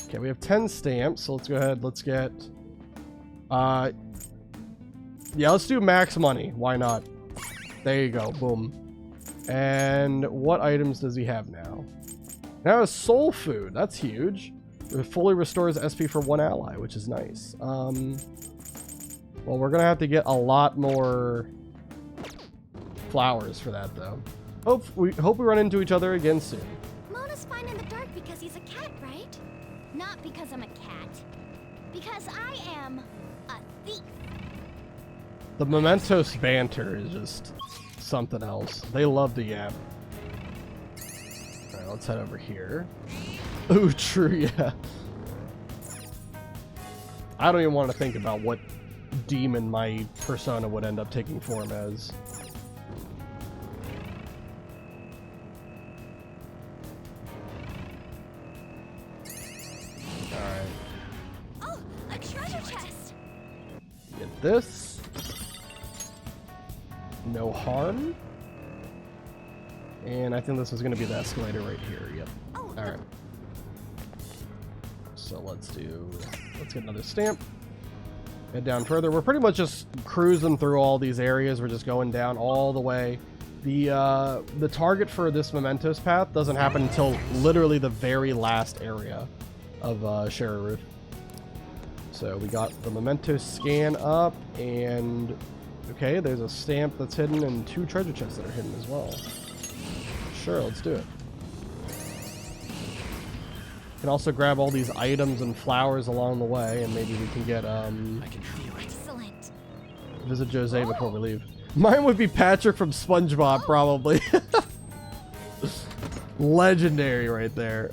Okay, we have 10 stamps, so let's go ahead. Let's get... yeah, let's do max money. Why not? There you go. Boom. And what items does he have now? Now a soul food. That's huge. It fully restores SP for one ally, which is nice. Well, we're gonna have to get a lot more flowers for that, though. Hope we run into each other again soon. Mona's fine in the dark because he's a cat, right? Not because I'm a cat. Because I am a thief. The Mementos banter is just something else. They love the yap. Alright, let's head over here. Ooh, true, yeah. I don't even want to think about what demon my persona would end up taking form as. Alright. Oh, a treasure chest! Get this. No harm. And I think this is going to be the escalator right here. Yep. Oh, alright. So let's get another stamp. Head down further. We're pretty much just cruising through all these areas. We're just going down all the way. The target for this Mementos path doesn't happen until literally the very last area of Sherrooth. So we got the Mementos scan up, and okay, there's a stamp that's hidden and 2 treasure chests that are hidden as well. Sure, let's do it. Can also grab all these items and flowers along the way, and maybe we can get I can feel it. Excellent. Visit Jose before we leave. Mine would be Patrick from SpongeBob, probably. Legendary right there.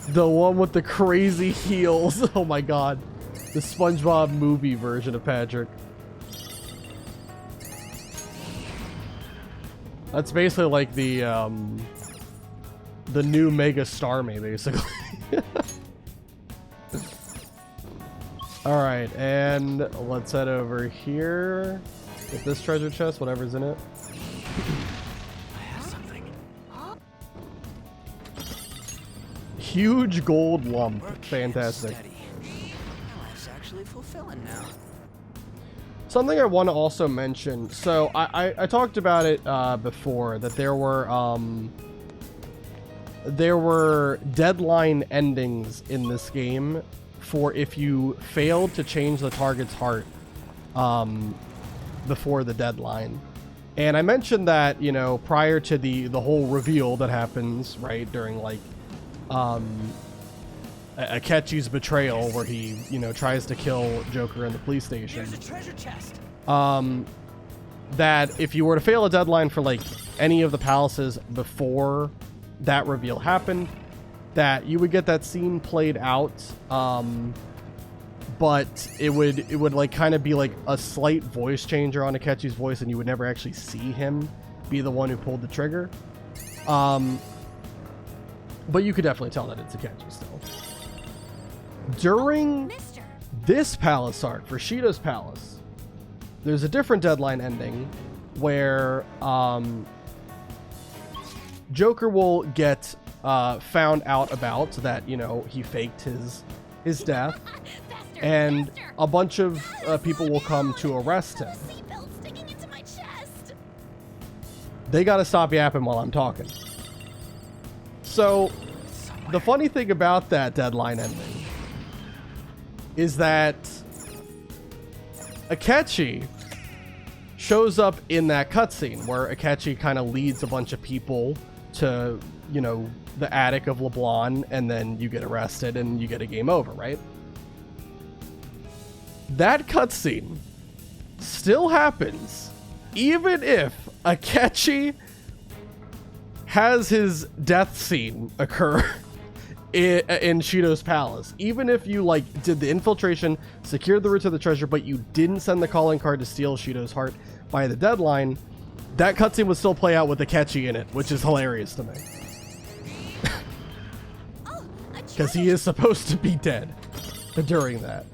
The one with the crazy heels. Oh my god. The SpongeBob movie version of Patrick. That's basically like the new Mega Starmie, basically. Alright, and let's head over here. Get this treasure chest, whatever's in it. I have something. Huge gold lump. Fantastic. My life's actually fulfilling now. Something I want to also mention. So I talked about it before, that there were deadline endings in this game for if you failed to change the target's heart before the deadline. And I mentioned that, you know, prior to the whole reveal that happens right during like Akechi's betrayal, where he, you know, tries to kill Joker in the police station. There's a treasure chest. That if you were to fail a deadline for like any of the palaces before that reveal happened, that you would get that scene played out, but it would like kind of be like a slight voice changer on Akechi's voice, and you would never actually see him be the one who pulled the trigger. But you could definitely tell that it's Akechi still. During this palace arc for Shido's palace, there's a different deadline ending where Joker will get found out about that, you know, he faked his death, and a bunch of people will come to arrest him. They gotta stop yapping while I'm talking. So, the funny thing about that deadline ending is that Akechi shows up in that cutscene where Akechi kind of leads a bunch of people to, you know, the attic of LeBlanc, and then you get arrested and you get a game over, right? That cutscene still happens even if Akechi has his death scene occur in Shido's palace. Even if you like did the infiltration, secured the route to the treasure, but you didn't send the calling card to steal Shido's heart by the deadline, that cutscene would still play out with the Ketchy in it, which is hilarious to me. Because he is supposed to be dead during that.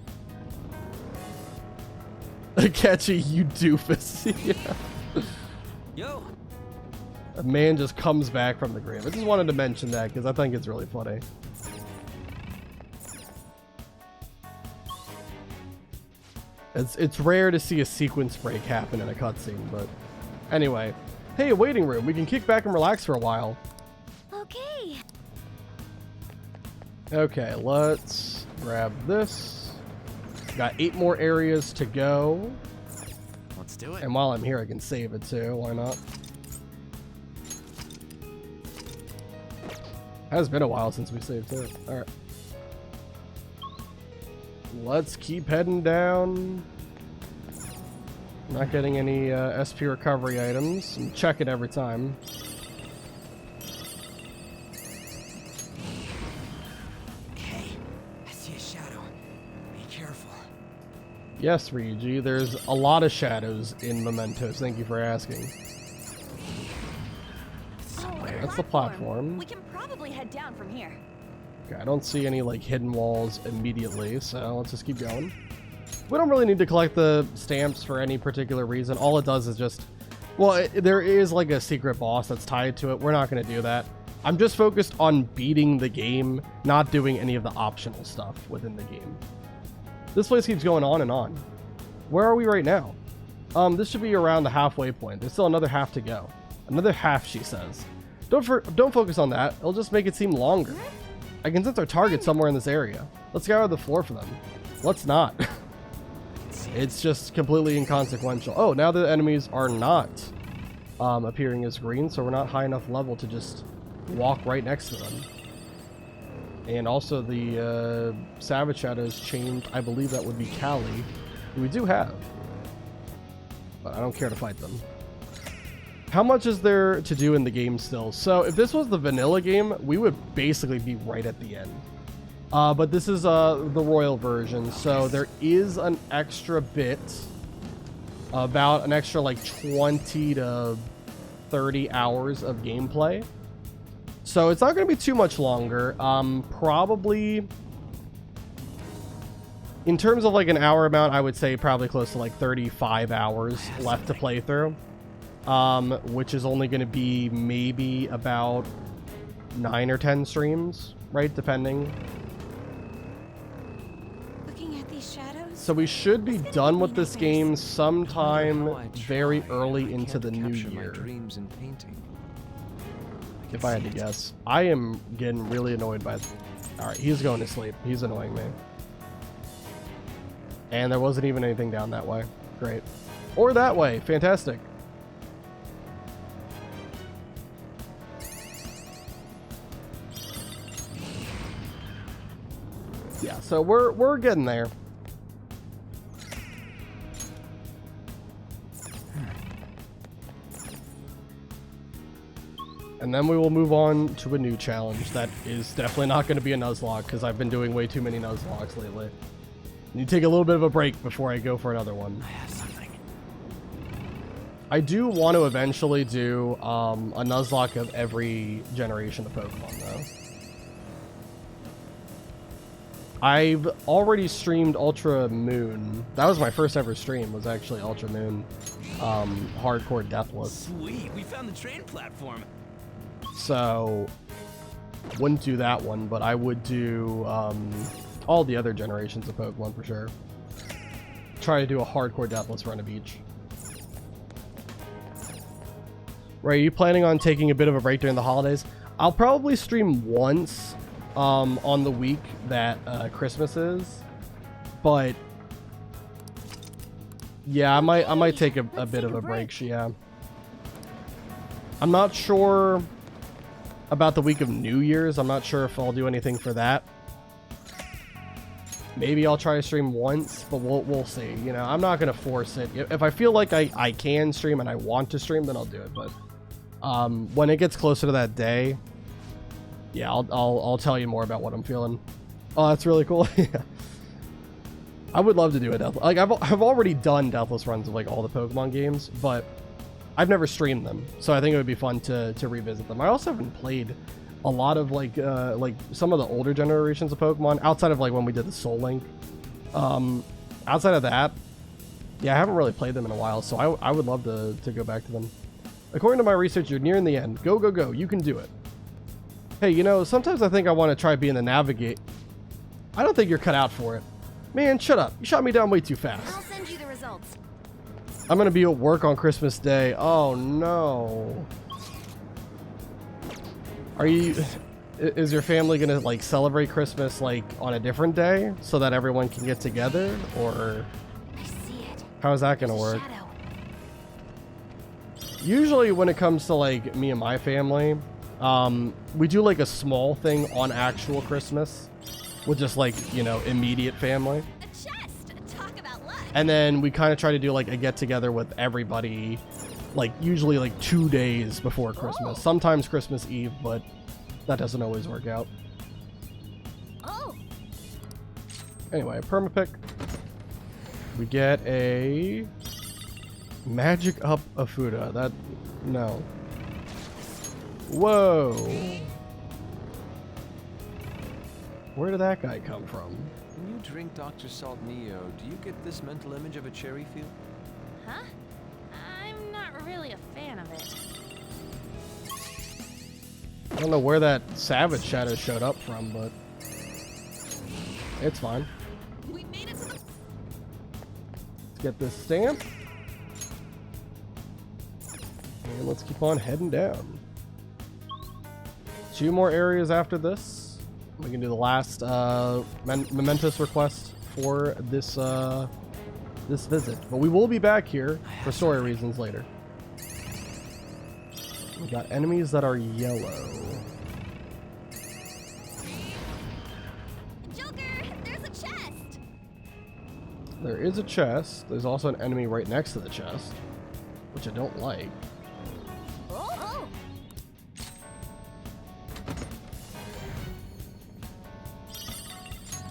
Ketchy, you doofus. Yeah. Yo. A man just comes back from the grave. I just wanted to mention that because I think it's really funny. It's rare to see a sequence break happen in a cutscene, but anyway. Hey, a waiting room. We can kick back and relax for a while. Okay. Okay, let's grab this. Got 8 more areas to go. Let's do it. And while I'm here, I can save it too. Why not? Has been a while since we saved too. Alright. Let's keep heading down. Not getting any SP recovery items. I'm checking every time. Hey, I see a shadow. Be careful. Yes, Ryuji, there's a lot of shadows in Mementos. Thank you for asking. That's the platform. We can probably head down from here. Okay, I don't see any like hidden walls immediately, so let's just keep going. We don't really need to collect the stamps for any particular reason. All it does is just, well, there is like a secret boss that's tied to it. We're not going to do that. I'm just focused on beating the game, not doing any of the optional stuff within the game. This place keeps going on and on. Where are we right now? This should be around the halfway point. There's still another half to go. Another half, she says. Don't focus on that. It'll just make it seem longer. I can sense our target somewhere in this area. Let's scour the floor for them. Let's not. It's just completely inconsequential. Oh, now the enemies are not appearing as green, so we're not high enough level to just walk right next to them. And also the Savage Shadows changed. I believe that would be Callie, who we do have. But I don't care to fight them. How much is there to do in the game still? So if this was the vanilla game, we would basically be right at the end. But this is the royal version, so there is an extra bit, about an extra like 20 to 30 hours of gameplay. So it's not going to be too much longer. Probably, in terms of like an hour amount, I would say probably close to like 35 hours left to play through. Which is only going to be maybe about 9 or 10 streams, right? Depending. Looking at these shadows. So we should be done with this game sometime very early into the new year. If I had to guess. I am getting really annoyed by... Alright, he's going to sleep. He's annoying me. And there wasn't even anything down that way. Great. Or that way. Fantastic. Yeah, so we're getting there. And then we will move on to a new challenge that is definitely not going to be a Nuzlocke because I've been doing way too many Nuzlocks lately. Need to take a little bit of a break before I go for another one. I have something. I do want to eventually do a Nuzlocke of every generation of Pokemon though. I've already streamed Ultra Moon. That was my first ever stream, was actually Ultra Moon. Hardcore Deathless. Sweet, we found the train platform. So, wouldn't do that one, but I would do all the other generations of Pokemon for sure. Try to do a Hardcore Deathless run of each. Right, are you planning on taking a bit of a break during the holidays? I'll probably stream once on the week that Christmas is, but yeah, I might take a bit of a break. Yeah, I'm not sure about the week of New Year's. I'm not sure if I'll do anything for that. Maybe I'll try to stream once, but we'll see. You know, I'm not gonna force it. If I feel like I can stream and I want to stream, then I'll do it. But when it gets closer to that day, yeah, I'll tell you more about what I'm feeling. Oh, that's really cool. Yeah. I would love to do a Deathless. Like I've already done Deathless runs of like all the Pokemon games, but I've never streamed them, so I think it would be fun to revisit them. I also haven't played a lot of like some of the older generations of Pokemon outside of like when we did the Soul Link. Outside of that, yeah, I haven't really played them in a while, so I would love to go back to them. According to my research, you're nearing the end. Go, go, go. You can do it. Hey, you know, sometimes I think I want to try being the navigate. I don't think you're cut out for it. Man, shut up. You shot me down way too fast. I'll send you the results. I'm going to be at work on Christmas Day. Oh, no. Are you... Is your family going to, like, celebrate Christmas, like, on a different day so that everyone can get together? Or... I see it. How is that going to work? Usually when it comes to, like, me and my family, we do, like, a small thing on actual Christmas with just, like, you know, immediate family. A chest. Talk about luck. And then we kind of try to do, like, a get-together with everybody, like, usually, like, 2 days before Christmas. Sometimes Christmas Eve, but that doesn't always work out. Oh. Anyway, permapick. We get a magic up Afuda. That, no. Whoa. Where did that guy come from? When you drink Dr. Salt Neo, do you get this mental image of a cherry field? Huh? I'm not really a fan of it. I don't know where that Savage Shadow showed up from, but it's fine. We made it to the... Let's get this stamp. And let's keep on heading down. 2 more areas after this. We can do the last momentous request for this this visit. But we will be back here for story reasons later. We got enemies that are yellow. Joker, there's a chest. There is a chest. There's also an enemy right next to the chest, which I don't like. Oh.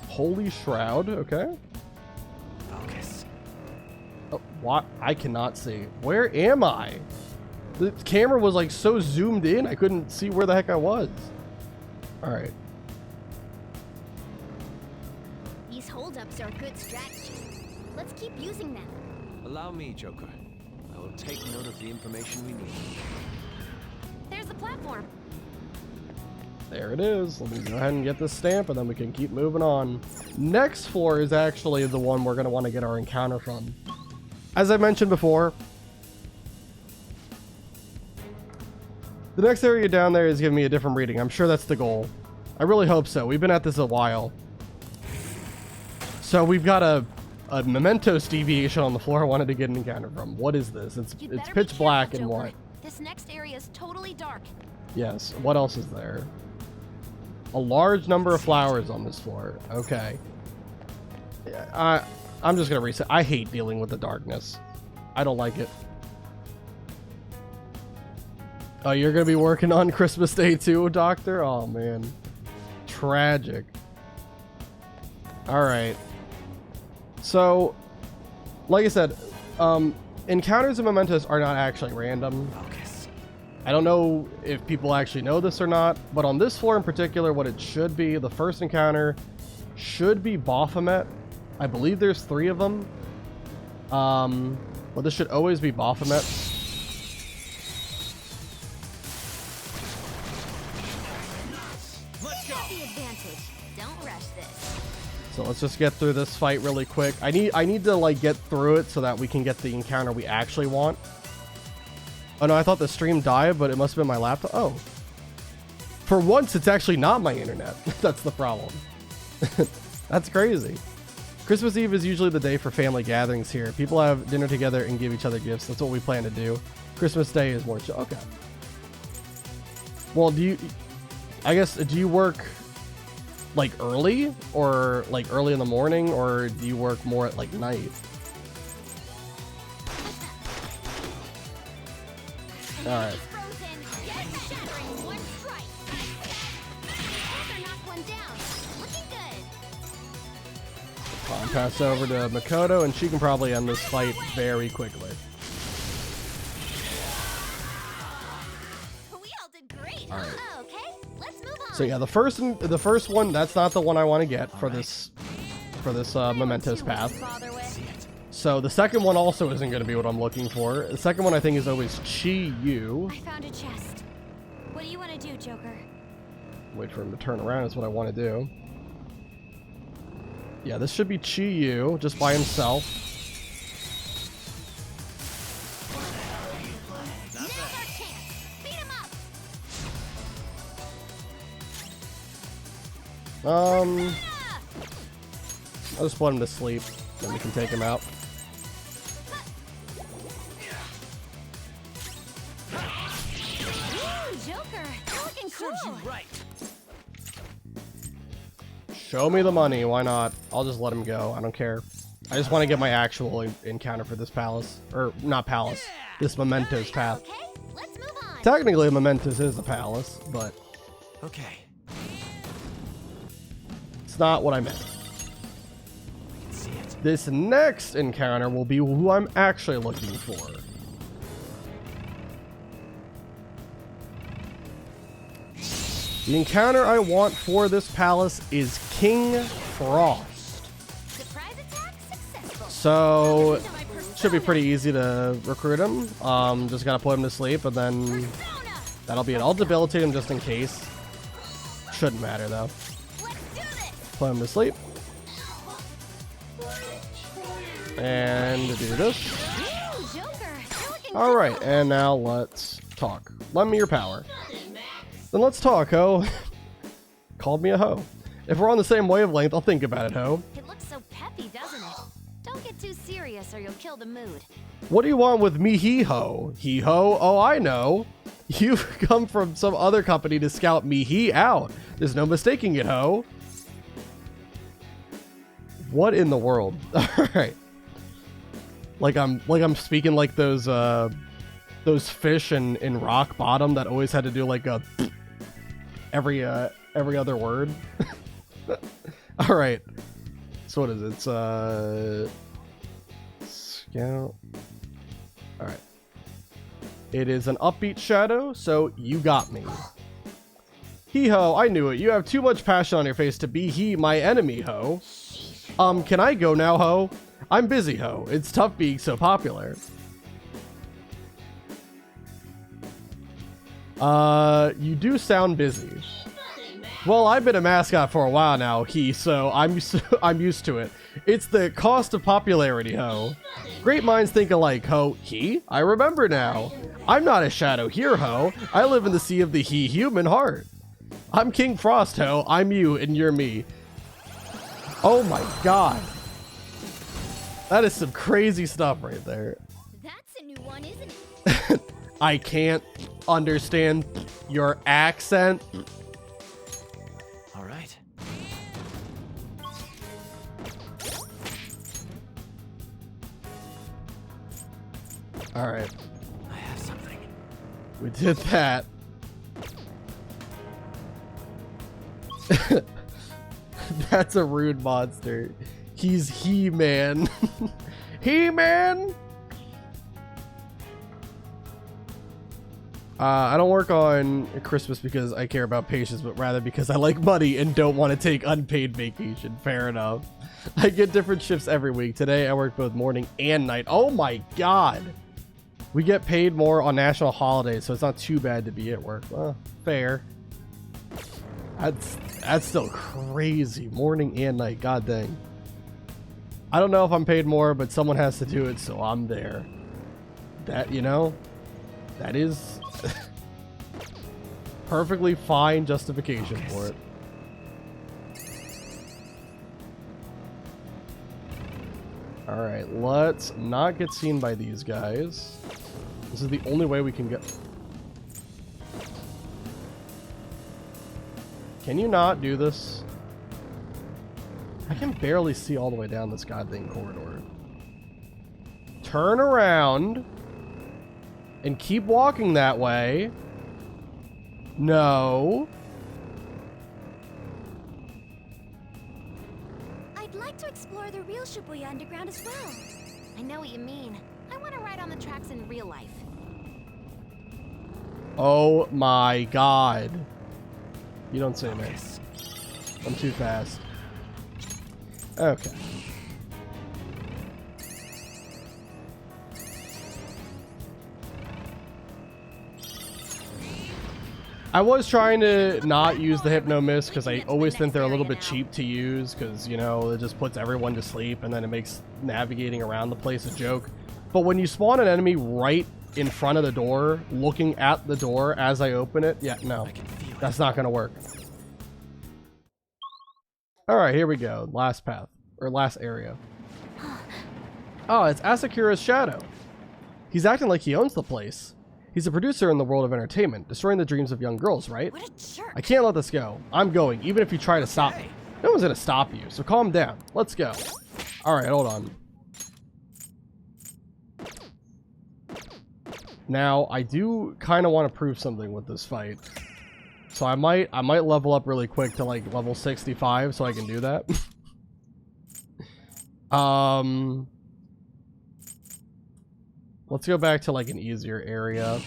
Holy Shroud, okay. Focus. Oh, what? I cannot see. Where am I? The camera was like so zoomed in, I couldn't see where the heck I was. Alright. These holdups are a good strategy. Let's keep using them. Allow me, Joker. I will take note of the information we need. There's the platform. There it is. Let me go ahead and get this stamp, and then we can keep moving on. Next floor is actually the one we're going to want to get our encounter from. As I mentioned before, the next area down there is giving me a different reading. I'm sure that's the goal. I really hope so. We've been at this a while. So we've got a mementos deviation on the floor I wanted to get an encounter from. What is this? It's pitch black and white. This next area is totally dark. Yes. What else is there? A large number of flowers on this floor. Okay. I'm just gonna reset. I hate dealing with the darkness. I don't like it. Oh, you're gonna be working on Christmas Day too, Doctor? Oh man. Tragic. Alright. So, like I said, encounters and mementos are not actually random. I don't know if people actually know this or not, but on this floor in particular, what it should be, the first encounter should be Baphomet. I believe there's 3 of them. Well, this should always be Baphomet. Let's go. The advantage. Don't rush this. So let's just get through this fight really quick. I need to like get through it so that we can get the encounter we actually want. Oh no, I thought the stream died, but it must have been my laptop. Oh. For once, it's actually not my internet. That's the problem. That's crazy. Christmas Eve is usually the day for family gatherings here. People have dinner together and give each other gifts. That's what we plan to do. Christmas Day is more chill. Okay. Well, do you work like early or like early in the morning, or do you work more at like night? All right. I'll pass over to Makoto, and she can probably end this fight very quickly. All right. Okay, let's move on. So yeah, the first one, that's not the one I want to get for this mementos path. So the second one also isn't going to be what I'm looking for. The second one I think is always Chi-Yu. I found a chest. What do you want to do, Joker? Wait for him to turn around is what I want to do. Yeah, this should be Chi-Yu just by himself. I'll just put him to sleep, then we can take him out. Joker, you're looking cool. Right. Show me the money, why not? I'll just let him go, I don't care. I just want to get my actual encounter for this palace. Or, not palace, this mementos path. Okay, let's move on. Technically, mementos is a palace, but... Okay. It's not what I meant. This next encounter will be who I'm actually looking for. The encounter I want for this palace is King Frost. Surprise attack successful. So, should be pretty easy to recruit him. Just gotta put him to sleep, and then that'll be it. I'll debilitate him just in case. Shouldn't matter though. Put him to sleep. And do this. Alright, and now let's talk. Lend me your power. Then let's talk, ho. Called me a ho. If we're on the same wavelength, I'll think about it, ho. It looks so peppy, doesn't it? Don't get too serious or you'll kill the mood. What do you want with me, he-ho? He-ho? Oh, I know. You've come from some other company to scout me he out. There's no mistaking it, ho. What in the world? Alright. Like I'm speaking like those fish in Rock Bottom that always had to do like a every other word. All right. So what is it? It's scout. All right. It is an upbeat shadow, so you got me. Hee-ho, I knew it. You have too much passion on your face to be my enemy, ho. Can I go now, ho? I'm busy, ho. It's tough being so popular. You do sound busy. Well, I've been a mascot for a while now, so I'm used to it. It's the cost of popularity, ho. Great minds think alike, ho. I remember now. I'm not a shadow here, ho. I live in the sea of the human heart. I'm King Frost, ho. I'm you and you're me. Oh my god. That is some crazy stuff right there. That's a new one, isn't it? I can't understand your accent. All right. All right. I have something. We did that. That's a rude monster. He's He-Man. He-Man! I don't work on Christmas because I care about patience, but rather because I like money and don't want to take unpaid vacation. Fair enough. I get different shifts every week. Today I work both morning and night. Oh my god! We get paid more on national holidays, so it's not too bad to be at work. Well, fair. That's still crazy. Morning and night. God dang. I don't know if I'm paid more, but someone has to do it, so I'm there. That, you know, that is perfectly fine justification for it. Alright, let's not get seen by these guys. This is the only way we can get... Can you not do this? I can barely see all the way down this goddamn corridor. Turn around and keep walking that way. No. I'd like to explore the real Shibuya Underground as well. I know what you mean. I want to ride on the tracks in real life. Oh my god. You don't say, man. I'm too fast. Okay. I was trying to not use the Hypno Mist because I always think they're a little bit cheap to use because, you know, it just puts everyone to sleep and then it makes navigating around the place a joke. But when you spawn an enemy right in front of the door, looking at the door as I open it, yeah, no, that's not going to work. All right, here we go. Last path, or last area. Oh, it's Asakura's shadow. He's acting like he owns the place. He's a producer in the world of entertainment, destroying the dreams of young girls, right? What a jerk. I can't let this go. I'm going, even if you try to stop me. No one's going to stop you, so calm down. Let's go. All right, hold on. Now, I do kind of want to prove something with this fight. So I might level up really quick to like level 65 so I can do that. Let's go back to like an easier area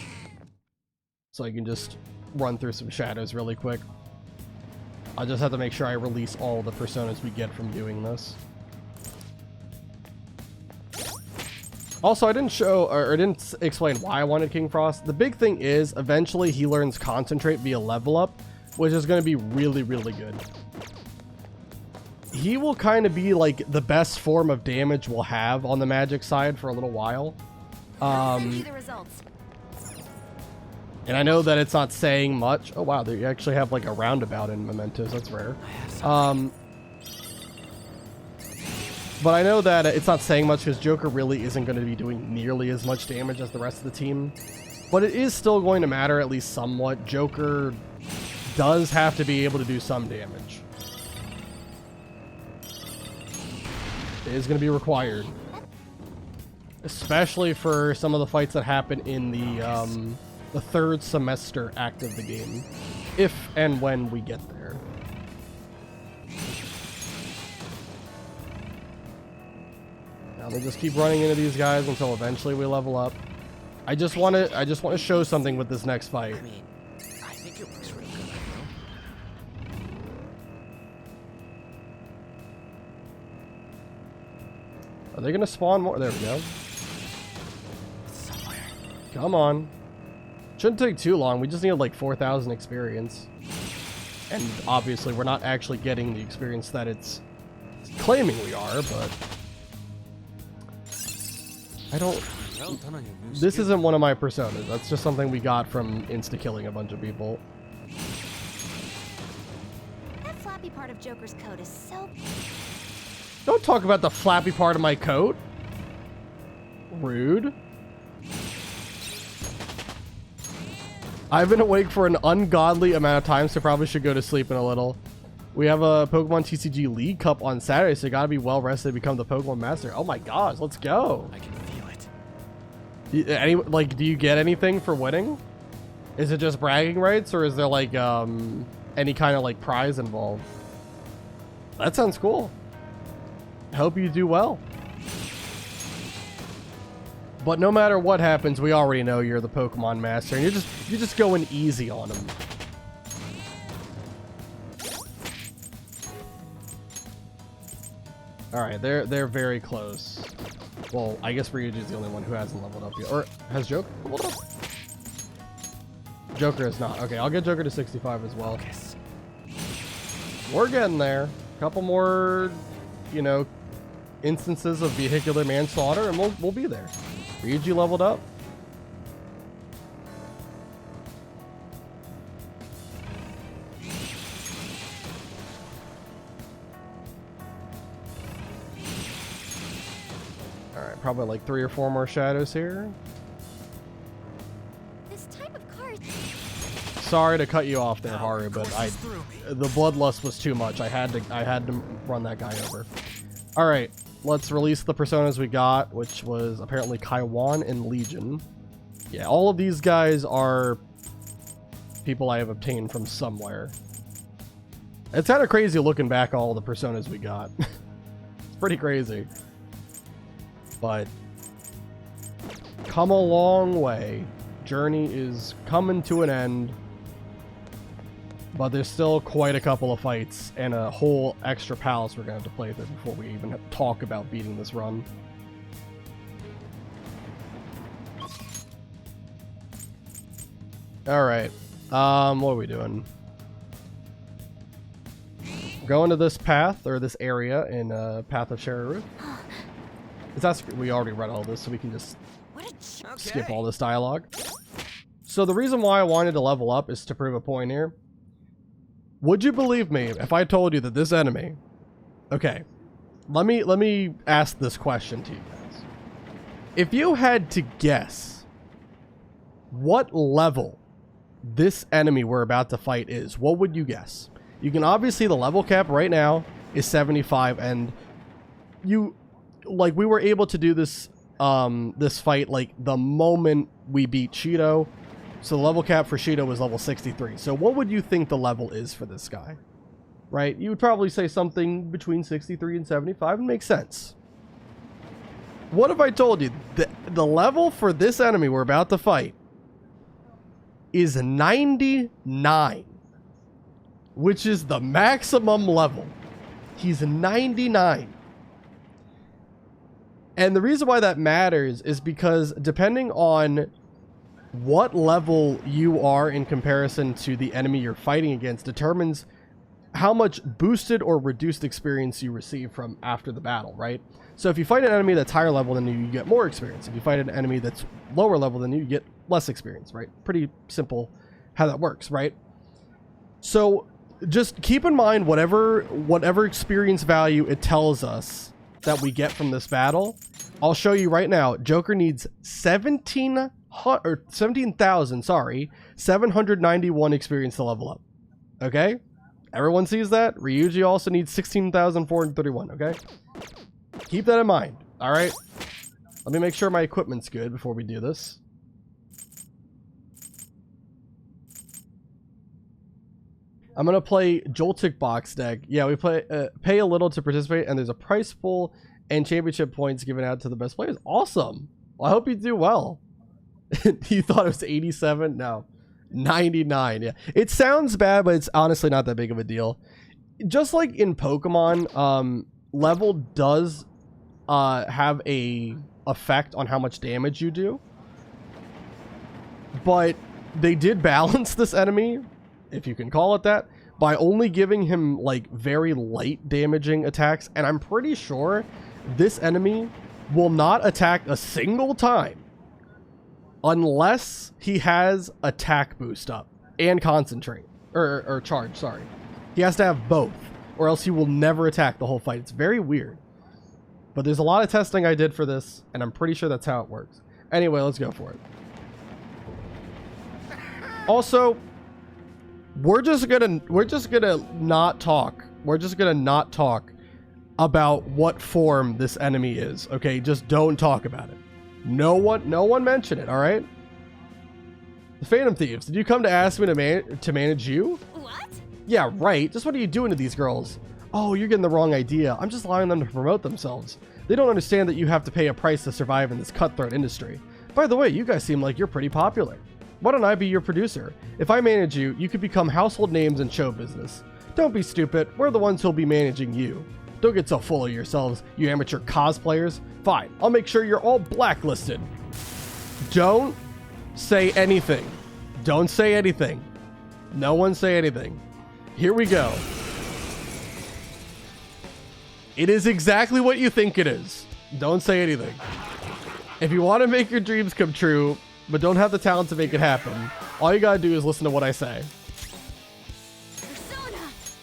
so I can just run through some shadows really quick. I just have to make sure I release all the personas we get from doing this. Also, I didn't show or didn't explain why I wanted King Frost. The big thing is eventually he learns Concentrate via level up, which is going to be really, really good. He will kind of be like the best form of damage we'll have on the magic side for a little while. And I know that it's not saying much. Oh wow, they actually have like a roundabout in Mementos. That's rare. But I know that it's not saying much because Joker really isn't going to be doing nearly as much damage as the rest of the team. But it is still going to matter at least somewhat. Joker does have to be able to do some damage. It is going to be required. Especially for some of the fights that happen in the third semester act of the game. If and when we get there. Now we'll just keep running into these guys until eventually we level up. I just want to show something with this next fight. I mean, I think it looks real good, though. Are they gonna spawn more? There we go. Somewhere. Come on. Shouldn't take too long. We just need like 4,000 experience. And obviously we're not actually getting the experience that it's claiming we are, but I don't... This isn't one of my personas. That's just something we got from insta-killing a bunch of people. That flappy part of Joker's coat is so... Don't talk about the flappy part of my coat. Rude. I've been awake for an ungodly amount of time, so probably should go to sleep in a little. We have a Pokemon TCG League Cup on Saturday, so you gotta be well rested to become the Pokemon Master. Oh my gosh, let's go. I can feel it. Do you get anything for winning? Is it just bragging rights, or is there like any kind of like prize involved? That sounds cool. Hope you do well. But no matter what happens, we already know you're the Pokemon Master, and you're just going easy on them. All right, they're very close. Well, I guess Ryuji's the only one who hasn't leveled up yet. Or has Joker leveled up? Joker is not. Okay, I'll get Joker to 65 as well. We're getting there. A couple more, you know, instances of vehicular manslaughter, and we'll be there. Ryuji leveled up. Alright, probably like 3 or 4 more shadows here. This type of car... Sorry to cut you off there, Haru, but the bloodlust was too much. I had to run that guy over. Alright, let's release the personas we got, which was apparently Kaiwan and Legion. Yeah, all of these guys are people I have obtained from somewhere. It's kind of crazy looking back at all the personas we got. It's pretty crazy. But come a long way. journey is coming to an end, but there's still quite a couple of fights and a whole extra palace we're going to have to play through before we even talk about beating this run. Alright, what are we doing? Going to this path, or this area in Path of Sheraroo. We already read all this, so we can just skip all this dialogue. So the reason why I wanted to level up is to prove a point here. Would you believe me if I told you that this enemy... Okay, let me ask this question to you guys. If you had to guess what level this enemy we're about to fight is, what would you guess? You can obviously, the level cap right now is 75, and we were able to do this this fight like the moment we beat Shido. So the level cap for Shido was level 63. So what would you think the level is for this guy? Right? You would probably say something between 63 and 75. It makes sense. What if I told you the level for this enemy we're about to fight is 99, which is the maximum level. He's 99. And the reason why that matters is because depending on what level you are in comparison to the enemy you're fighting against determines how much boosted or reduced experience you receive from after the battle, right? So if you fight an enemy that's higher level than you, you get more experience. If you fight an enemy that's lower level than you get less experience, right? Pretty simple how that works, right? So just keep in mind whatever experience value it tells us that we get from this battle. I'll show you right now. Joker needs 17,791 experience to level up. Okay? Everyone sees that? Ryuji also needs 16,431, okay? Keep that in mind, alright? Let me make sure my equipment's good before we do this. I'm gonna play Joltik box deck. Yeah, we pay a little to participate, and there's a prize pool and championship points given out to the best players. Awesome. Well, I hope you do well. You thought it was 87? No, 99. Yeah, it sounds bad, but it's honestly not that big of a deal. Just like in Pokemon, level does have a effect on how much damage you do, but they did balance this enemy, if you can call it that, by only giving him like very light damaging attacks. And I'm pretty sure this enemy will not attack a single time unless he has attack boost up and concentrate or charge. Sorry, he has to have both, or else he will never attack the whole fight. It's very weird, but there's a lot of testing I did for this, and I'm pretty sure that's how it works. Anyway, let's go for it. Also, we're just gonna not talk. We're just gonna not talk about what form this enemy is. Okay, just don't talk about it. No one mention it. All right. The Phantom Thieves. Did you come to ask me to manage you? What? Yeah, right. Just what are you doing to these girls? Oh, you're getting the wrong idea. I'm just allowing them to promote themselves. They don't understand that you have to pay a price to survive in this cutthroat industry. By the way, you guys seem like you're pretty popular. Why don't I be your producer? If I manage you, you could become household names in show business. Don't be stupid. We're the ones who'll be managing you. Don't get so full of yourselves, you amateur cosplayers. Fine, I'll make sure you're all blacklisted. Don't say anything. Don't say anything. No one say anything. Here we go. It is exactly what you think it is. Don't say anything. If you want to make your dreams come true, but don't have the talent to make it happen, all you gotta do is listen to what I say.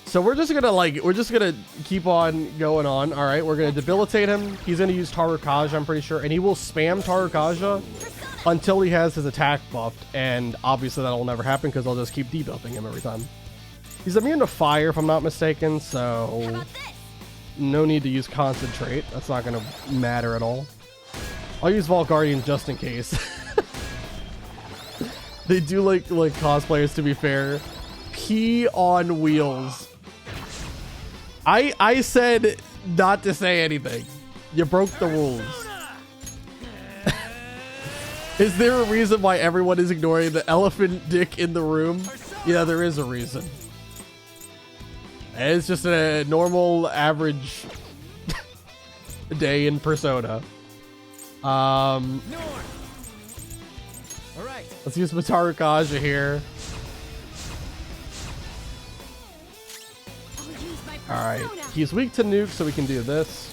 So we're just gonna keep on going on. All right, we're gonna debilitate him. He's gonna use Tarukaja, I'm pretty sure, and he will spam Tarukaja until he has his attack buffed. And obviously that'll never happen because I'll just keep debuffing him every time. He's immune to fire, if I'm not mistaken, so no need to use concentrate. That's not gonna matter at all. I'll use Vault Guardian just in case. They do like cosplayers, to be fair. Pee on wheels. I said not to say anything. You broke the rules. Is there a reason why everyone is ignoring the elephant dick in the room? Yeah, there is a reason. It's just a normal, average day in Persona. All right. Let's use Mataru Kaja here. Alright, he's weak to nuke, so we can do this.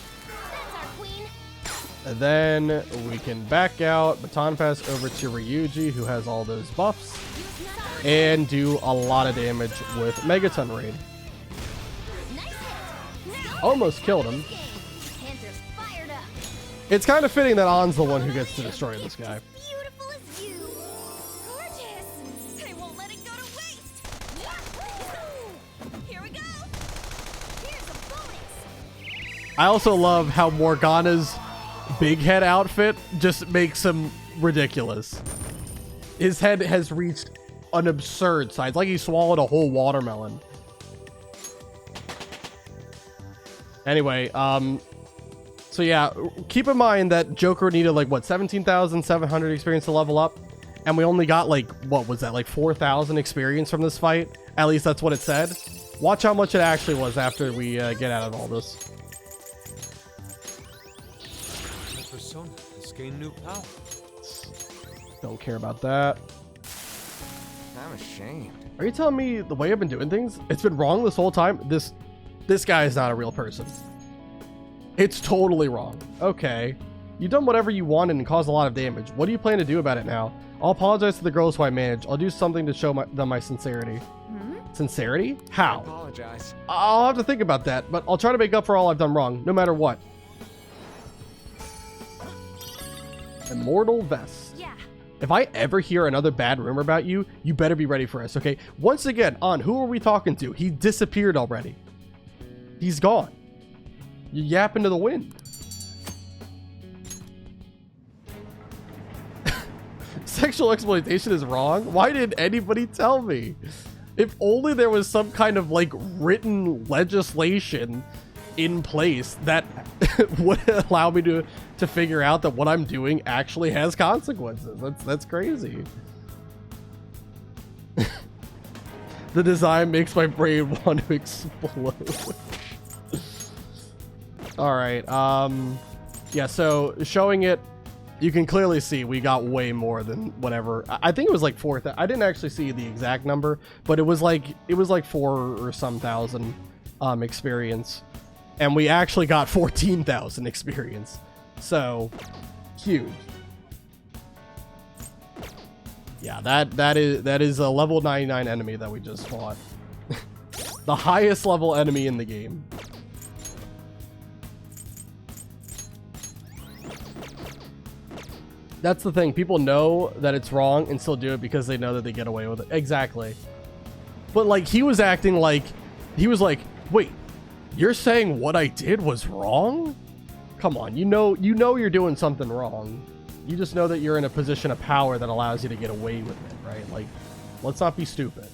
And then we can back out, baton pass over to Ryuji, who has all those buffs, and do a lot of damage with Megaton Raid. Almost killed him. It's kind of fitting that An's the one who gets to destroy this guy. I also love how Morgana's big head outfit just makes him ridiculous. His head has reached an absurd size, like he swallowed a whole watermelon. Anyway, so yeah, keep in mind that Joker needed like what, 17,700 experience to level up, and we only got like, what was that, like 4,000 experience from this fight? At least that's what it said. Watch how much it actually was after we get out of all this. Persona has gained new power. Don't care about that. I'm ashamed. Are you telling me the way I've been doing things, it's been wrong this whole time? This guy is not a real person. It's totally wrong. Okay. You've done whatever you wanted and caused a lot of damage. What do you plan to do about it now? I'll apologize to the girls who I manage. I'll do something to show them my sincerity. Sincerity? How? I apologize. I'll have to think about that, but I'll try to make up for all I've done wrong, no matter what. Immortal Vest. Yeah. If I ever hear another bad rumor about you, you better be ready for us, okay? Once again, who are we talking to? He disappeared already. He's gone. You yap into the wind. Sexual exploitation is wrong? Why didn't anybody tell me? If only there was some kind of like written legislation in place that would allow me to figure out that what I'm doing actually has consequences. That's crazy. The design makes my brain want to explode. All right. Yeah, so showing it, you can clearly see we got way more than whatever. I think it was like 4,000. I didn't actually see the exact number, but it was like 4 or some thousand experience, and we actually got 14,000 experience. So huge. Yeah, that is a level 99 enemy that we just fought. The highest level enemy in the game. That's the thing. People know that it's wrong and still do it because they know that they get away with it. Exactly. But like, he was acting like, he was like, wait, you're saying what I did was wrong? Come on, you know you're doing something wrong. You just know that you're in a position of power that allows you to get away with it, right? Like, let's not be stupid.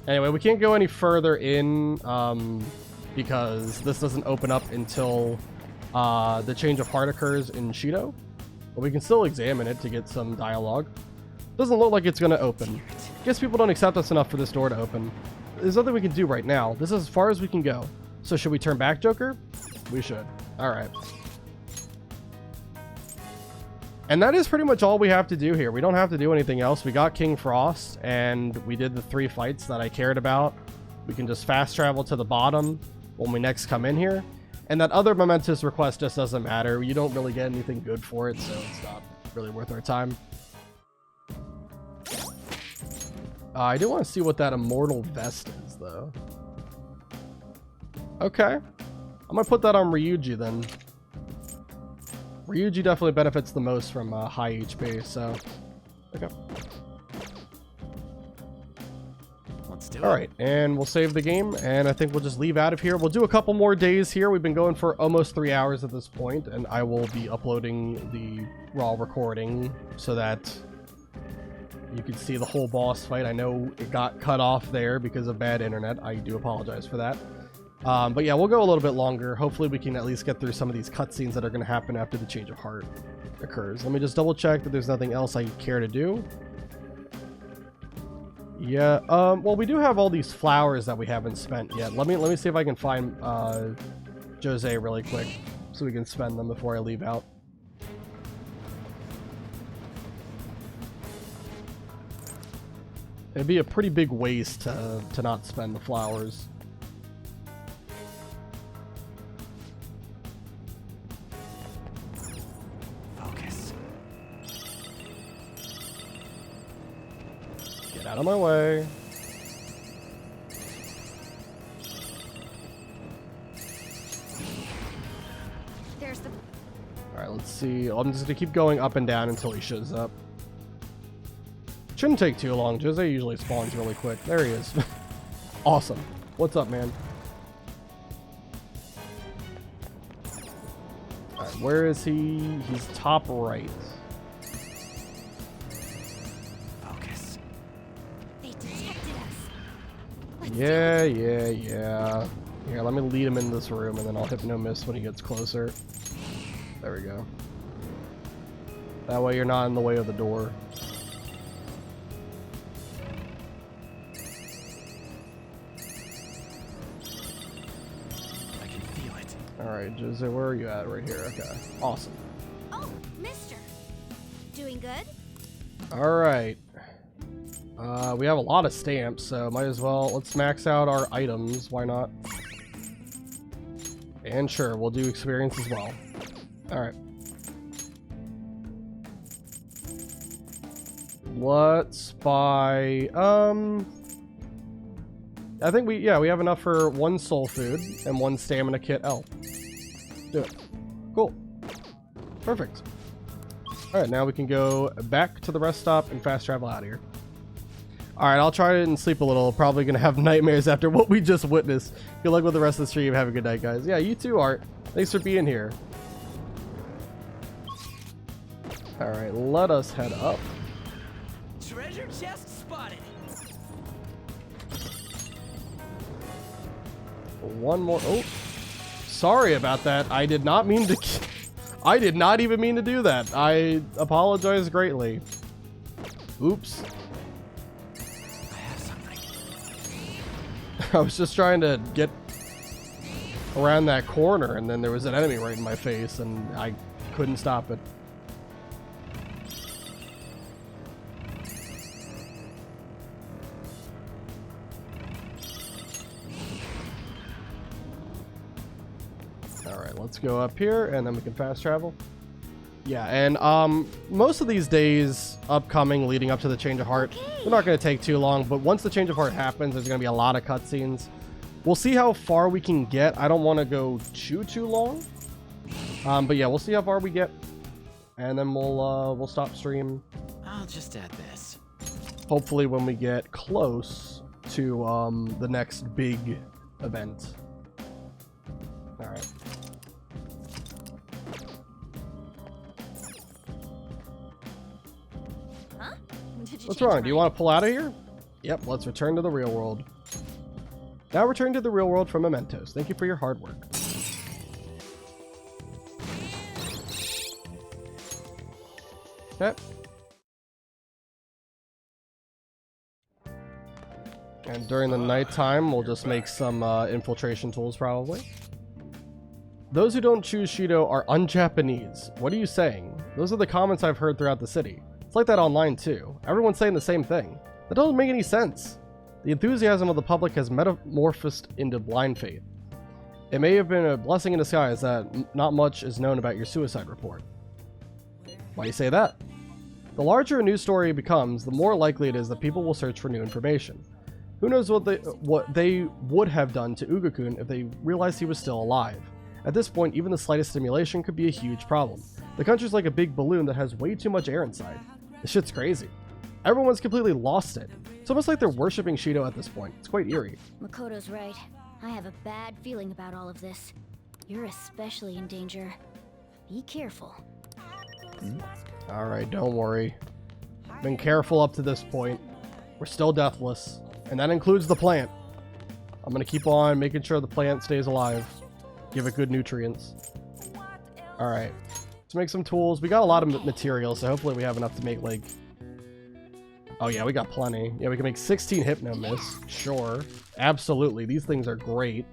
Anyway, we can't go any further in because this doesn't open up until the change of heart occurs in Shido. But we can still examine it to get some dialogue. Doesn't look like it's going to open. Guess people don't accept us enough for this door to open. There's nothing we can do right now. This is as far as we can go. So should we turn back, Joker? We should. All right. And that is pretty much all we have to do here. We don't have to do anything else. We got King Frost, and we did the 3 fights that I cared about. We can just fast travel to the bottom when we next come in here. And that other momentous request just doesn't matter. You don't really get anything good for it, so it's not really worth our time. I do want to see what that immortal vest is, though. Okay. I'm going to put that on Ryuji, then. Ryuji definitely benefits the most from high HP, so... Okay. Let's do it. Alright, and we'll save the game, and I think we'll just leave out of here. We'll do a couple more days here. We've been going for almost 3 hours at this point, and I will be uploading the raw recording so that you can see the whole boss fight. I know it got cut off there because of bad internet. I do apologize for that. But yeah, we'll go a little bit longer. Hopefully we can at least get through some of these cutscenes that are going to happen after the change of heart. occurs. Let me just double check that there's nothing else I care to do. Yeah, well, we do have all these flowers that we haven't spent yet. Let me see if I can find Jose really quick so we can spend them before I leave out. It'd be a pretty big waste to not spend the flowers. Focus. Get out of my way. There's the... Alright, let's see. I'm just gonna keep going up and down until he shows up. Shouldn't take too long. Jose usually spawns really quick. There he is. Awesome. What's up, man? Alright, where is he? He's top right. Focus. They detected us. Yeah. Here, let me lead him in this room, and then I'll hypno miss when he gets closer. There we go. That way you're not in the way of the door. Alright, Jose, where are you at? Right here. Okay. Awesome. Oh, mister. Doing good? Alright. We have a lot of stamps, so might as well, let's max out our items. Why not? And sure, we'll do experience as well. Alright. Let's buy, I think we have enough for 1 soul food and 1 stamina kit L. Do it. Cool. Perfect. Alright, now we can go back to the rest stop and fast travel out of here. Alright, I'll try and sleep a little. Probably gonna have nightmares after what we just witnessed. Good luck with the rest of the stream. Have a good night, guys. Yeah, you too, Art. Thanks for being here. Alright, let us head up. Treasure chest spotted. One more. Oh, sorry about that. I did not mean to. I did not even mean to do that. I apologize greatly. Oops. I have something. I was just trying to get around that corner, and then there was an enemy right in my face, and I couldn't stop it. Let's go up here, and then we can fast travel. Yeah, and most of these days upcoming leading up to the change of heart, they're not going to take too long, but once the change of heart happens, there's going to be a lot of cutscenes. We'll see how far we can get. I don't want to go too long, but yeah, we'll see how far we get, and then we'll stop stream. I'll just add this. Hopefully when we get close to the next big event. All right. What's wrong? Do you want to pull out of here? Yep, let's return to the real world. Now return to the real world from Mementos. Thank you for your hard work. Okay. And during the nighttime, we'll just make some infiltration tools, probably. Those who don't choose Shido are un-Japanese. What are you saying? Those are the comments I've heard throughout the city. It's like that online too. Everyone's saying the same thing. That doesn't make any sense. The enthusiasm of the public has metamorphosed into blind faith. It may have been a blessing in disguise that not much is known about your suicide report. Why do you say that? The larger a news story becomes, the more likely it is that people will search for new information. Who knows what they would have done to Uga-kun if they realized he was still alive. At this point, even the slightest stimulation could be a huge problem. The country's like a big balloon that has way too much air inside. This shit's crazy. Everyone's completely lost it. It's almost like they're worshipping Shido at this point. It's quite eerie. Makoto's right. I have a bad feeling about all of this. You're especially in danger. Be careful. Alright, don't worry. Been careful up to this point. We're still deathless. And that includes the plant. I'm gonna keep on making sure the plant stays alive. Give it good nutrients. Alright. Let's make some tools. We got a lot of materials, so hopefully we have enough to make, like... Oh yeah, we got plenty. Yeah, we can make 16 Hypno Mists. Sure. Absolutely. These things are great.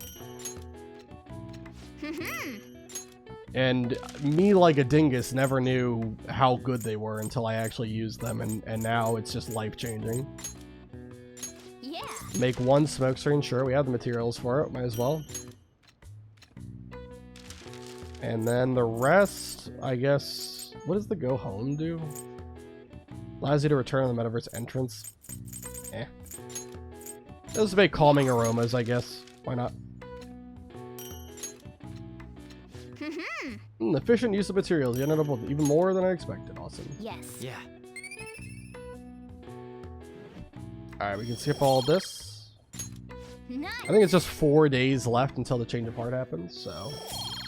And me, like a dingus, never knew how good they were until I actually used them, and now it's just life-changing. Yeah. Make one smoke screen. Sure, we have the materials for it. Might as well. And then the rest, I guess... What does the go home do? Allows you to return to the metaverse entrance. Eh. Those make calming aromas, I guess. Why not? Efficient use of materials. You ended up with even more than I expected. Awesome. Yes. Yeah. Alright, we can skip all this. Nice. I think it's just 4 days left until the change of heart happens, so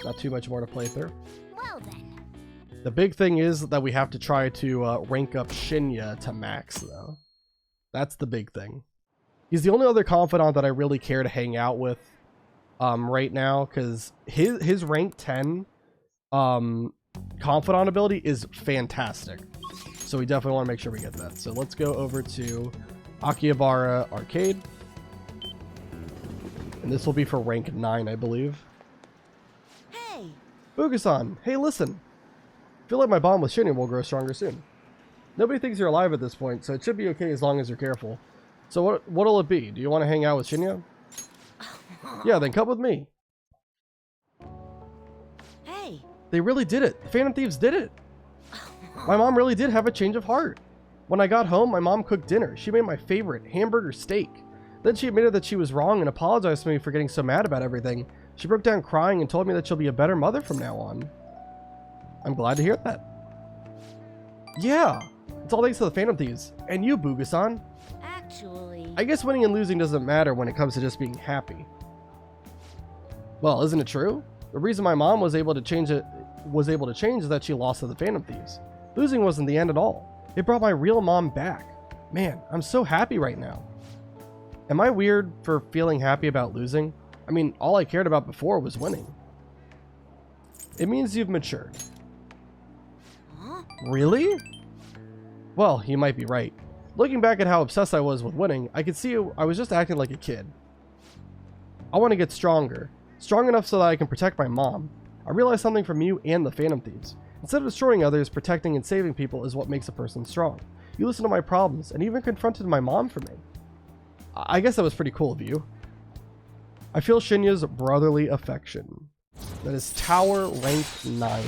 not too much more to play through. Well then. The big thing is that we have to try to rank up Shinya to max, though. That's the big thing. He's the only other confidant that I really care to hang out with right now, because his rank 10 confidant ability is fantastic. So we definitely want to make sure we get that. So let's go over to Akihabara Arcade. And this will be for rank 9, I believe. Hey! Bugasan, hey listen. I feel like my bond with Shinya will grow stronger soon. Nobody thinks you're alive at this point, so it should be okay as long as you're careful. So what'll it be? Do you want to hang out with Shinya? Yeah, then come with me. Hey! They really did it. The Phantom Thieves did it. My mom really did have a change of heart. When I got home, my mom cooked dinner. She made my favorite, hamburger steak. Then she admitted that she was wrong and apologized to me for getting so mad about everything. She broke down crying and told me that she'll be a better mother from now on. I'm glad to hear that. Yeah, it's all thanks to the Phantom Thieves. And you, Bugasan. Actually... I guess winning and losing doesn't matter when it comes to just being happy. Well, isn't it true? The reason my mom was able to change is that she lost to the Phantom Thieves. Losing wasn't the end at all. It brought my real mom back. Man, I'm so happy right now. Am I weird for feeling happy about losing? I mean, all I cared about before was winning. It means you've matured. Huh? Really? Well, you might be right. Looking back at how obsessed I was with winning, I could see I was just acting like a kid. I want to get stronger. Strong enough so that I can protect my mom. I realized something from you and the Phantom Thieves. Instead of destroying others, protecting and saving people is what makes a person strong. You listened to my problems and even confronted my mom for me. I guess that was pretty cool of you. I feel Shinya's brotherly affection. That is Tower rank 9.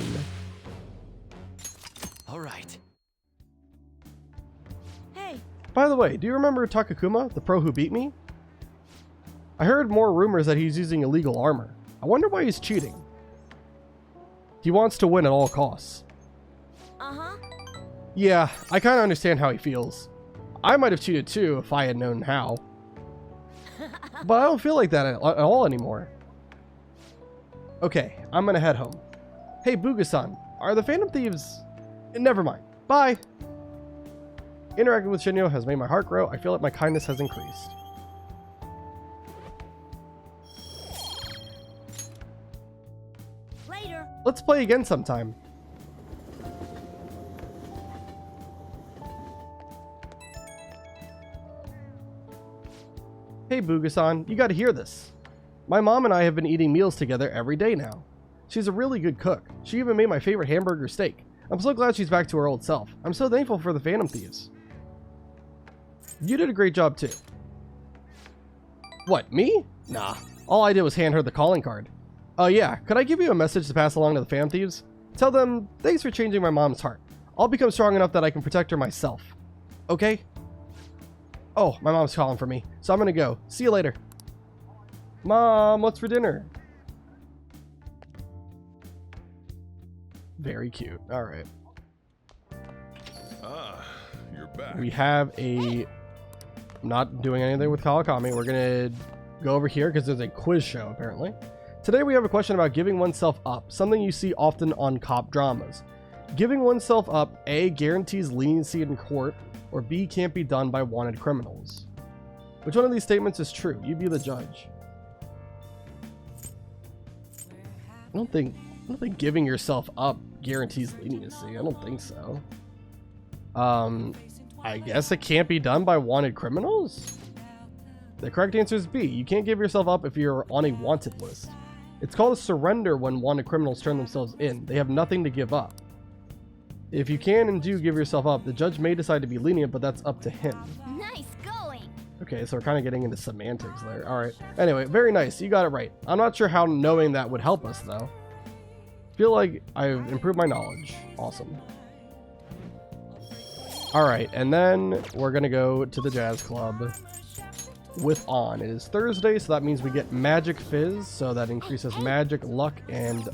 Alright. Hey! By the way, do you remember Takakuma, the pro who beat me? I heard more rumors that he's using illegal armor. I wonder why he's cheating. He wants to win at all costs. Uh-huh. Yeah, I kind of understand how he feels. I might have cheated too if I had known how. But I don't feel like that at all anymore. Okay, I'm gonna head home. Hey, Bugasan, are the Phantom Thieves... Never mind. Bye! Interacting with Shinya has made my heart grow. I feel like my kindness has increased. Later. Let's play again sometime. Hey Bugasan, you gotta hear this. My mom and I have been eating meals together every day now. She's a really good cook. She even made my favorite hamburger steak. I'm so glad she's back to her old self. I'm so thankful for the Phantom Thieves. You did a great job too. What, me? Nah. All I did was hand her the calling card. Oh yeah, could I give you a message to pass along to the Phantom Thieves? Tell them, thanks for changing my mom's heart. I'll become strong enough that I can protect her myself. Okay? Oh, my mom's calling for me, so I'm gonna go. See you later. Mom, what's for dinner? Very cute. All right. Ah, you're back. We have a... Not doing anything with Kawakami. We're gonna go over here because there's a quiz show, apparently. Today we have a question about giving oneself up, something you see often on cop dramas. Giving oneself up, A, guarantees leniency in court, or B, can't be done by wanted criminals. Which one of these statements is true? You be the judge. I don't think I don't think giving yourself up guarantees leniency. I don't think so. I guess it can't be done by wanted criminals? The correct answer is B. You can't give yourself up if you're on a wanted list. It's called a surrender when wanted criminals turn themselves in. They have nothing to give up. If you can and do give yourself up, the judge may decide to be lenient, but that's up to him. Nice going. Okay, so we're kind of getting into semantics there. All right. Anyway, very nice. You got it right. I'm not sure how knowing that would help us, though. Feel like I've improved my knowledge. Awesome. All right, and then we're going to go to the jazz club with On. It is Thursday, so that means we get Magic Fizz, so that increases magic, luck, and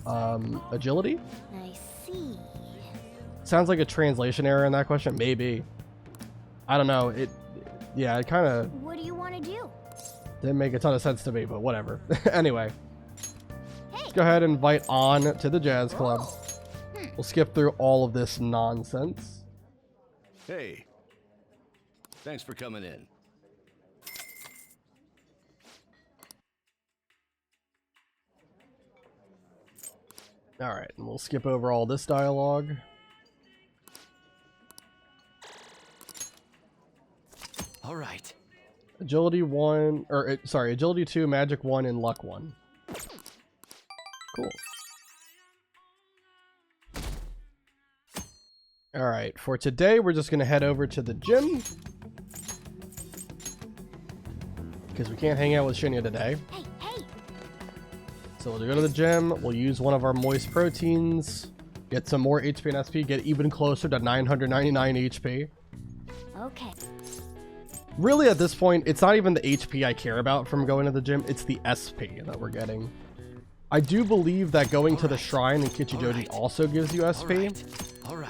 agility. I see. Sounds like a translation error in that question. Maybe. I don't know. Yeah, it kind of What do you want to do? didn't make a ton of sense to me, but whatever. Anyway. Let's go ahead and invite On to the jazz club. We'll skip through all of this nonsense. Hey. Thanks for coming in. Alright, and we'll skip over all this dialogue. All right. Agility 1, or sorry, Agility 2, Magic 1, and Luck 1. Cool. Alright, for today, we're just going to head over to the gym. Because we can't hang out with Shinya today. So we'll go to the gym, we'll use one of our moist proteins, get some more HP and SP, get even closer to 999 HP. Okay. Really, at this point, it's not even the HP I care about from going to the gym, it's the SP that we're getting. I do believe that going to the shrine in Kichijoji also gives you SP.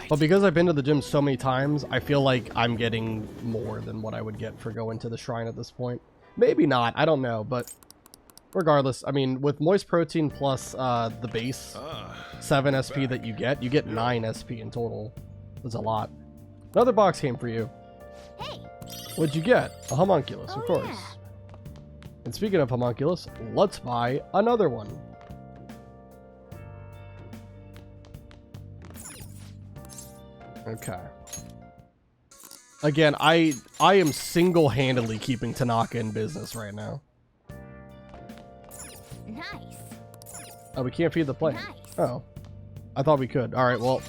But because I've been to the gym so many times, I feel like I'm getting more than what I would get for going to the shrine at this point. Maybe not, I don't know, but regardless, I mean, with moist protein plus the base 7 SP that you get 9 SP in total. That's a lot. Another box came for you. Hey. What'd you get? A homunculus, of course. Yeah. And speaking of homunculus, let's buy another one. Okay. Again, I am single-handedly keeping Tanaka in business right now. Nice. Oh, we can't feed the plant. Nice. Oh. I thought we could. Alright, well,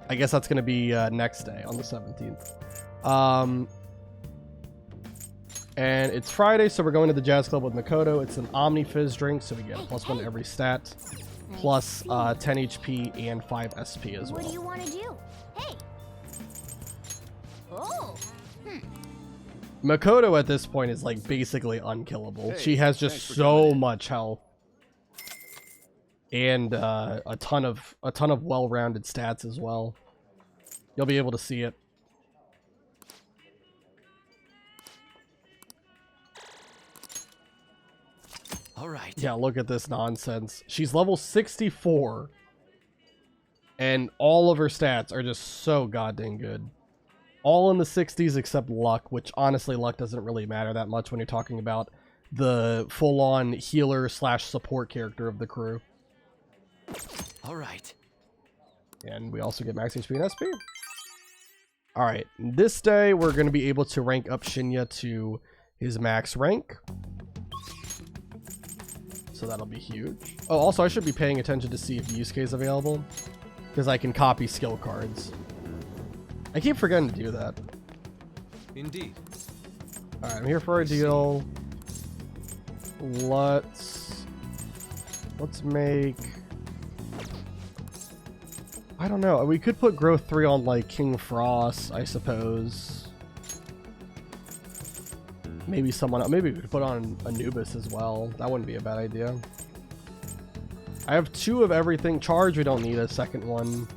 I guess that's going to be next day on the 17th. And it's Friday, so we're going to the jazz club with Makoto. It's an Omni Fizz drink, so we get a +1 to every stat. Plus 10 HP and 5 SP as well. What do you want to do? Hey. Oh. Makoto at this point is like basically unkillable. Hey, she has just so much health. And a ton of well-rounded stats as well. You'll be able to see it. All right. Yeah, look at this nonsense. She's level 64. And all of her stats are just so goddamn good. All in the 60s except luck, which honestly luck doesn't really matter that much when you're talking about the full-on healer slash support character of the crew. All right. And we also get max HP and SP. All right, this day we're going to be able to rank up Shinya to his max rank. So that'll be huge. Oh, also I should be paying attention to see if Yusuke is available, because I can copy skill cards. I keep forgetting to do that. Indeed. All right, I'm here for a deal. Let's make, I don't know, we could put growth 3 on like King Frost, I suppose. Maybe someone else. Maybe we could put on Anubis as well. That wouldn't be a bad idea. I have 2 of everything. Charge, we don't need a second one.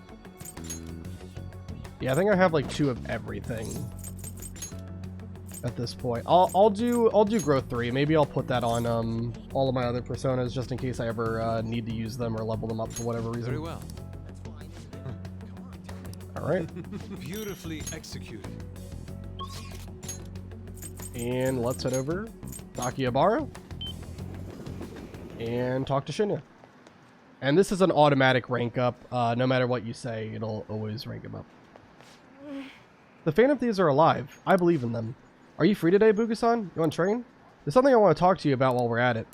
Yeah, I think I have like 2 of everything at this point. I'll do growth 3. Maybe I'll put that on all of my other personas just in case I ever need to use them or level them up for whatever reason. Very well. All right. Beautifully executed. And let's head over to Akihabara and talk to Shinya. And this is an automatic rank up. No matter what you say, it'll always rank them up. The Phantom Thieves are alive. I believe in them. Are you free today, Bugasan? You want to train? There's something I want to talk to you about while we're at it.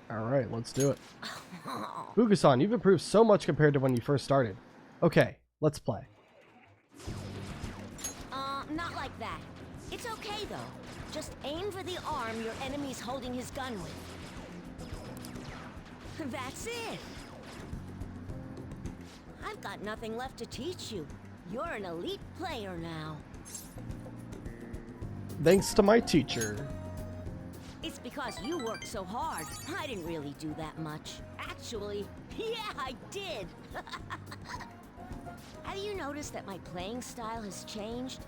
Alright, let's do it. Bugasan, you've improved so much compared to when you first started. Okay, let's play. Not like that. It's okay, though. Just aim for the arm your enemy's holding his gun with. That's it. I've got nothing left to teach you. You're an elite player now. Thanks to my teacher. It's because you worked so hard. I didn't really do that much. Actually, yeah, I did. Have you noticed that my playing style has changed?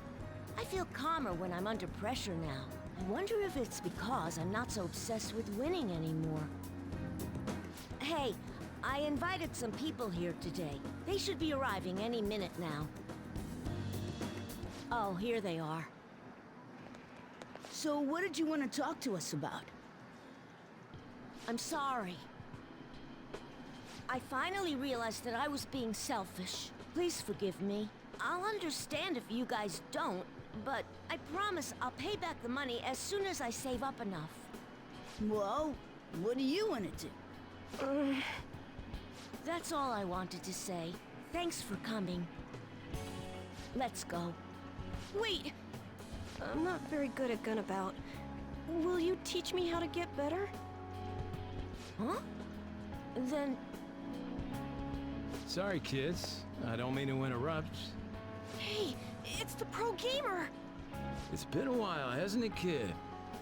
I feel calmer when I'm under pressure now. I wonder if it's because I'm not so obsessed with winning anymore. Hey, I invited some people here today. They should be arriving any minute now. Oh, here they are. So what did you want to talk to us about? I'm sorry. I finally realized that I was being selfish. Please forgive me. I'll understand if you guys don't, but I promise I'll pay back the money as soon as I save up enough. Well, what do you want to do? That's all I wanted to say. Thanks for coming. Let's go. Wait! I'm not very good at Gunabout. Will you teach me how to get better? Huh? Then... Sorry, kids. I don't mean to interrupt. Hey, it's the pro gamer! It's been a while, hasn't it, kid?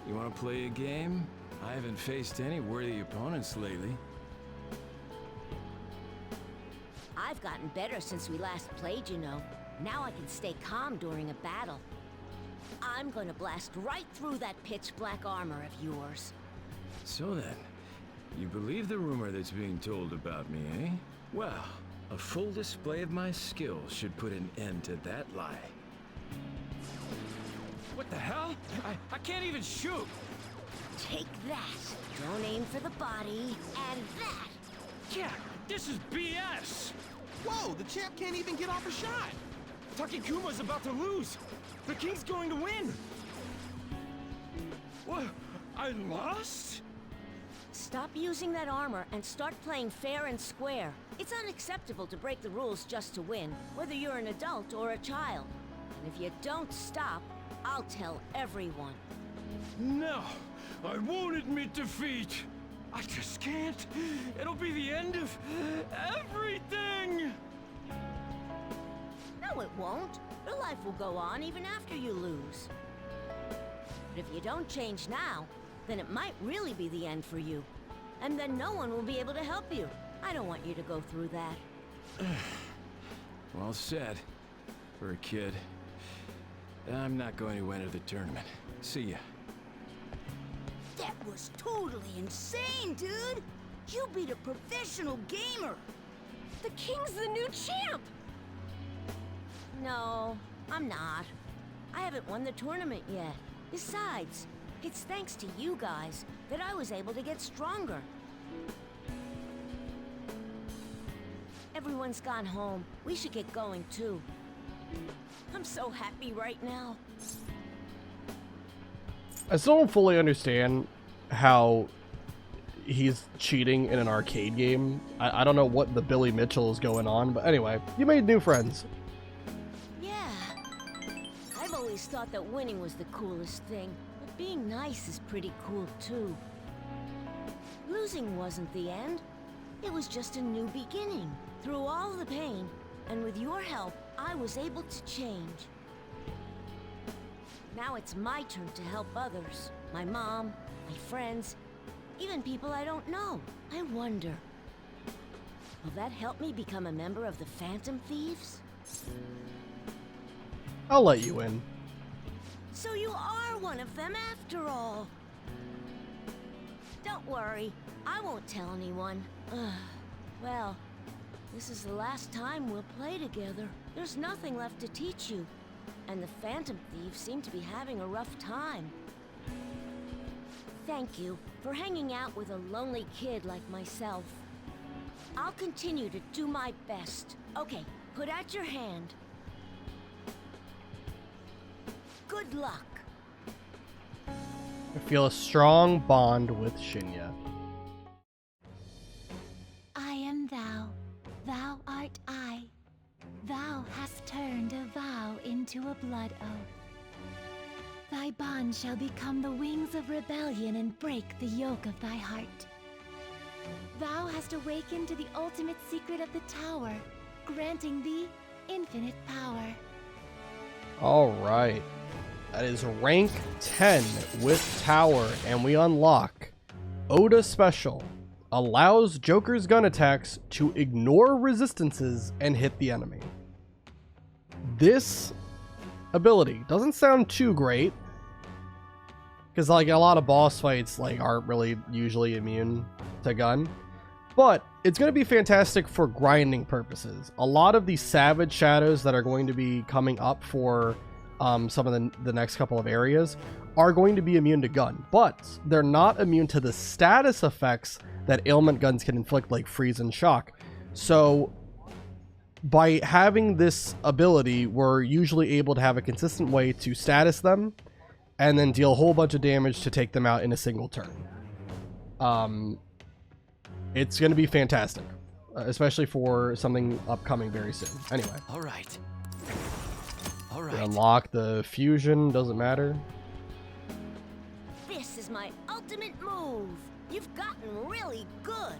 You want to play a game? I haven't faced any worthy opponents lately. I've gotten better since we last played, you know. Now I can stay calm during a battle. I'm gonna blast right through that pitch-black armor of yours. So then, you believe the rumor that's being told about me, eh? Well, a full display of my skills should put an end to that lie. What the hell? I can't even shoot! Take that! Don't aim for the body, and that! Yeah, this is BS! Whoa, the champ can't even get off a shot! Takikuma's about to lose! The king's going to win! What? I lost? Stop using that armor and start playing fair and square. It's unacceptable to break the rules just to win, whether you're an adult or a child. And if you don't stop, I'll tell everyone. No, I won't admit defeat! I just can't. It'll be the end of everything! No, it won't. Your life will go on even after you lose. But if you don't change now, then it might really be the end for you. And then no one will be able to help you. I don't want you to go through that. Well said. For a kid. I'm not going to enter the tournament. See ya. That was totally insane, dude! You beat a professional gamer! The king's the new champ! No, I'm not. I haven't won the tournament yet. Besides, it's thanks to you guys that I was able to get stronger. Everyone's gone home. We should get going too. I'm so happy right now. I still don't fully understand how he's cheating in an arcade game. I don't know what the Billy Mitchell is going on, but anyway, you made new friends. Yeah. I've always thought that winning was the coolest thing, but being nice is pretty cool too. Losing wasn't the end. It was just a new beginning. Through all the pain, and with your help, I was able to change. Now it's my turn to help others. My mom, my friends, even people I don't know. I wonder, will that help me become a member of the Phantom Thieves? I'll let you in. So you are one of them after all. Don't worry, I won't tell anyone. Well, this is the last time we'll play together. There's nothing left to teach you. And the Phantom Thieves seem to be having a rough time. Thank you for hanging out with a lonely kid like myself. I'll continue to do my best. Okay, put out your hand. Good luck. I feel a strong bond with Shinya. I am thou, thou art I. Thou hast turned a vow into a blood oath. Thy bond shall become the wings of rebellion and break the yoke of thy heart. Thou hast awakened to the ultimate secret of the tower, granting thee infinite power. Alright. That is rank 10 with Tower, and we unlock Oda Special. Allows Joker's gun attacks to ignore resistances and hit the enemy. This ability doesn't sound too great, because like a lot of boss fights like aren't really usually immune to gun, but it's going to be fantastic for grinding purposes. A lot of the savage shadows that are going to be coming up for some of the next couple of areas are going to be immune to gun, but they're not immune to the status effects that ailment guns can inflict, like freeze and shock. So by having this ability, we're usually able to have a consistent way to status them and then deal a whole bunch of damage to take them out in a single turn. It's going to be fantastic, especially for something upcoming very soon. Anyway. All right. Unlock the fusion, doesn't matter. This is my ultimate move. You've gotten really good,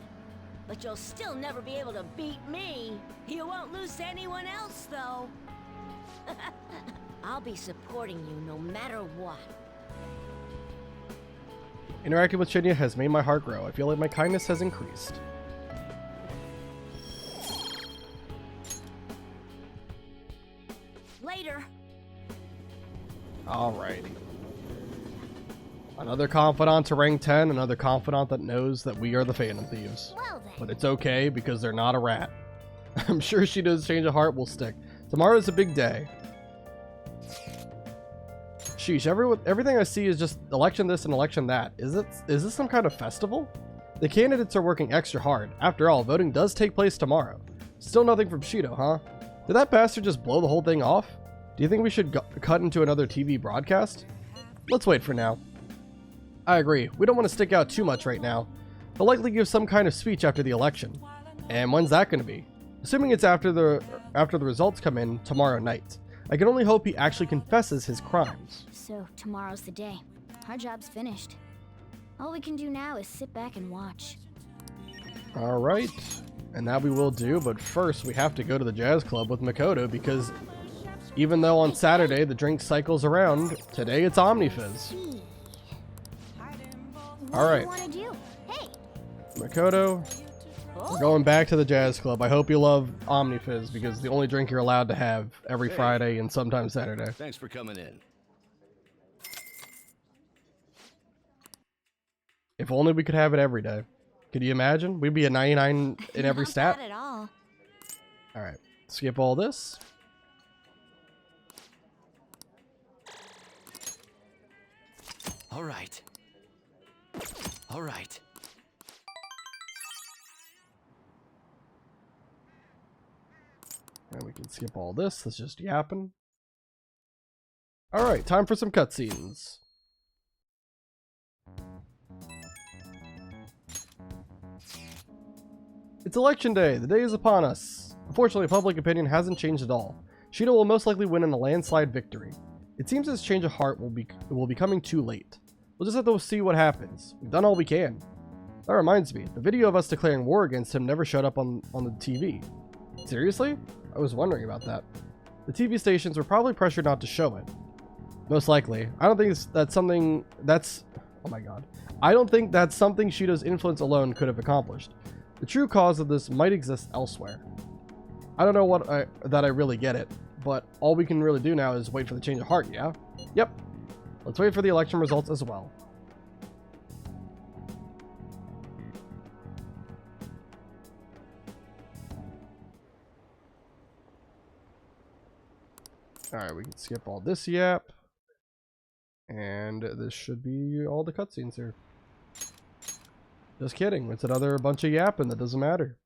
but you'll still never be able to beat me. You won't lose to anyone else, though. I'll be supporting you no matter what. Interacting with Shinya has made my heart grow. I feel like my kindness has increased. Later. Alrighty. Another confidant to rank 10, another confidant that knows that we are the Phantom Thieves. Well then. But it's okay because they're not a rat. I'm sure Shido's change of heart will stick. Tomorrow's a big day. Sheesh, everything I see is just election this and election that. Is this some kind of festival? The candidates are working extra hard. After all, voting does take place tomorrow. Still nothing from Shido, huh? Did that bastard just blow the whole thing off? Do you think we should cut into another TV broadcast? Let's wait for now. I agree. We don't want to stick out too much right now. He'll likely give some kind of speech after the election. And when's that going to be? Assuming it's after the results come in tomorrow night. I can only hope he actually confesses his crimes. So tomorrow's the day. Our job's finished. All we can do now is sit back and watch. Alright. And that we will do, but first we have to go to the jazz club with Makoto because even though on Saturday the drink cycles around, today it's OmniFizz. Alright. Hey. Makoto, we're going back to the jazz club. I hope you love OmniFizz because it's the only drink you're allowed to have every Friday and sometimes Saturday. Thanks for coming in. If only we could have it every day. Could you imagine? We'd be a 99 in every stat. Not at all. Alright, skip all this. All right. All right. And we can skip all this. That's just yapping. Alright, time for some cutscenes. It's election day. The day is upon us. Unfortunately, public opinion hasn't changed at all. Shido will most likely win in a landslide victory. It seems his change of heart will be coming too late. We'll just have to see what happens. We've done all we can. That reminds me, the video of us declaring war against him never showed up on the TV. Seriously? I was wondering about that. The TV stations were probably pressured not to show it. Most likely. I don't think that's something that's... Oh my god. I don't think that's something Shido's influence alone could have accomplished. The true cause of this might exist elsewhere. I don't know that I really get it, but all we can really do now is wait for the change of heart, yeah? Yep. Let's wait for the election results as well. Alright, we can skip all this yap. And this should be all the cutscenes here. Just kidding. It's another bunch of yapping that doesn't matter.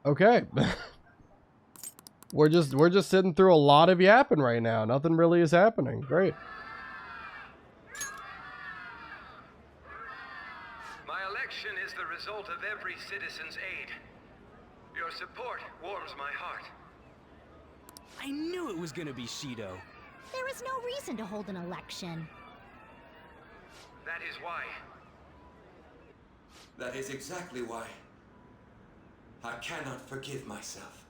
Okay. We're just sitting through a lot of yapping right now. Nothing really is happening. Great. My election is the result of every citizen's aid. Your support warms my heart. I knew it was gonna be Shido. There is no reason to hold an election. That is why. That is exactly why. I cannot forgive myself.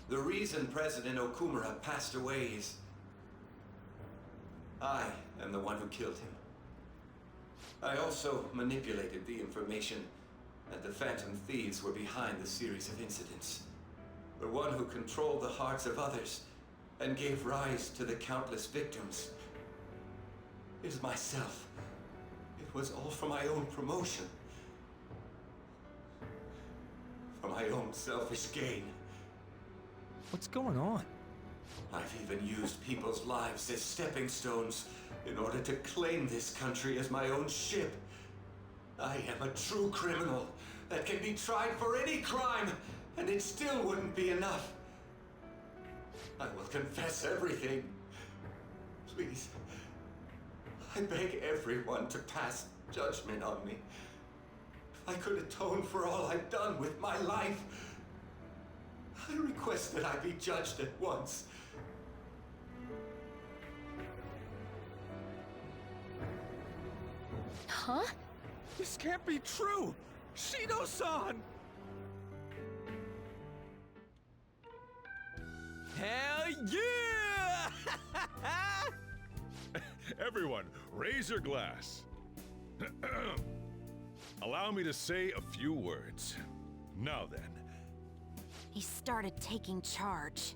The reason President Okumura passed away is... I am the one who killed him. I also manipulated the information that the Phantom Thieves were behind the series of incidents. The one who controlled the hearts of others and gave rise to the countless victims is myself. It was all for my own promotion. For my own selfish gain. What's going on? I've even used people's lives as stepping stones in order to claim this country as my own ship. I am a true criminal that can be tried for any crime, and it still wouldn't be enough. I will confess everything. Please. I beg everyone to pass judgment on me. If I could atone for all I've done with my life, I request that I be judged at once. Huh? This can't be true! Shido-san! Hell yeah! Everyone, raise your glass. Allow me to say a few words. Now then. He started taking charge.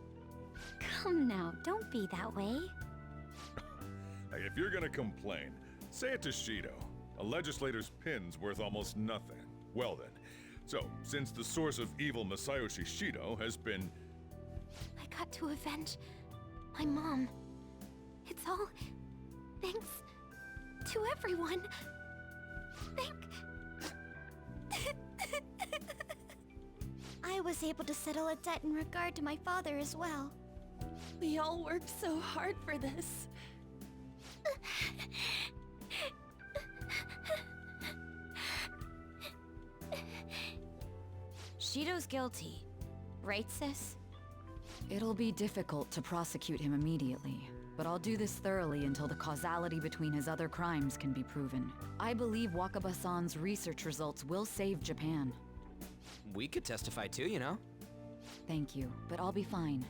Come now, don't be that way. Hey, if you're gonna complain, say it to Shido. A legislator's pin's worth almost nothing. Well then, so since the source of evil Masayoshi Shido has been... I got to avenge my mom. It's all thanks to everyone. I was able to settle a debt in regard to my father as well. We all worked so hard for this. Shido's guilty, right, sis? It'll be difficult to prosecute him immediately, but I'll do this thoroughly until the causality between his other crimes can be proven. I believe Wakaba-san's research results will save Japan. We could testify too, you know? Thank you, but I'll be fine.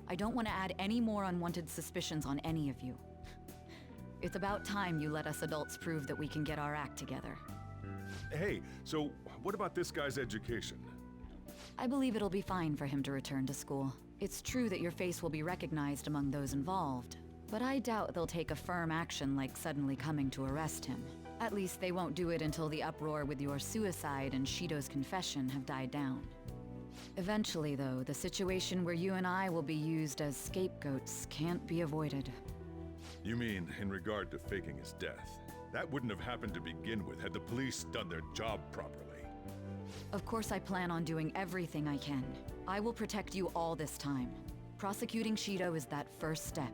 I don't want to add any more unwanted suspicions on any of you. It's about time you let us adults prove that we can get our act together. Hey, so what about this guy's education? I believe it'll be fine for him to return to school. It's true that your face will be recognized among those involved, but I doubt they'll take a firm action like suddenly coming to arrest him. At least they won't do it until the uproar with your suicide and Shido's confession have died down. Eventually, though, the situation where you and I will be used as scapegoats can't be avoided. You mean in regard to faking his death? That wouldn't have happened to begin with had the police done their job properly. Of course I plan on doing everything I can. I will protect you all this time. Prosecuting Shido is that first step.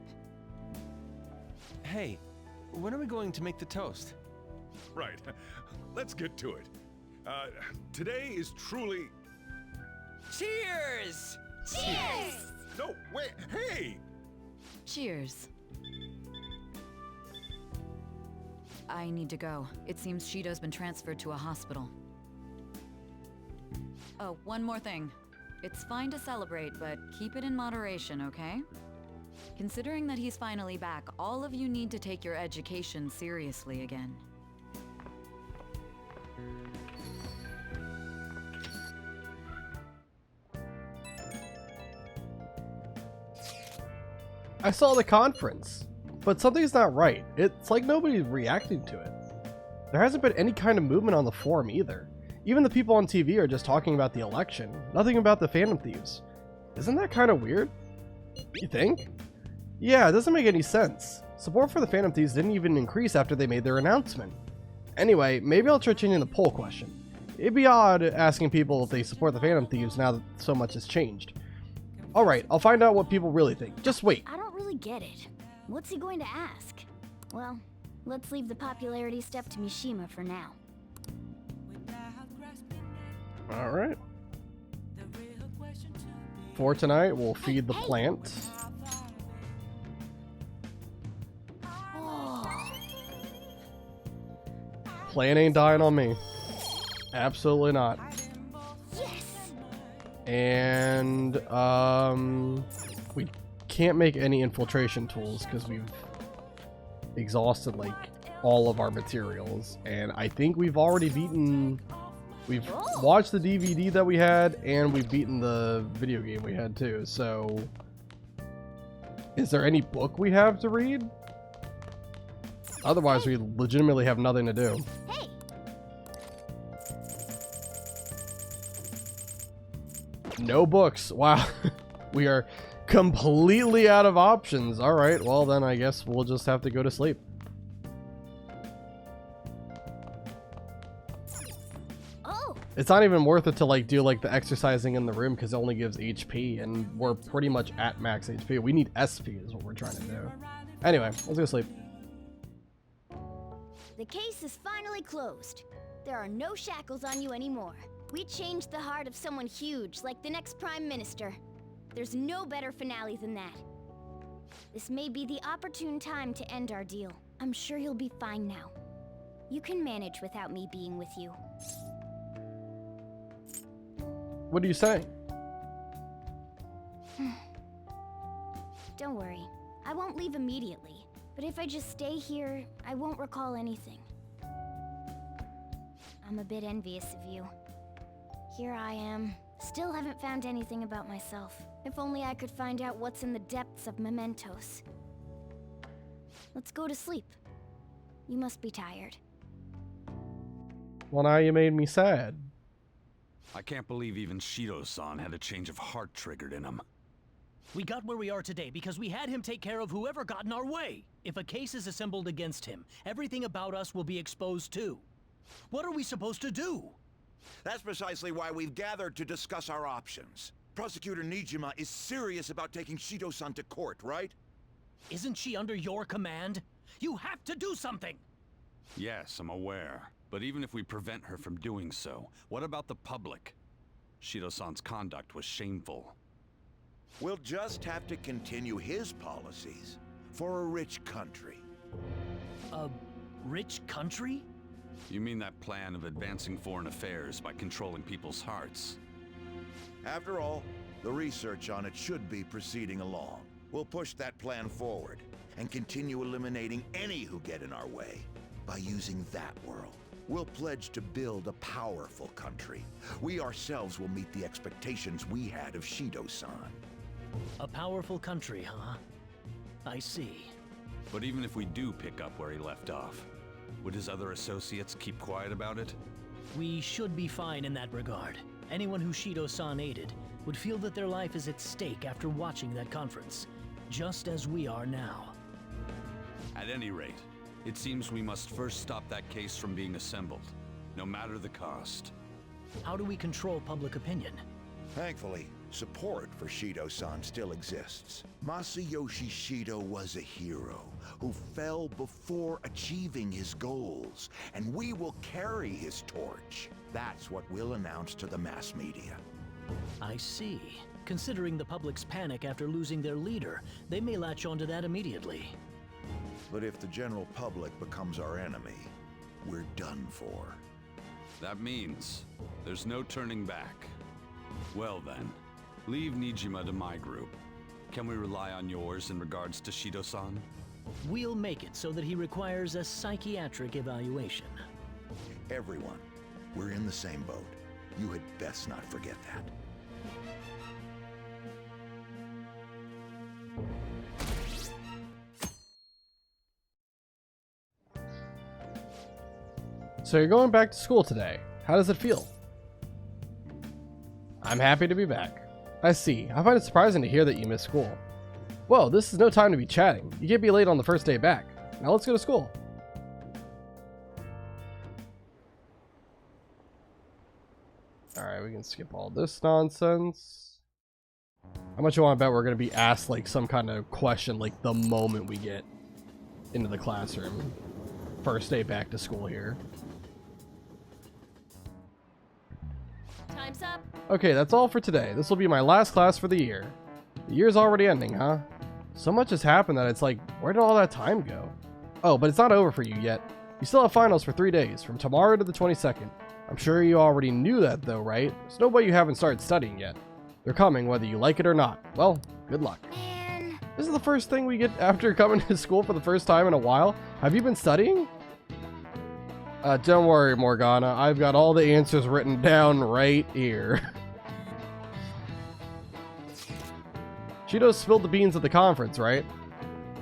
Hey, when are we going to make the toast? Right. Let's get to it. Today is truly... Cheers! Cheers! No, wait, hey! Cheers. I need to go. It seems Shido's been transferred to a hospital. Oh, one more thing. It's fine to celebrate, but keep it in moderation, okay? Considering that he's finally back, all of you need to take your education seriously again. I saw the conference, but something's not right. It's like nobody's reacting to it. There hasn't been any kind of movement on the forum either. Even the people on TV are just talking about the election, nothing about the Phantom Thieves. Isn't that kind of weird? You think? Yeah, it doesn't make any sense. Support for the Phantom Thieves didn't even increase after they made their announcement. Anyway, maybe I'll try changing the poll question. It'd be odd asking people if they support the Phantom Thieves now that so much has changed. Alright, I'll find out what people really think. Just wait. I don't really get it. What's he going to ask? Well, let's leave the popularity stuff to Mishima for now. Alright. For tonight, we'll feed the plant. Plant ain't dying on me. Absolutely not. Yes. And we can't make any infiltration tools because we've exhausted like all of our materials, and I think we've already beaten. We've watched the DVD that we had, and we've beaten the video game we had too. So, is there any book we have to read? Otherwise, we legitimately have nothing to do. Hey. No books. Wow. We are completely out of options. All right. Well, then I guess we'll just have to go to sleep. Oh. It's not even worth it to like do like the exercising in the room because it only gives HP, and we're pretty much at max HP. We need SP is what we're trying to do. Anyway, let's go sleep. The case is finally closed. There are no shackles on you anymore. We changed the heart of someone huge, like the next Prime Minister. There's no better finale than that. This may be the opportune time to end our deal. I'm sure you'll be fine now. You can manage without me being with you. What are you saying? Don't worry. I won't leave immediately. But if I just stay here, I won't recall anything. I'm a bit envious of you. Here I am. Still haven't found anything about myself. If only I could find out what's in the depths of mementos. Let's go to sleep. You must be tired. Well, now you made me sad. I can't believe even Shido-san had a change of heart triggered in him. We got where we are today because we had him take care of whoever got in our way. If a case is assembled against him, everything about us will be exposed too. What are we supposed to do? That's precisely why we've gathered to discuss our options. Prosecutor Nijima is serious about taking Shido-san to court, right? Isn't she under your command? You have to do something! Yes, I'm aware. But even if we prevent her from doing so, what about the public? Shido-san's conduct was shameful. We'll just have to continue his policies for a rich country. A rich country? You mean that plan of advancing foreign affairs by controlling people's hearts? After all, the research on it should be proceeding along. We'll push that plan forward and continue eliminating any who get in our way by using that world. We'll pledge to build a powerful country. We ourselves will meet the expectations we had of Shido-san. A powerful country, huh? I see. But even if we do pick up where he left off, would his other associates keep quiet about it? We should be fine in that regard. Anyone who Shido-san aided would feel that their life is at stake after watching that conference, just as we are now. At any rate, it seems we must first stop that case from being assembled, no matter the cost. How do we control public opinion? Thankfully, support for Shido-san still exists. Masayoshi Shido was a hero who fell before achieving his goals, and we will carry his torch. That's what we'll announce to the mass media. I see. Considering the public's panic after losing their leader, they may latch onto that immediately. But if the general public becomes our enemy, we're done for. That means there's no turning back. Well then, leave Nijima to my group. Can we rely on yours in regards to Shido-san? We'll make it so that he requires a psychiatric evaluation. Everyone, we're in the same boat. You had best not forget that. So you're going back to school today. How does it feel? I'm happy to be back. I see. I find it surprising to hear that you missed school. Whoa, this is no time to be chatting. You can't be late on the first day back. Now let's go to school. Alright, we can skip all this nonsense. How much you want to bet we're going to be asked like some kind of question like the moment we get into the classroom? First day back to school here. Time's up. Okay, that's all for today. This will be my last class for the year. The year's already ending, huh? So much has happened that it's like, where did all that time go? Oh, but it's not over for you yet. You still have finals for 3 days, from tomorrow to the 22nd. I'm sure you already knew that though, right? There's no way you haven't started studying yet. They're coming whether you like it or not. Well, good luck. Man. This is the first thing we get after coming to school for the first time in a while. Have you been studying? Don't worry, Morgana. I've got all the answers written down right here. Shido spilled the beans at the conference, right?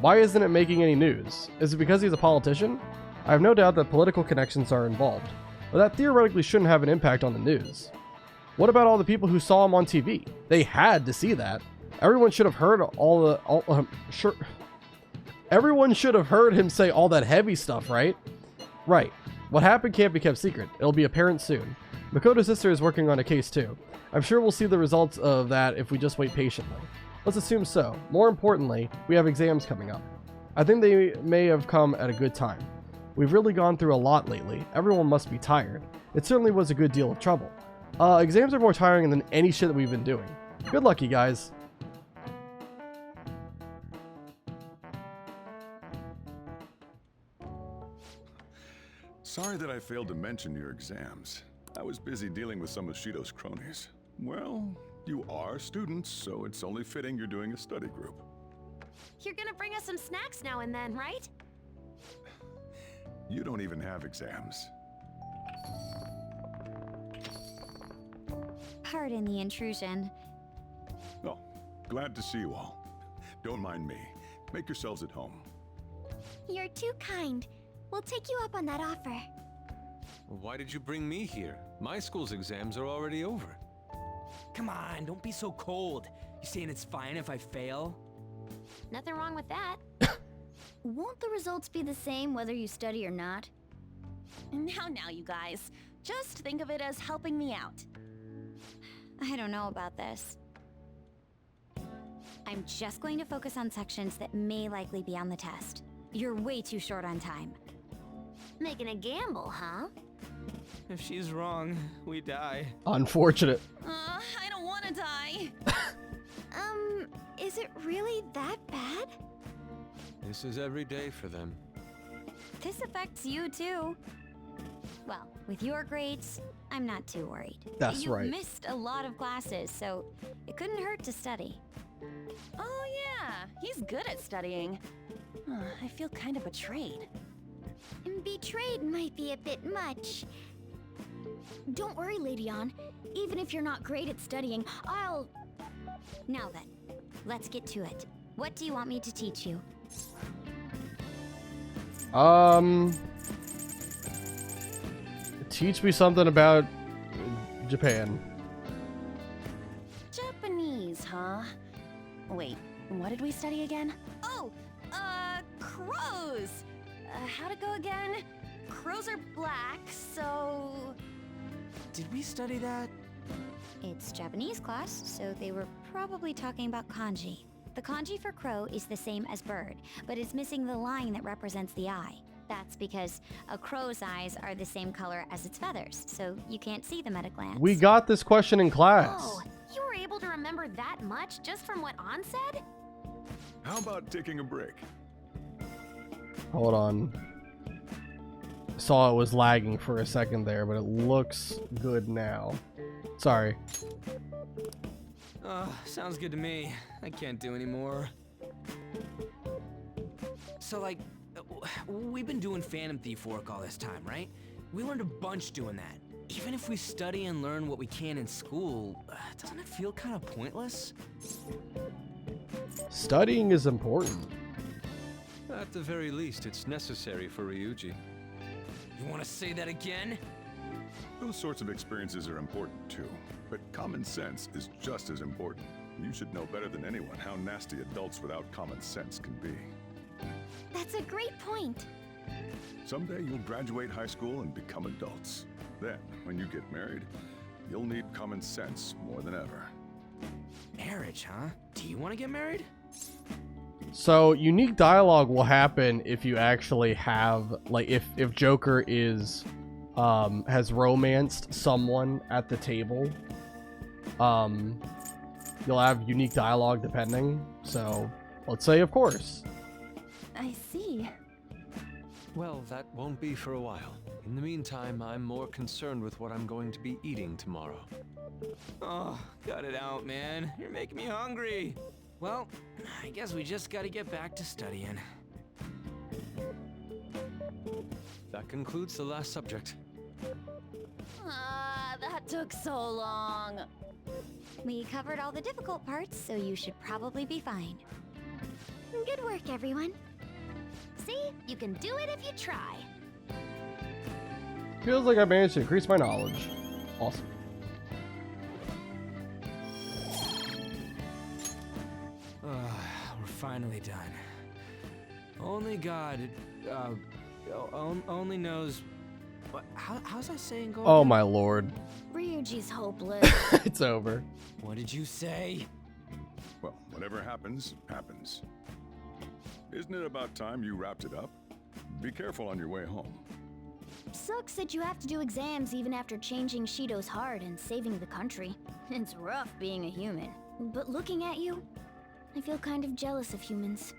Why isn't it making any news? Is it because he's a politician? I have no doubt that political connections are involved, but that theoretically shouldn't have an impact on the news. What about all the people who saw him on TV? They had to see that. Everyone should have heard Everyone should have heard him say all that heavy stuff, right? Right. What happened can't be kept secret. It'll be apparent soon. Makoto's sister is working on a case too. I'm sure we'll see the results of that if we just wait patiently. Let's assume so. More importantly, we have exams coming up. I think they may have come at a good time. We've really gone through a lot lately. Everyone must be tired. It certainly was a good deal of trouble. Exams are more tiring than any shit that we've been doing. Good luck, you guys. Sorry that I failed to mention your exams. I was busy dealing with some of Shido's cronies. Well, you are students, so it's only fitting you're doing a study group. You're gonna bring us some snacks now and then, right? You don't even have exams. Pardon the intrusion. Oh, glad to see you all. Don't mind me. Make yourselves at home. You're too kind. We'll take you up on that offer. Why did you bring me here? My school's exams are already over. Come on, don't be so cold. You saying it's fine if I fail? Nothing wrong with that. Won't the results be the same whether you study or not? Now, you guys. Just think of it as helping me out. I don't know about this. I'm just going to focus on sections that may likely be on the test. You're way too short on time. Making a gamble, huh? If she's wrong, we die. Unfortunate. I don't want to die. Is it really that bad? This is every day for them. This affects you too. Well, with your grades, I'm not too worried. That's right. You missed a lot of classes, so it couldn't hurt to study. Oh yeah, he's good at studying. I feel kind of betrayed. Betrayed might be a bit much. Don't worry, Lady Ann. Even if you're not great at studying, I'll... Now then, let's get to it. What do you want me to teach you? Teach me something about Japan. Japanese, huh? Wait, what did we study again? Oh, crows! How'd it go again? Crows are black, so... Did we study that? It's Japanese class, so they were probably talking about kanji. The kanji for crow is the same as bird, but it's missing the line that represents the eye. That's because a crow's eyes are the same color as its feathers, so you can't see them at a glance. We got this question in class. Oh, you were able to remember that much just from what Ann said? How about taking a break? Hold on. Saw it was lagging for a second there, but it looks good now. Sorry. Sounds good to me. I can't do any more. So, like, we've been doing Phantom Thief work all this time, right? We learned a bunch doing that. Even if we study and learn what we can in school, doesn't it feel kind of pointless? Studying is important. At the very least, it's necessary for Ryuji. You want to say that again? Those sorts of experiences are important too, but common sense is just as important. You should know better than anyone how nasty adults without common sense can be. That's a great point. Someday you'll graduate high school and become adults. Then, when you get married, you'll need common sense more than ever. Marriage, huh? Do you want to get married? So unique dialogue will happen if you actually have, like, if Joker is has romanced someone at the table. You'll have unique dialogue depending. So let's say, of course. I see. Well, that won't be for a while. In the meantime, I'm more concerned with what I'm going to be eating tomorrow. Oh, cut it out, man. You're making me hungry. Well, I guess we just gotta get back to studying. That concludes the last subject. That took so long. We covered all the difficult parts, so you should probably be fine. Good work, everyone. See? You can do it if you try. Feels like I managed to increase my knowledge. Awesome. We're finally done. Only God, only knows. How's that saying going? Oh my lord. Ryuji's hopeless. It's over. What did you say? Well, whatever happens, happens. Isn't it about time you wrapped it up? Be careful on your way home. Sucks that you have to do exams even after changing Shido's heart and saving the country. It's rough being a human. But looking at you, I feel kind of jealous of humans.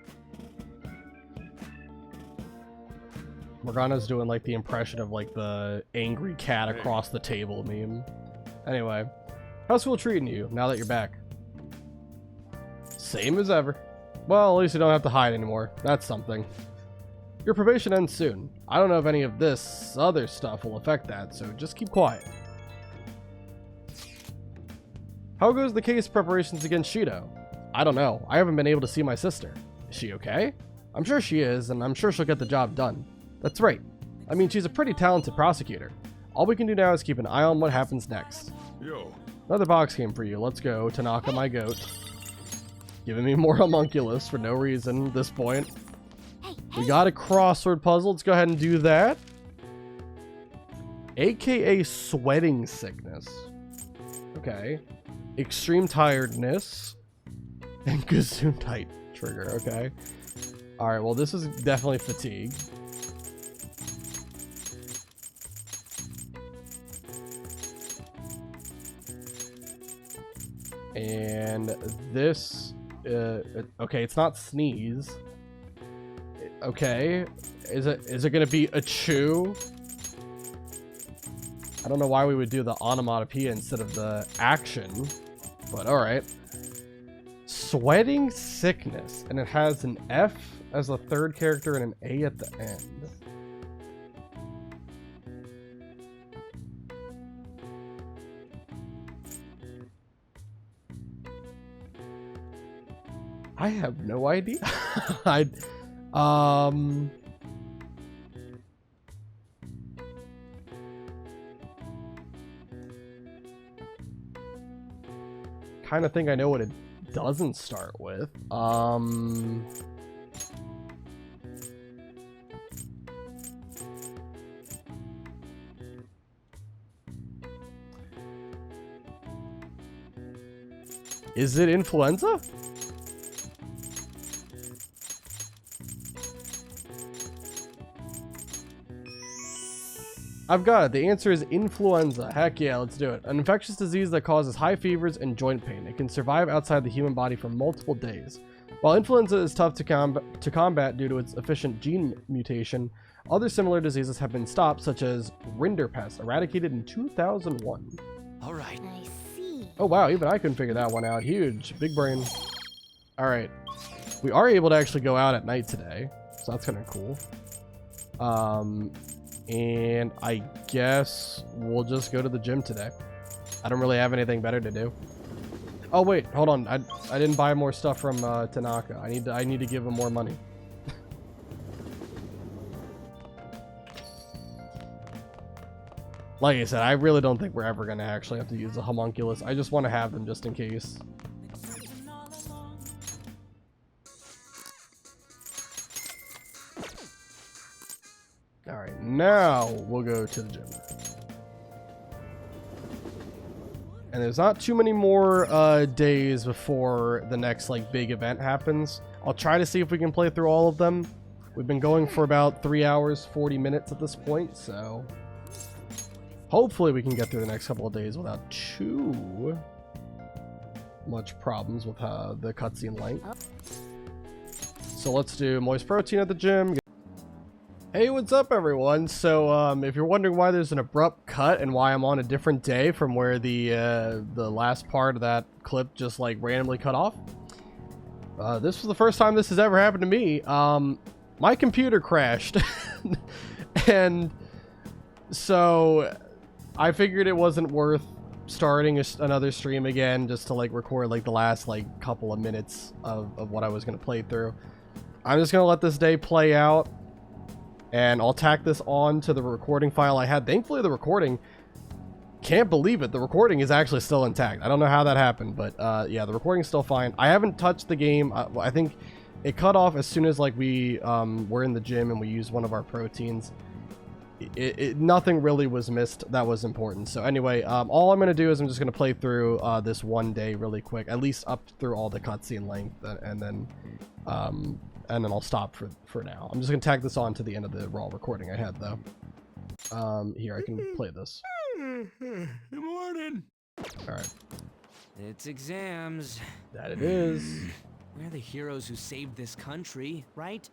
Morgana's doing like the impression of like the angry cat across the table meme. Anyway, how's school treating you now that you're back? Same as ever. Well, at least you don't have to hide anymore. That's something. Your probation ends soon. I don't know if any of this other stuff will affect that, so just keep quiet. How goes the case preparations against Shido? I don't know. I haven't been able to see my sister. Is she okay? I'm sure she is, and I'm sure she'll get the job done. That's right. I mean, she's a pretty talented prosecutor. All we can do now is keep an eye on what happens next. Yo. Another box came for you. Let's go. Tanaka, my goat. Giving me more homunculus for no reason at this point. We got a crossword puzzle. Let's go ahead and do that. AKA sweating sickness. Okay. Extreme tiredness. And Gesundheit trigger. Okay. Alright, well this is definitely fatigue. And this... okay, it's not sneeze. Okay, is it gonna be a chew? I don't know why we would do the onomatopoeia instead of the action, but all right. Sweating sickness, and it has an F as a third character and an A at the end. I have no idea. Kind of think I know what it doesn't start with. Is it influenza? I've got it. The answer is influenza. Heck yeah, let's do it. An infectious disease that causes high fevers and joint pain. It can survive outside the human body for multiple days. While influenza is tough to combat due to its efficient gene mutation, other similar diseases have been stopped, such as Rinderpest, eradicated in 2001. All right. I see. Oh wow, even I couldn't figure that one out. Huge. Big brain. All right. We are able to actually go out at night today, so that's kind of cool. And I guess we'll just go to the gym today. I don't really have anything better to do. Oh wait, hold on. I didn't buy more stuff from Tanaka. I need to give him more money. Like I said, I really don't think we're ever gonna actually have to use the homunculus. I just want to have them just in case. Alright, now we'll go to the gym. And there's not too many more days before the next like big event happens. I'll try to see if we can play through all of them. We've been going for about 3 hours, 40 minutes at this point, so hopefully we can get through the next couple of days without too much problems with the cutscene length. So let's do moist protein at the gym. Hey, what's up everyone? So if you're wondering why there's an abrupt cut and why I'm on a different day from where the last part of that clip just like randomly cut off, this was the first time this has ever happened to me. My computer crashed and so I figured it wasn't worth starting another stream again just to like record like the last like couple of minutes of what I was going to play through. I'm just going to let this day play out. And I'll tack this on to the recording file I had. Thankfully, the recording, can't believe it, the recording is actually still intact. I don't know how that happened, but yeah, the recording's still fine. I haven't touched the game. I think it cut off as soon as like we were in the gym and we used one of our proteins. Nothing really was missed that was important. So anyway, all I'm going to do is I'm just going to play through this one day really quick, at least up through all the cutscene length, and then I'll stop for now. I'm just gonna tag this on to the end of the raw recording I had though. Here, I can play this. Good morning. All right. It's exams. That it is. We're the heroes who saved this country, right?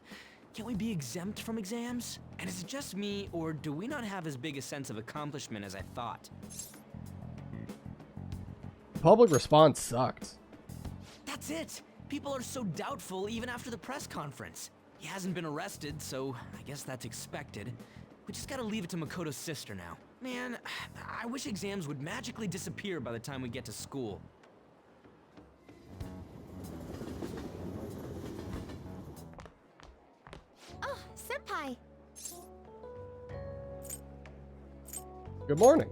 Can't we be exempt from exams? And is it just me, or do we not have as big a sense of accomplishment as I thought? Public response sucked. That's it. People are so doubtful even after the press conference. He hasn't been arrested, so I guess that's expected. We just gotta leave it to Makoto's sister now. Man, I wish exams would magically disappear by the time we get to school. Oh, Senpai! Good morning.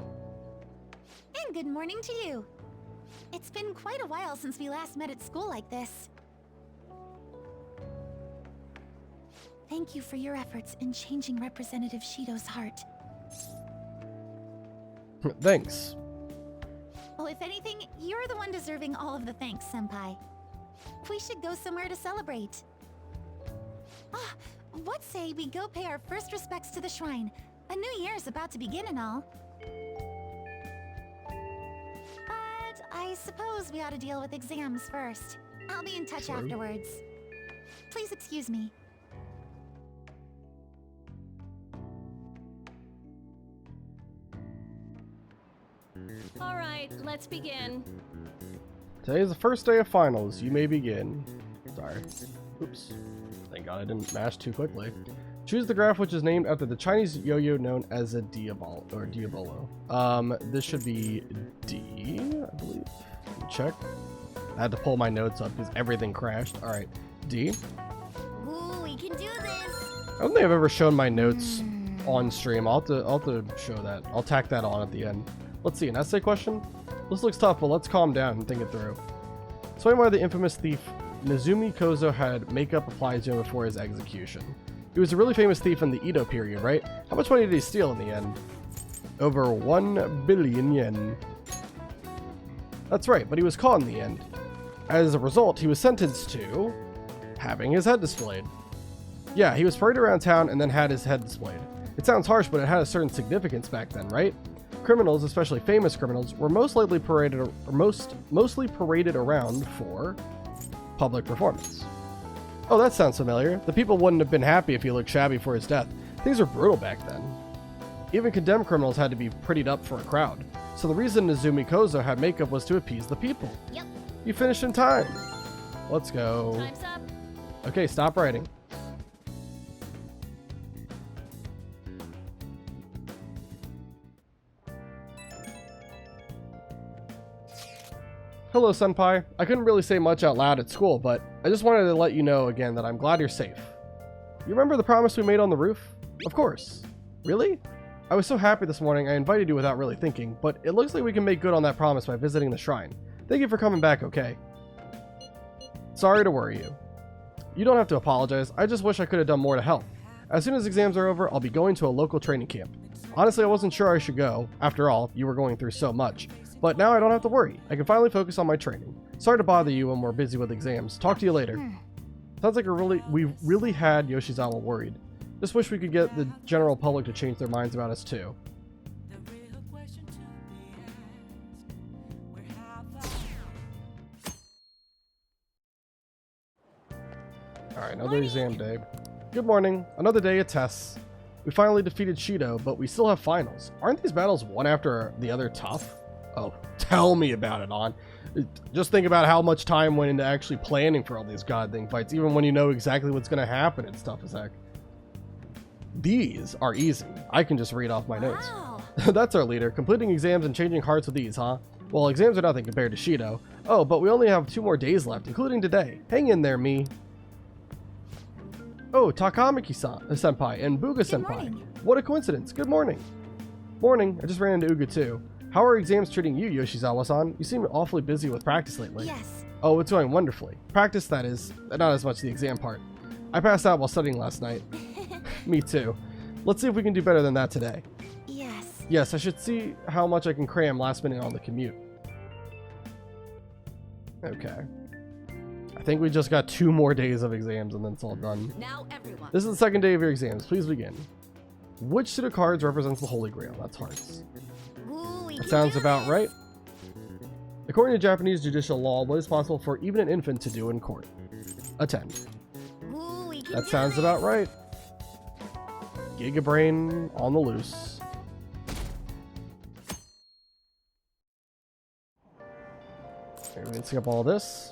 And good morning to you. It's been quite a while since we last met at school like this. Thank you for your efforts in changing Representative Shido's heart. Thanks. Well, if anything, you're the one deserving all of the thanks, Senpai. We should go somewhere to celebrate. Ah, what say we go pay our first respects to the shrine? A new year is about to begin and all. I suppose we ought to deal with exams first. I'll be in touch afterwards. Please excuse me. All right, let's begin. Today is the first day of finals. You may begin. Sorry. Oops. Thank God I didn't mash too quickly. Choose the graph which is named after the Chinese yo-yo known as a Diabolo. This should be D, I believe. Check. I had to pull my notes up because everything crashed. All right, D. Ooh, we can do this. I don't think I've ever shown my notes on stream. I'll have to show that. I'll tack that on at the end. Let's see, an essay question? This looks tough, but let's calm down and think it through. Explain why the infamous thief Nozumi Kozo had makeup applied to him before his execution. He was a really famous thief in the Edo period, right? How much money did he steal in the end? Over 1 billion yen. That's right, but he was caught in the end. As a result, he was sentenced to having his head displayed. Yeah, he was paraded around town and then had his head displayed. It sounds harsh, but it had a certain significance back then, right? Criminals, especially famous criminals, were mostly paraded around for public performance. Oh, that sounds familiar. The people wouldn't have been happy if he looked shabby for his death. Things were brutal back then. Even condemned criminals had to be prettied up for a crowd. So the reason Nozumi Kozo had makeup was to appease the people. Yep. You finished in time. Let's go. Time's up. Okay, stop writing. Hello, Senpai. I couldn't really say much out loud at school, but I just wanted to let you know again that I'm glad you're safe. You remember the promise we made on the roof? Of course. Really? I was so happy this morning I invited you without really thinking, but it looks like we can make good on that promise by visiting the shrine. Thank you for coming back, okay? Sorry to worry you. You don't have to apologize, I just wish I could have done more to help. As soon as exams are over, I'll be going to a local training camp. Honestly, I wasn't sure I should go. After all, you were going through so much. But now I don't have to worry. I can finally focus on my training. Sorry to bother you when we're busy with exams. Talk to you later. Sounds like we really had Yoshizawa worried. Just wish we could get the general public to change their minds about us too. Alright, another exam day. Good morning. Another day of tests. We finally defeated Shido, but we still have finals. Aren't these battles one after the other tough? Oh, tell me about it, On. Just think about how much time went into actually planning for all these goddamn fights. Even when you know exactly what's going to happen, it's tough as heck. These are easy. I can just read off my notes. That's our leader. Completing exams and changing hearts with ease, huh? Well, exams are nothing compared to Shido. Oh, but we only have 2 more days left, including today. Hang in there, me. Oh, Takamaki-senpai and Buga-senpai. What a coincidence. Good morning. Morning. I just ran into Uga too. How are exams treating you, Yoshizawa-san? You seem awfully busy with practice lately. Yes. Oh, it's going wonderfully. Practice, that is. Not as much the exam part. I passed out while studying last night. Me too. Let's see if we can do better than that today. Yes. Yes, I should see how much I can cram last minute on the commute. Okay. I think we just got 2 more days of exams and then it's all done. Now everyone. This is the 2nd day of your exams. Please begin. Which suit of cards represents the Holy Grail? That's hearts. That sounds about right. According to Japanese judicial law, what is possible for even an infant to do in court? Attend. That sounds about right. Giga Brain on the loose. Okay, we can skip all this.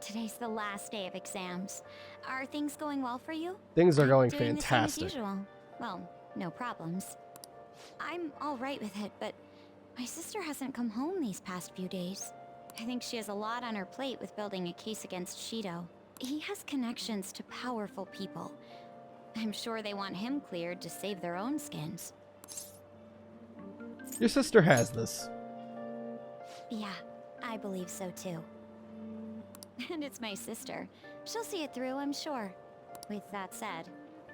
Today's the last day of exams. Are things going well for you? Things are going Doing the same as fantastic. usual. Well, no problems. I'm all right with it, but my sister hasn't come home these past few days. I think she has a lot on her plate with building a case against Shido. He has connections to powerful people. I'm sure they want him cleared to save their own skins. Your sister has this. Yeah, I believe so too. And it's my sister. She'll see it through, I'm sure. With that said,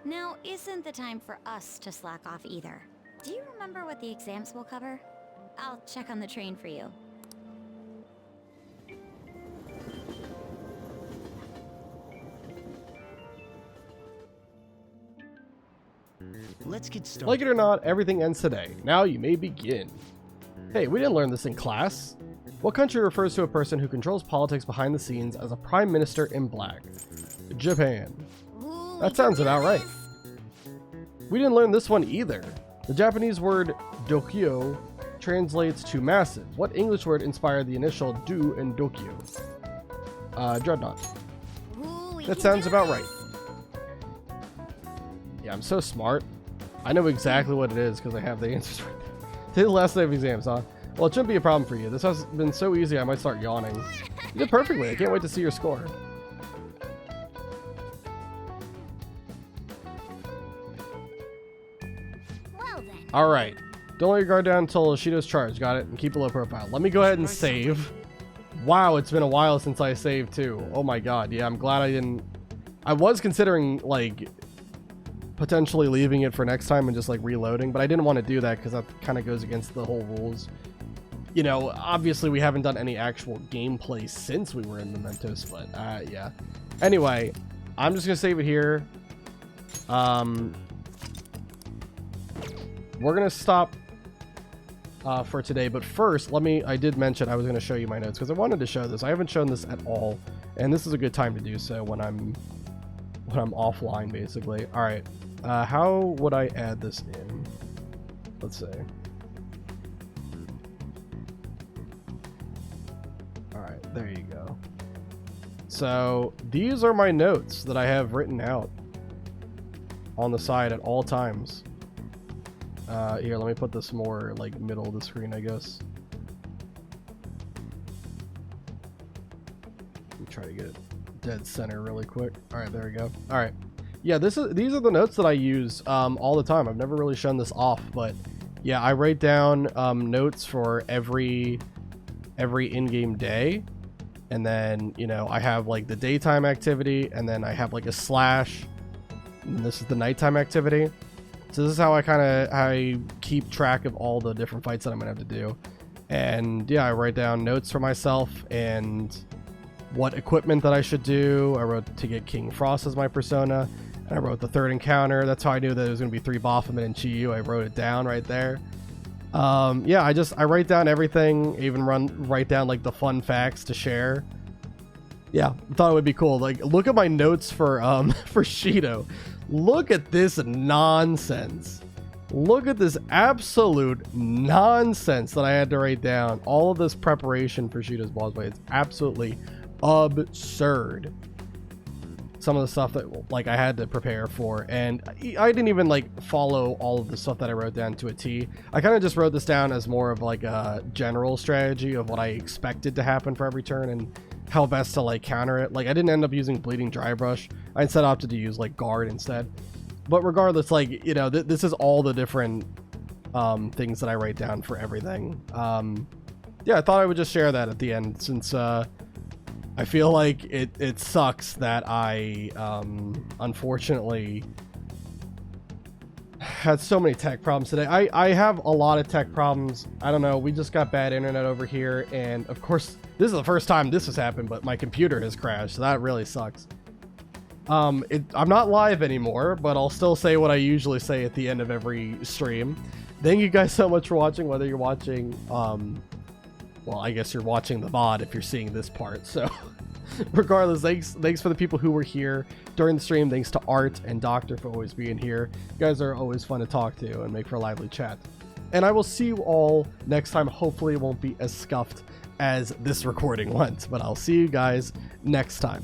now isn't the time for us to slack off either. Do you remember what the exams will cover? I'll check on the train for you. Let's get started. Like it or not, everything ends today. Now you may begin. Hey, we didn't learn this in class. What country refers to a person who controls politics behind the scenes as a prime minister in black? Japan. That sounds about right. We didn't learn this one either. The Japanese word dokyo translates to massive. What English word inspired the initial do in dokyo? Dreadnought. That sounds about right. Yeah, I'm so smart. I know exactly what it is because I have the answers right there. Today's the last day of exams, huh? Well, it shouldn't be a problem for you. This has been so easy I might start yawning. You did perfectly. I can't wait to see your score. Well then. Alright. Don't let your guard down until Shido's charged. Got it? And keep a low profile. Let me go ahead and save. Wow, it's been a while since I saved too. Oh my god. Yeah, I'm glad I didn't... I was considering, like, potentially leaving it for next time and just, like, reloading. But I didn't want to do that because that kind of goes against the whole rules. You know, obviously we haven't done any actual gameplay since we were in Mementos, but yeah. Anyway, I'm just gonna save it here. We're gonna stop for today, but first, I did mention I was gonna show you my notes because I wanted to show this. I haven't shown this at all, and this is a good time to do so when I'm offline, basically. All right, how would I add this in? Let's see. Alright, there you go. So, these are my notes that I have written out on the side at all times. Here, let me put this more, like, middle of the screen, I guess. Let me try to get it dead center really quick. Alright, there we go. Alright. Yeah, these are the notes that I use all the time. I've never really shown this off, but yeah, I write down notes for every in-game day, and then, you know, I have like the daytime activity, and then I have like a slash, and this is the nighttime activity. So this is how I keep track of all the different fights that I'm gonna have to do. And yeah, I write down notes for myself and what equipment that I should do. I wrote to get King Frost as my persona, and I wrote the third encounter. That's how I knew that it was gonna be 3 Baphomet and Chiyu. I wrote it down right there. Yeah, I write down everything, even write down like the fun facts to share. Yeah, thought it would be cool. Like, look at my notes for for Shido. Look at this nonsense. Look at this absolute nonsense that I had to write down. All of this preparation for Shido's boss fight is absolutely absurd. Some of the stuff that like I had to prepare for, and I didn't even like follow all of the stuff that I wrote down to a T. I kind of just wrote this down as more of like a general strategy of what I expected to happen for every turn and how best to like counter it. Like I didn't end up using bleeding dry brush. I instead opted to use like guard instead. But regardless, like, you know, this is all the different things that I write down for everything. Yeah, I thought I would just share that at the end, since I feel like it sucks that I unfortunately had so many tech problems today. I have a lot of tech problems. I don't know, we just got bad internet over here, and of course this is the first time this has happened, but my computer has crashed, so that really sucks. I'm not live anymore, but I'll still say what I usually say at the end of every stream. Thank you guys so much for watching, whether you're watching well, I guess you're watching the VOD if you're seeing this part, so regardless, thanks for the people who were here during the stream. Thanks to Art and Doctor for always being here. You guys are always fun to talk to and make for a lively chat. And I will see you all next time. Hopefully it won't be as scuffed as this recording went, but I'll see you guys next time.